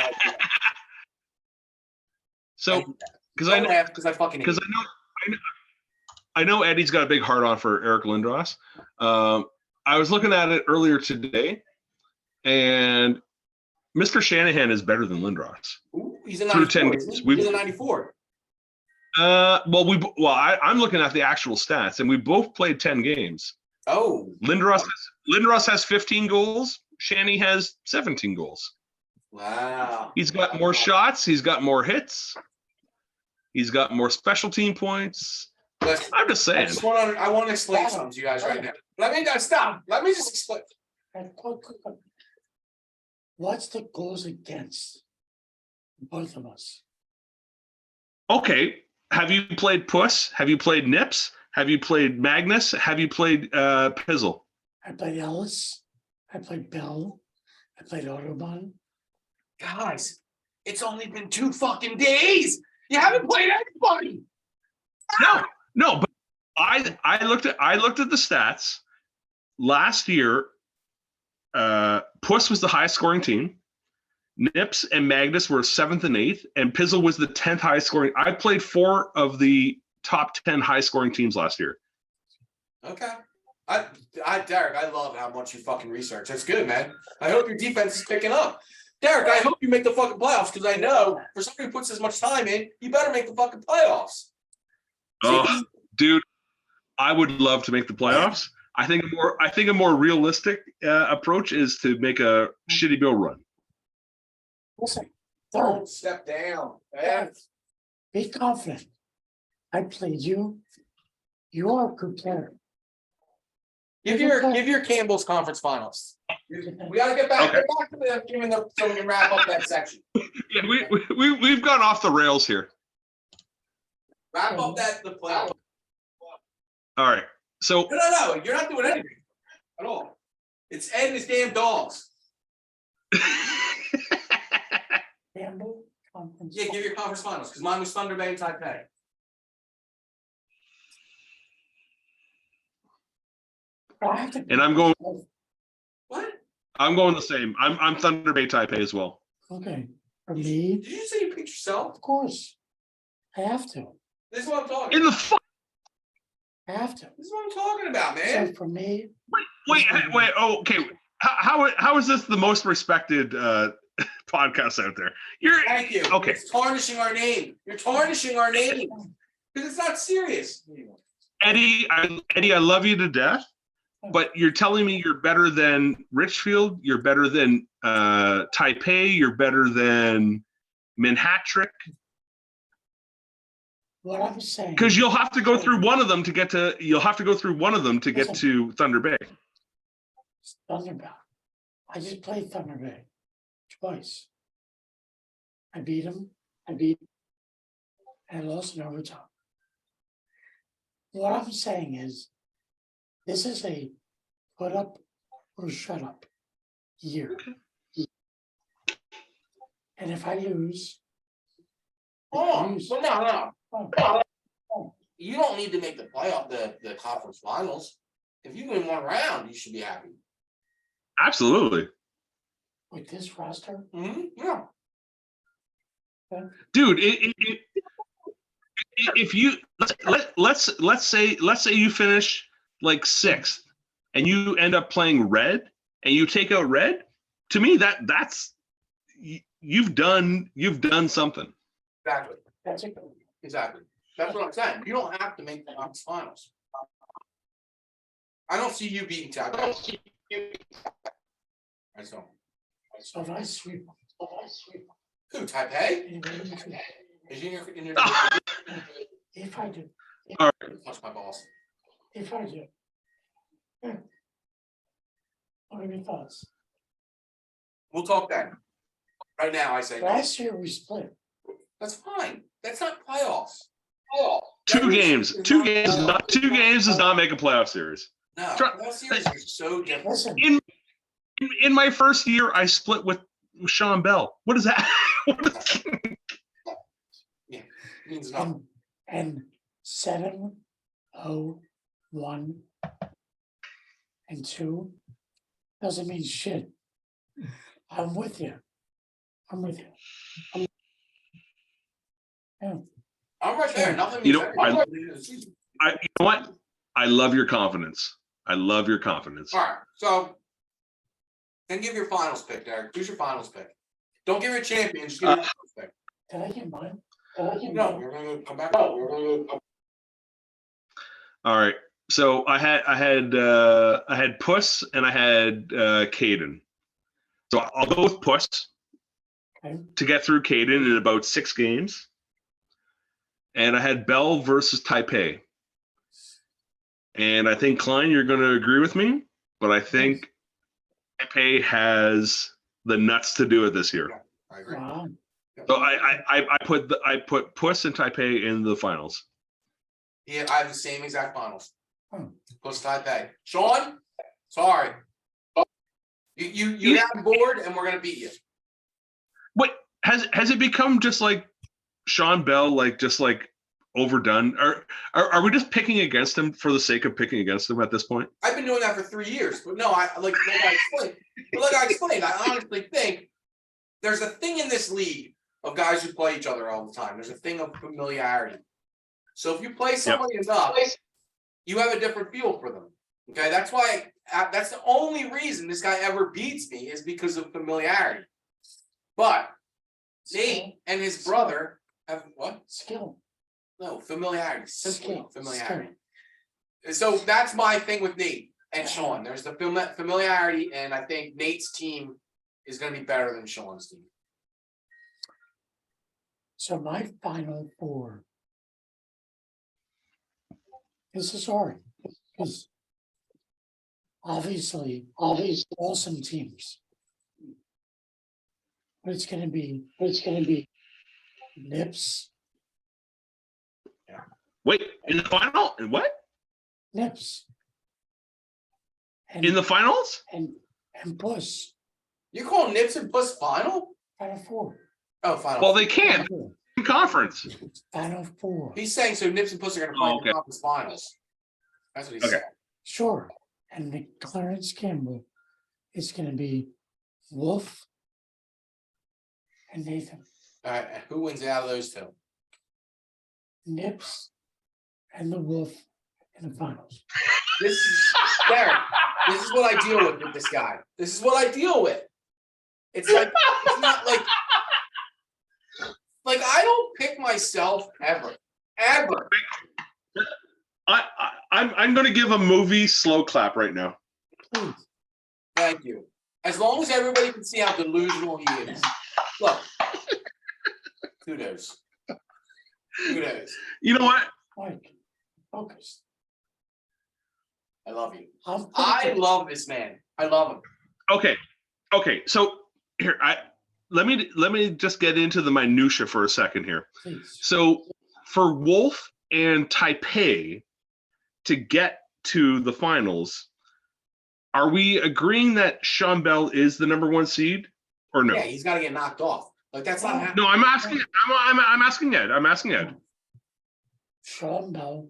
Speaker 3: So, because
Speaker 4: I know Eddie's got a big heart on for Eric Lindros. I was looking at it earlier today, and Mr. Shanahan is better than Lindros.
Speaker 3: Ooh, he's a 94. He's a 94.
Speaker 4: I'm looking at the actual stats, and we both played 10 games.
Speaker 3: Oh,
Speaker 4: Lindros has 15 goals. Shanny has 17 goals.
Speaker 3: Wow.
Speaker 4: He's got more shots. He's got more hits. He's got more special team points.
Speaker 3: Listen,
Speaker 4: I'm just saying.
Speaker 3: I want to explain something to you guys right now. Let me stop. Let me just explain.
Speaker 2: What's the goals against both of us?
Speaker 4: Okay. Have you played Puss? Have you played Nips? Have you played Magnus? Have you played Pizzle?
Speaker 2: I played Ellis. I played Bell. I played Autobahn.
Speaker 3: Guys, it's only been 2 fucking days. You haven't played anybody.
Speaker 4: No, but I looked at the stats. Last year, Puss was the highest scoring team. Nips and Magnus were 7th and 8th, and Pizzle was the 10th highest scoring. I played 4 of the top 10 high scoring teams last year.
Speaker 3: Okay. Derek, I love how much you fucking research. That's good, man. I hope your defense is picking up. Derek, I hope you make the fucking playoffs because I know for somebody who puts as much time in, you better make the fucking playoffs.
Speaker 4: Oh, dude, I would love to make the playoffs. I think a more realistic approach is to make a shitty bill run.
Speaker 2: Listen,
Speaker 3: Don't step down, man.
Speaker 2: be confident. I played you. You are a good player.
Speaker 3: Give your Campbell's conference finals. We got to get back to the giving them so we can wrap up that section.
Speaker 4: Yeah, we've gone off the rails here.
Speaker 3: Wrap up the playoff.
Speaker 4: All right. So
Speaker 3: No, you're not doing anything at all. It's Ed and his damn dogs.
Speaker 2: Campbell, conference.
Speaker 3: Yeah, give your conference finals, because mine was Thunder Bay and Taipei.
Speaker 2: I have to.
Speaker 4: And I'm going
Speaker 3: What?
Speaker 4: the same. I'm Thunder Bay Taipei as well.
Speaker 2: Okay, for me,
Speaker 3: Did you say you picked yourself?
Speaker 2: of course, I have to.
Speaker 3: This is what I'm talking
Speaker 4: In
Speaker 3: about.
Speaker 4: the fuck.
Speaker 2: I have to.
Speaker 3: This is what I'm talking about,
Speaker 2: So
Speaker 3: man.
Speaker 2: for me,
Speaker 4: Wait. Oh, okay. How is this the most respected podcast out there? You're
Speaker 3: Thank you.
Speaker 4: okay.
Speaker 3: It's tarnishing our name. You're tarnishing our name. Because it's not serious.
Speaker 4: Eddie. I love you to death, but you're telling me you're better than Richfield. You're better than Taipei. You're better than Manhattan.
Speaker 2: what I'm saying.
Speaker 4: Because you'll have to go through one of them to get to. You'll have to go through one of them to get to Thunder Bay.
Speaker 2: Thunder Bay. I just played Thunder Bay twice. I beat him. And I lost in overtime. What I'm saying is, this is a put up or shut up year. And if I lose,
Speaker 3: Oh, well, no.
Speaker 2: oh,
Speaker 3: You don't need to make the playoff, the conference finals. If you win one round, you should be happy.
Speaker 4: Absolutely,
Speaker 2: with this roster,
Speaker 3: Yeah.
Speaker 4: dude. If you let's say you finish like sixth, and you end up playing red, and you take out red, to me that's you've done something.
Speaker 3: Exactly.
Speaker 2: that's it.
Speaker 3: Exactly. That's what I'm saying. You don't have to make the conference finals. I don't see you beating Taipei. I just don't.
Speaker 2: So if I sweep,
Speaker 3: Who, Taipei?
Speaker 2: anybody,
Speaker 3: Is you in your
Speaker 2: if I do,
Speaker 3: Touch my balls.
Speaker 2: if I do. Yeah. What are your thoughts?
Speaker 3: We'll talk then. Right now, I say
Speaker 2: Last year we split.
Speaker 3: that's fine. That's not playoffs.
Speaker 4: Two games does not make a playoff series.
Speaker 3: No,
Speaker 4: Try-
Speaker 3: playoff series are so different.
Speaker 2: Listen,
Speaker 4: In my first year, I split with Sean Bell. What is that?
Speaker 3: Yeah, means nothing.
Speaker 2: and 7-0-1 and 2 doesn't mean shit. I'm with you. Yeah.
Speaker 3: I'm right there. Nothing
Speaker 4: You
Speaker 3: means
Speaker 4: know,
Speaker 3: everything.
Speaker 4: you know what? I love your confidence. All
Speaker 3: All right, so then give your finals pick, Derek. Who's your finals pick? Don't give your champion. Just give your finals pick.
Speaker 2: Did I get mine?
Speaker 3: No, you're gonna come back.
Speaker 4: All right. So I had Puss and I had Caden. So I'll go with Puss
Speaker 2: Okay.
Speaker 4: to get through Caden in about 6 games. And I had Bell versus Taipei. And I think, Klein, you're going to agree with me, but I think Taipei has the nuts to do it this year.
Speaker 3: I agree.
Speaker 2: Wow.
Speaker 4: So I put Puss and Taipei in the finals.
Speaker 3: Yeah, I have the same exact finals.
Speaker 2: Hmm.
Speaker 3: Plus Taipei. Sean, sorry. You got bored, and we're gonna beat you.
Speaker 4: What has it become just like Sean Bell, just overdone? Are we just picking against him for the sake of picking against him at this point?
Speaker 3: I've been doing that for 3 years, but no, I explained. I honestly think there's a thing in this league of guys who play each other all the time. There's a thing of familiarity. So if you play somebody enough, you have a different feel for them. Okay, that's why. That's the only reason this guy ever beats me is because of familiarity. But Nate and his brother have what?
Speaker 2: Skill.
Speaker 3: No, familiarity.
Speaker 2: Skill.
Speaker 3: Familiarity. So that's my thing with Nate and Sean. There's the familiarity, and I think Nate's team is going to be better than Sean's team.
Speaker 2: So my final 4. This is hard because obviously awesome teams. But it's gonna be Nips.
Speaker 4: Wait, in the final? What?
Speaker 2: Nips. And,
Speaker 4: In the finals?
Speaker 2: and Puss.
Speaker 3: You call Nips and Puss final?
Speaker 2: Final 4.
Speaker 3: Oh, final.
Speaker 4: Well, they can't. Conference.
Speaker 2: Final four.
Speaker 3: He's saying so Nips and Puss are going to play in
Speaker 4: okay.
Speaker 3: the conference finals. That's what he
Speaker 4: Okay.
Speaker 3: said.
Speaker 2: Sure. And the Clarence Campbell is going to be Wolf and Nathan.
Speaker 3: All right, who wins out of those two?
Speaker 2: Nips and the Wolf in the finals.
Speaker 3: This is Derek. This is what I deal with this guy. This is what I deal with. It's like it's not like I don't pick myself ever.
Speaker 4: I'm going to give a movie slow clap right now.
Speaker 2: Please.
Speaker 3: Thank you. As long as everybody can see how delusional he is. Look. Kudos.
Speaker 4: You know what?
Speaker 2: Mike, focus.
Speaker 3: I love you.
Speaker 2: I'll
Speaker 3: I love this man. I love him.
Speaker 4: Okay. So here, let me just get into the minutia for a second here.
Speaker 2: Please.
Speaker 4: So for Wolf and Taipei to get to the finals, are we agreeing that Sean Bell is the number 1 seed or no?
Speaker 3: Yeah, he's got to get knocked off. Like that's not happening.
Speaker 4: No, I'm asking. I'm asking Ed. I'm asking Ed.
Speaker 2: Sean Bell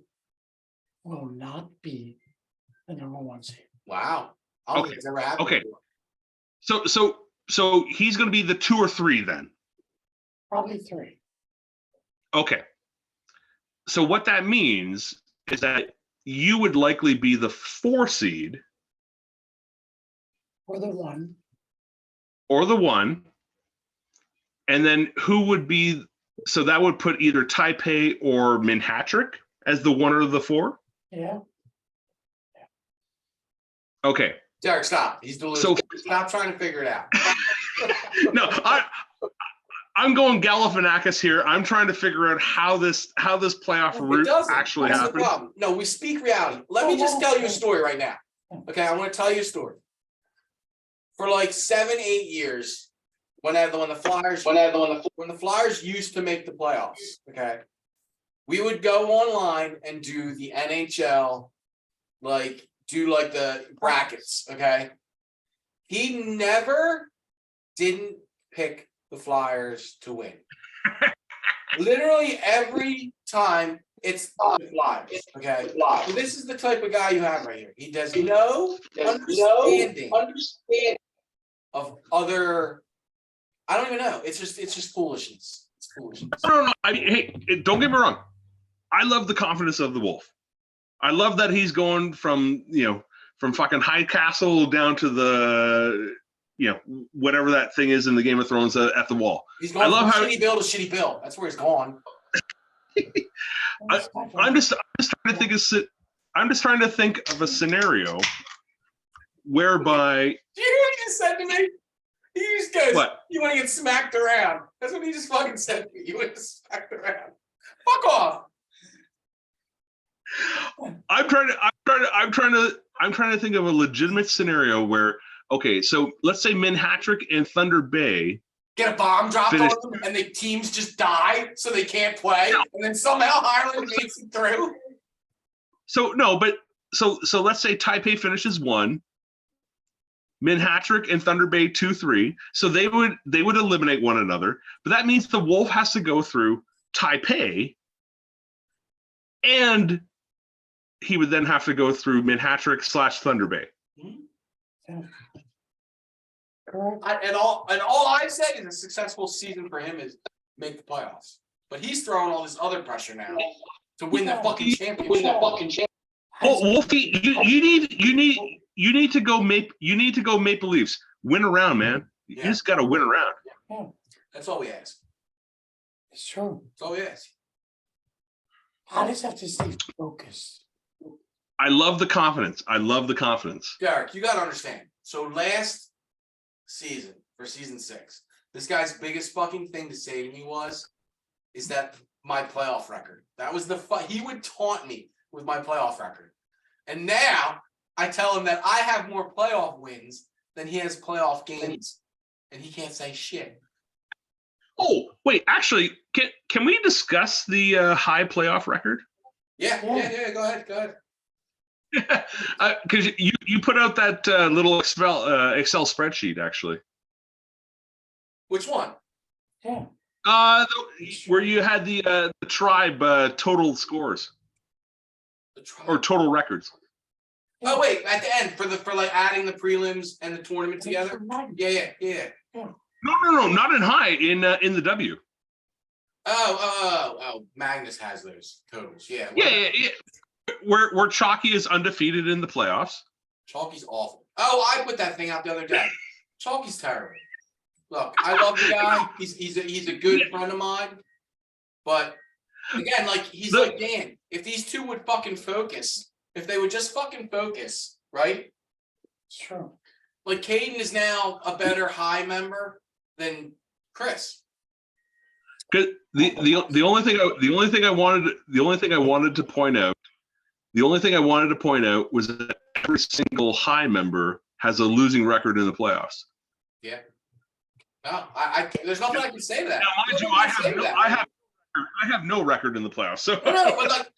Speaker 2: will not be the number 1 seed.
Speaker 3: Wow. I don't think it's ever happened.
Speaker 4: Okay.
Speaker 3: Before.
Speaker 4: So he's going to be the 2 or 3 then.
Speaker 2: Probably 3.
Speaker 4: Okay. So what that means is that you would likely be the 4 seed
Speaker 2: Or the 1.
Speaker 4: or the 1. And then who would be, so that would put either Taipei or Manhattrick as the 1 or the 4?
Speaker 2: Yeah.
Speaker 4: Okay.
Speaker 3: Derek, stop. He's delusional.
Speaker 4: So
Speaker 3: Stop trying to figure it out.
Speaker 4: no, I'm going Galifianakis here. I'm trying to figure out how this playoff route actually
Speaker 3: That's
Speaker 4: happens.
Speaker 3: the problem. No, we speak reality. Let me just tell you a story right now. Okay, I want to tell you a story. For like 7-8 years, when the Flyers used to make the playoffs, okay, we would go online and do the NHL, do the brackets, okay? He never didn't pick the Flyers to win. Literally every time it's the Flyers, okay? So this is the type of guy you have right here. He does no understanding of other. I don't even know. It's just foolishness. It's foolishness.
Speaker 4: No. I mean, hey, don't get me wrong. I love the confidence of the Wolf. I love that he's going from fucking High Castle down to the, whatever that thing is in the Game of Thrones at the wall.
Speaker 3: He's going from shitty bill to shitty bill. That's where he's gone.
Speaker 4: I'm just trying to think of a scenario whereby.
Speaker 3: Do you hear what he just said to me? He just goes,
Speaker 4: what?
Speaker 3: You want to get smacked around. That's what he just fucking said to me. You want to get smacked around. Fuck off.
Speaker 4: I'm trying to think of a legitimate scenario where, okay, so let's say Manhattrick and Thunder Bay
Speaker 3: get a bomb dropped on them and the teams just die so they can't play, and then somehow Ireland makes it through.
Speaker 4: So let's say Taipei finishes 1, Manhattrick and Thunder Bay 2-3. So they would eliminate one another, but that means the Wolf has to go through Taipei, and he would then have to go through Manhattrick / Thunder Bay.
Speaker 2: Yeah.
Speaker 3: And all I've said is a successful season for him is make the playoffs. But he's throwing all this other pressure now to win the fucking championship.
Speaker 4: Oh, Wolfie, you need to go Maple Leafs. Win around, man. You just got to win around.
Speaker 2: Yeah.
Speaker 3: That's all we ask.
Speaker 2: It's true.
Speaker 3: That's all we ask.
Speaker 2: I just have to stay focused.
Speaker 4: I love the confidence.
Speaker 3: Derek, you got to understand. So last season, for season 6, this guy's biggest fucking thing to say to me is that my playoff record. That was he would taunt me with my playoff record. And now I tell him that I have more playoff wins than he has playoff games. And he can't say shit.
Speaker 4: Oh, wait, actually, can we discuss the high playoff record?
Speaker 3: Yeah, go ahead.
Speaker 4: Because you put out that little Excel spreadsheet, actually.
Speaker 3: Which one?
Speaker 2: Yeah.
Speaker 4: Where you had the tribe total scores or total records.
Speaker 3: Oh wait, at the end for like adding the prelims and the tournament together. Yeah.
Speaker 4: No, not in high, in the W.
Speaker 3: Oh, Magnus has those totals. Yeah.
Speaker 4: Yeah. Where Chalky is undefeated in the playoffs.
Speaker 3: Chalky's awful. Oh, I put that thing out the other day. Chalky's terrible. Look, I love the guy. He's a good friend of mine. But again, like he's like Dan. If these two would fucking focus, if they would just fucking focus, right?
Speaker 2: Sure.
Speaker 3: Like Caden is now a better high member than Chris.
Speaker 4: Because the only thing I wanted to point out was that every single high member has a losing record in the playoffs.
Speaker 3: Yeah. No, there's nothing I can say to that.
Speaker 4: Now, mind you, I have no record in the playoffs. So
Speaker 3: no, but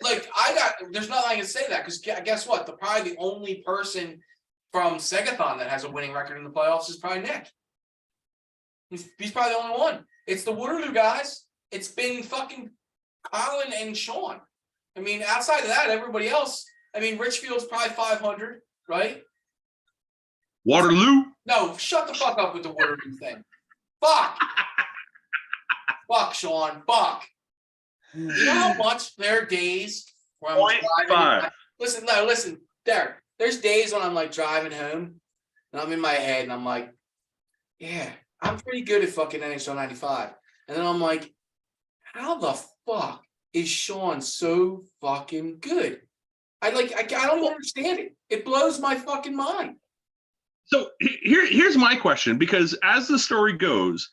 Speaker 3: there's nothing I can say to that because guess what? Probably the only person from Segathon that has a winning record in the playoffs is probably Nick. He's probably the only one. It's the Waterloo guys. It's been fucking Colin and Sean. I mean, outside of that, everybody else. I mean, Richfield's probably 500, right?
Speaker 4: Waterloo?
Speaker 3: No, shut the fuck up with the Waterloo thing. Fuck. Fuck, Sean. Fuck. You know how much there are days where I'm driving. Listen, Derek. There's days when I'm like driving home and I'm in my head and I'm like, yeah, I'm pretty good at fucking NHL 95. And then I'm like, how the fuck is Sean so fucking good? I don't even understand it. It blows my fucking mind.
Speaker 4: So here's my question, because as the story goes,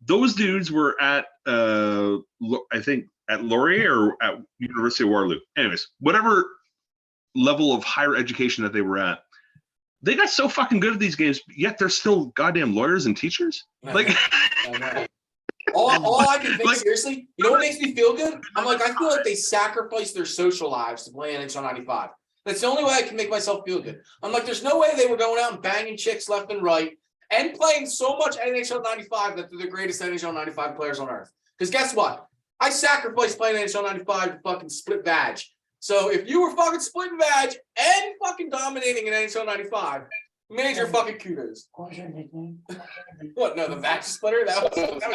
Speaker 4: those dudes were at I think at Laurier or at University of Waterloo. Anyways, whatever level of higher education that they were at, they got so fucking good at these games, yet they're still goddamn lawyers and teachers. Like,
Speaker 3: all I can think, seriously, you know what makes me feel good? I'm like, I feel like they sacrificed their social lives to play NHL 95. That's the only way I can make myself feel good. I'm like, there's no way they were going out and banging chicks left and right and playing so much NHL 95 that they're the greatest NHL 95 players on earth. Because guess what? I sacrificed playing NHL 95 to fucking split vag. So if you were fucking splitting vag and fucking dominating in NHL 95, major fucking kudos.
Speaker 2: What was your nickname?
Speaker 3: What? No, the vag splitter? That was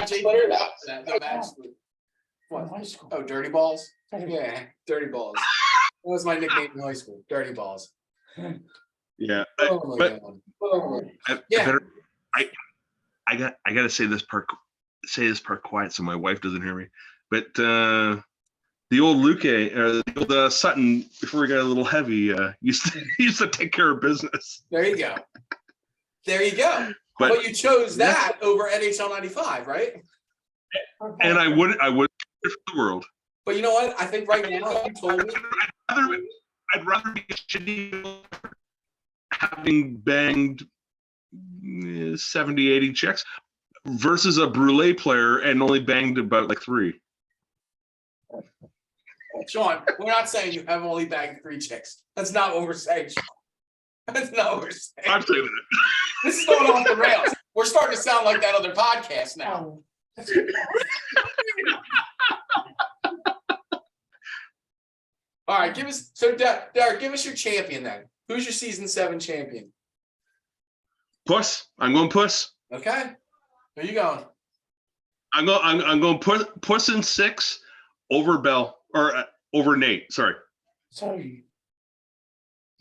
Speaker 3: Jake Splitter. The vag splitter. What?
Speaker 2: High school.
Speaker 3: Oh, Dirty Balls? Yeah, Dirty Balls. That was my nickname in high school. Dirty Balls.
Speaker 4: yeah.
Speaker 3: Oh my God.
Speaker 4: I gotta say this part quiet so my wife doesn't hear me. But the old Luke, the old Sutton, before he got a little heavy, used to take care of business.
Speaker 3: There you go. But you chose that over NHL 95, right?
Speaker 4: And I would for the world.
Speaker 3: But you know what? I think right now, if you told me,
Speaker 4: I'd rather be a shitty having banged 70, 80 chicks versus a Brûlé player and only banged about like 3.
Speaker 3: Sean, we're not saying you have only banged 3 chicks. That's not what we're saying, Sean. That's not what we're saying.
Speaker 4: I'm saying that.
Speaker 3: This is going off the rails. We're starting to sound like that other podcast now. All right, Derek, give us your champion then. Who's your season 7 champion?
Speaker 4: Puss. I'm going Puss.
Speaker 3: Okay. Where you going?
Speaker 4: I'm going Puss in 6 over Bell or over Nate. Sorry.
Speaker 2: So you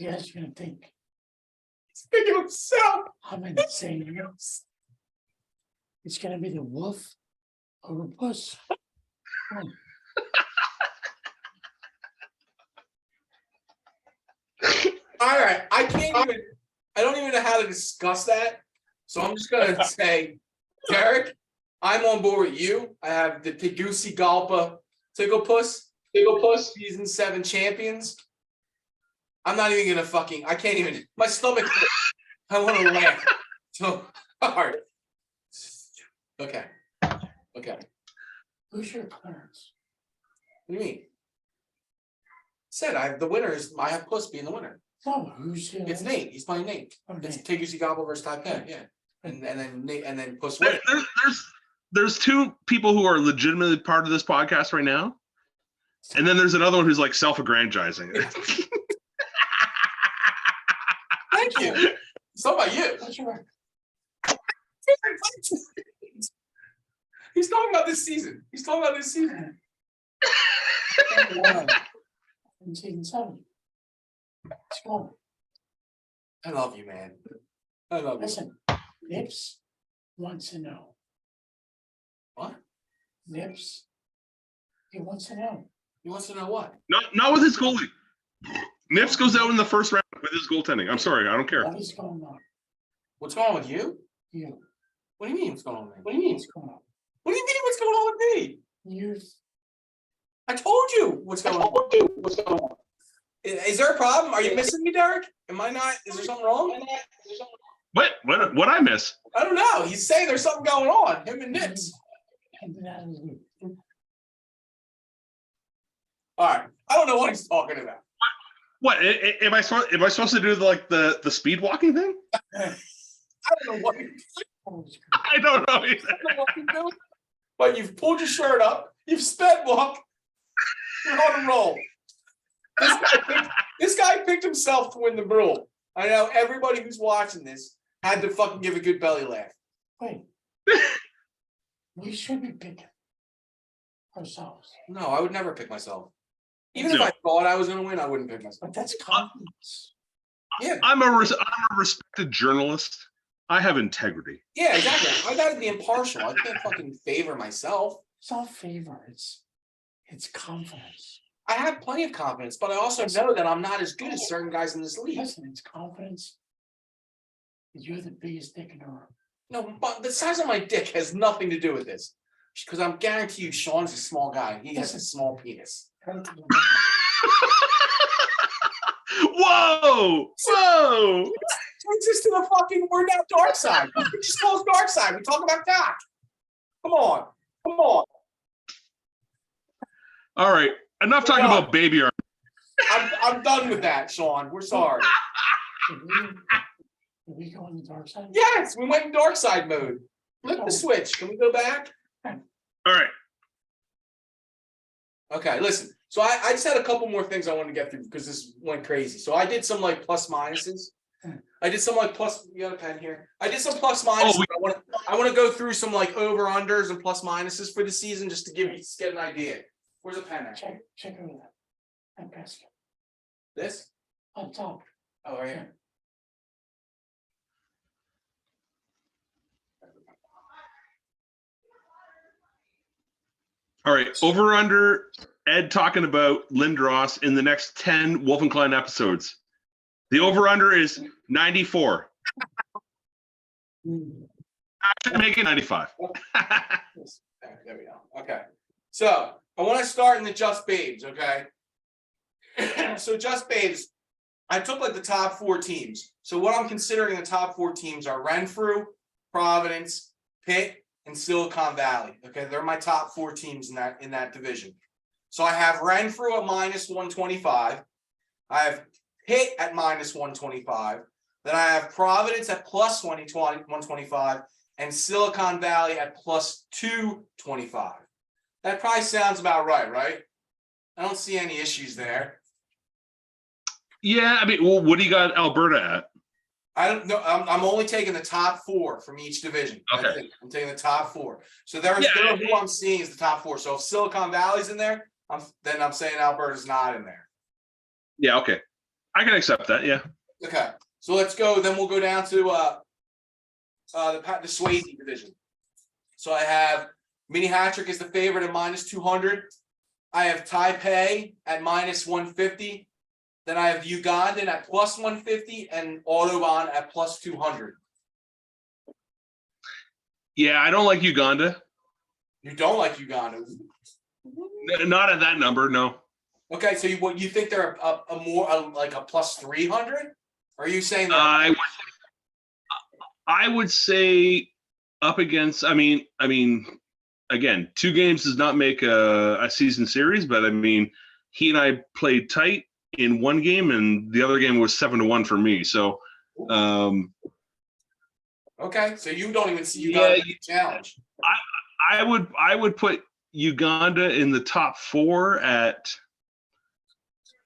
Speaker 2: guys are gonna think
Speaker 3: He's thinking of himself.
Speaker 2: I'm insane. It's gonna be the Wolf over Puss.
Speaker 3: All right, I don't even know how to discuss that. So I'm just gonna say, Derek, I'm on board with you. I have the Tegucigalpa Tigglepuss season 7 champions. I'm not even gonna I can't even, my stomach hurts. I want to laugh so hard. Okay.
Speaker 2: Who's your Clarence?
Speaker 3: What do you mean? Said I have the winners. I have Puss being the winner.
Speaker 2: No, who's
Speaker 3: It's Nate. He's playing Nate.
Speaker 2: Okay.
Speaker 3: It's Tegucigalpa versus Taipei. Yeah, and then Puss wins.
Speaker 4: there's two people who are legitimately part of this podcast right now, and then there's another one who's like self-aggrandizing.
Speaker 3: Thank you. It's not about you.
Speaker 2: That's right.
Speaker 3: He's talking about this season. He's talking about this season.
Speaker 2: In season 7. Let's go.
Speaker 3: I love you, man. I love you.
Speaker 2: Listen, Nips wants to know.
Speaker 3: What?
Speaker 2: Nips, he wants to know.
Speaker 3: He wants to know what?
Speaker 4: Not with his goalie. Nips goes out in the first round with his goaltending. I'm sorry, I don't care.
Speaker 2: What is going on?
Speaker 3: What's going on with you?
Speaker 2: You.
Speaker 3: What do you mean? What's going on with me?
Speaker 2: What do you mean? What's going on?
Speaker 3: What do you mean? What's going on with me?
Speaker 2: You.
Speaker 3: I told you what's going on. Is there a problem? Are you missing me, Derek? Am I not? Is there something wrong?
Speaker 4: What I miss?
Speaker 3: I don't know. He's saying there's something going on. Him and Nips. All right. I don't know what he's talking about.
Speaker 4: What am I supposed to do? The speed walking thing?
Speaker 3: I don't know what.
Speaker 4: I don't know either.
Speaker 3: But you've pulled your shirt up. You've sped walk. You're on a roll. This guy picked himself to win the Brawl. I know everybody who's watching this had to fucking give a good belly laugh.
Speaker 2: Wait. We should be picking ourselves.
Speaker 3: No, I would never pick myself. Even if I thought I was going to win, I wouldn't pick myself.
Speaker 2: But that's confidence.
Speaker 3: Yeah.
Speaker 4: I'm a respected journalist. I have integrity.
Speaker 3: Yeah, exactly. I got to be impartial. I can't fucking favor myself.
Speaker 2: It's not favor. It's confidence.
Speaker 3: I have plenty of confidence, but I also know that I'm not as good as certain guys in this league.
Speaker 2: Listen, it's confidence. You're the biggest dick in the room.
Speaker 3: No, but the size of my dick has nothing to do with this. Because I'm guarantee you, Sean's a small guy. He has a small penis.
Speaker 4: Whoa!
Speaker 3: Takes us to the fucking, we're now dark side. We just call us dark side. We talk about cock. Come on.
Speaker 4: All right. Enough talking about baby arm.
Speaker 3: I'm done with that, Sean. We're sorry.
Speaker 2: Did we go on the dark side?
Speaker 3: Yes, we went in dark side mode. Flip the switch. Can we go back?
Speaker 4: All right.
Speaker 3: Okay, listen. So I just had a couple more things I wanted to get through because this went crazy. So I did some like plus minuses. I did some like plus. You got a pen here? I did some plus minuses. I want to go through some like over unders and plus minuses for the season just to get an idea. Where's a pen at?
Speaker 2: Check over that. That basket.
Speaker 3: This?
Speaker 2: On top.
Speaker 3: Oh, right here.
Speaker 4: All right. Over under Ed talking about Lindros in the next 10 WolfNCline episodes. The over under is 94. Actually, make it 95.
Speaker 3: There we go. Okay. So I want to start in the Just Babes, okay? So Just Babes, I took like the top 4 teams. So what I'm considering the top 4 teams are Renfrew, Providence, Pitt, and Silicon Valley. Okay, they're my top 4 teams in that division. So I have Renfrew at minus 125. I have Pitt at minus 125. Then I have Providence at plus 125 and Silicon Valley at plus 225. That probably sounds about right? I don't see any issues there.
Speaker 4: Yeah, I mean, well, what do you got Alberta at?
Speaker 3: I don't know. I'm only taking the top 4 from each division.
Speaker 4: Okay.
Speaker 3: I'm taking the top 4. So there who I'm seeing is the top 4. So if Silicon Valley's in there, then I'm saying Alberta's not in there.
Speaker 4: Yeah, okay. I can accept that, yeah.
Speaker 3: Okay. So let's go. Then we'll go down to the Swayze division. So I have Mini Hattrick is the favorite at minus 200. I have Taipei at minus 150. Then I have Ugandan at plus 150 and Autobahn at plus 200.
Speaker 4: Yeah, I don't like Uganda.
Speaker 3: You don't like Uganda?
Speaker 4: Not at that number, no.
Speaker 3: Okay, so you think they're a more like a plus 300? Or are you saying that?
Speaker 4: I would say up against. I mean, again, 2 games does not make a season series, but I mean, he and I played tight in one game, and the other game was 7-1 for me. So,
Speaker 3: okay, so you don't even see Uganda challenge.
Speaker 4: I would put Uganda in the top 4 at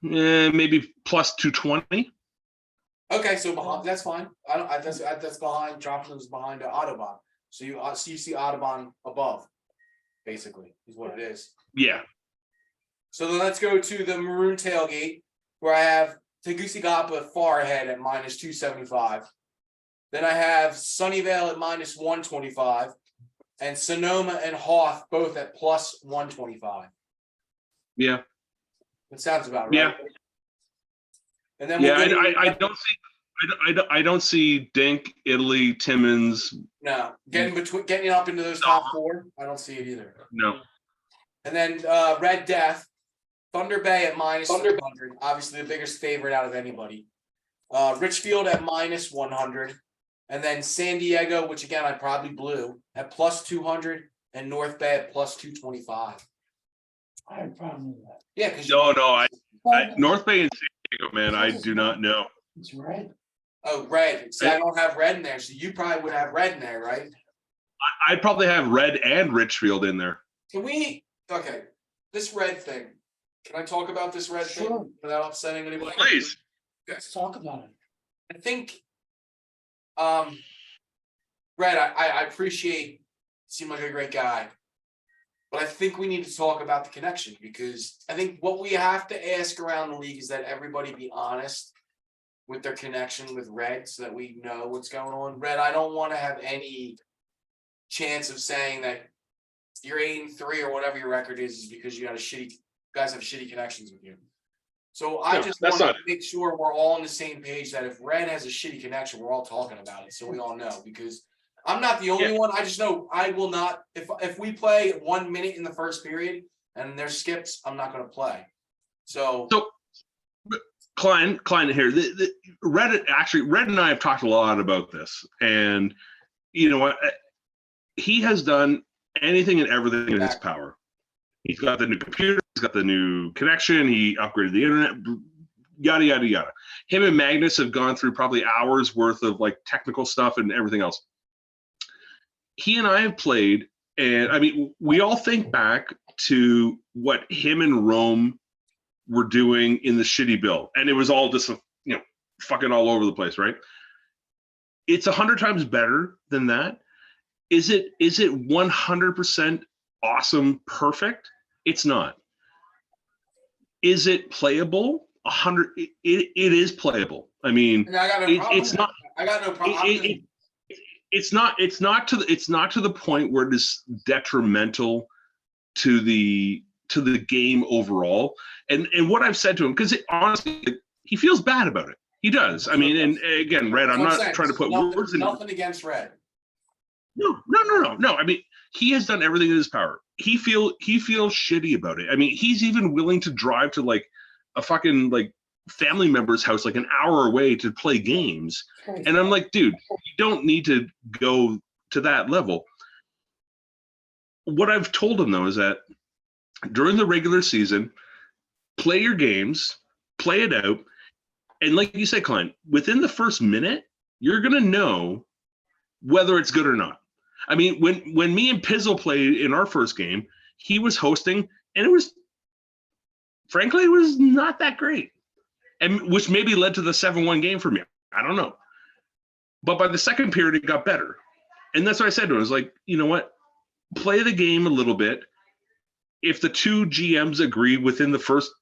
Speaker 4: maybe plus 220.
Speaker 3: Okay, so behind, that's fine. I don't. That's behind. Dropping those behind Audubon. So you see Audubon above, basically, is what it is.
Speaker 4: Yeah.
Speaker 3: So then let's go to the Maroon Tailgate, where I have Tegucigalpa far ahead at minus 275. Then I have Sunnyvale at minus 125, and Sonoma and Hoth both at plus 125.
Speaker 4: Yeah.
Speaker 3: That sounds about right.
Speaker 4: Yeah.
Speaker 3: And then
Speaker 4: Yeah,
Speaker 3: we'll
Speaker 4: I don't see Dink, Italy, Timmins.
Speaker 3: no getting up into those top 4. I don't see it either.
Speaker 4: No.
Speaker 3: And then Red Death, Thunder Bay at minus 300, obviously the biggest favorite out of anybody. Richfield at minus 100, and then San Diego, which again I probably blew, at plus 200, and North Bay at plus 225.
Speaker 2: I have a problem with that.
Speaker 3: Yeah, because
Speaker 4: North Bay and San Diego, man, I do not know.
Speaker 2: It's red.
Speaker 3: oh red. See, I don't have red in there, so you probably would have red in there, right?
Speaker 4: I'd probably have Red and Richfield in there.
Speaker 3: Can we? Okay, this red thing. Can I talk about this red
Speaker 2: Sure.
Speaker 3: thing without upsetting anybody?
Speaker 4: Please.
Speaker 2: Let's talk about it.
Speaker 3: I think, Red, I appreciate, seem like a great guy, but I think we need to talk about the connection, because I think what we have to ask around the league is that everybody be honest with their connection with Red, so that we know what's going on. Red, I don't want to have any chance of saying that you're 8-3 or whatever your record is because you guys have shitty connections with you. So I just want to make sure we're all on the same page, that if Red has a shitty connection, we're all talking about it, so we all know. Because I'm not the only one. I just know I will not. If we play 1 minute in the first period and there's skips, I'm not going to play. So
Speaker 4: Klein here. Red and I have talked a lot about this, and you know what? He has done anything and everything in his power. He's got the new computer, he's got the new connection, he upgraded the internet, yada, yada, yada. Him and Magnus have gone through probably hours worth of like technical stuff and everything else. He and I have played, and I mean, we all think back to what him and Rome were doing in the shitty bill, and it was all just, fucking all over the place, right? It's 100 times better than that. Is it 100% awesome, perfect? It's not. Is it playable? 100. It is playable. I mean, it's not.
Speaker 3: I got no problem.
Speaker 4: It's not to the point where it is detrimental to the game overall. And what I've said to him, because honestly, he feels bad about it. He does. I mean, and again, Red, I'm not trying to put words in.
Speaker 3: Nothing against Red.
Speaker 4: No. I mean, he has done everything in his power. He feels shitty about it. I mean, he's even willing to drive to like a fucking like family member's house like an hour away to play games. And I'm like, dude, you don't need to go to that level. What I've told him though is that during the regular season, play your games, play it out, and like you said, Klein, within the first minute, you're gonna know whether it's good or not. I mean, when me and Pizzle played in our first game, he was hosting, and it was not that great, and which maybe led to the 7-1 game for me. I don't know, but by the second period, it got better, and that's what I said to him. I was like, you know what, play the game a little bit. If the two GMs agree within the first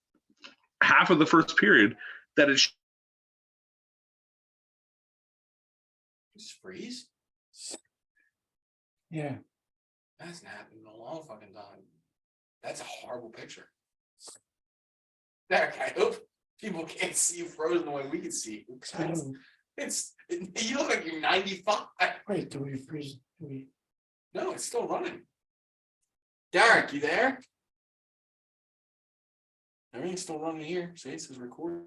Speaker 4: half of the first period that it
Speaker 3: just freeze.
Speaker 2: Yeah.
Speaker 3: That hasn't happened in a long fucking time. That's a horrible picture. Derek, I hope people can't see you frozen the way we can see you. You look like you're 95.
Speaker 2: Wait, do we freeze?
Speaker 3: No, it's still running. Derek, you there? Everything's still running here. See, it says record.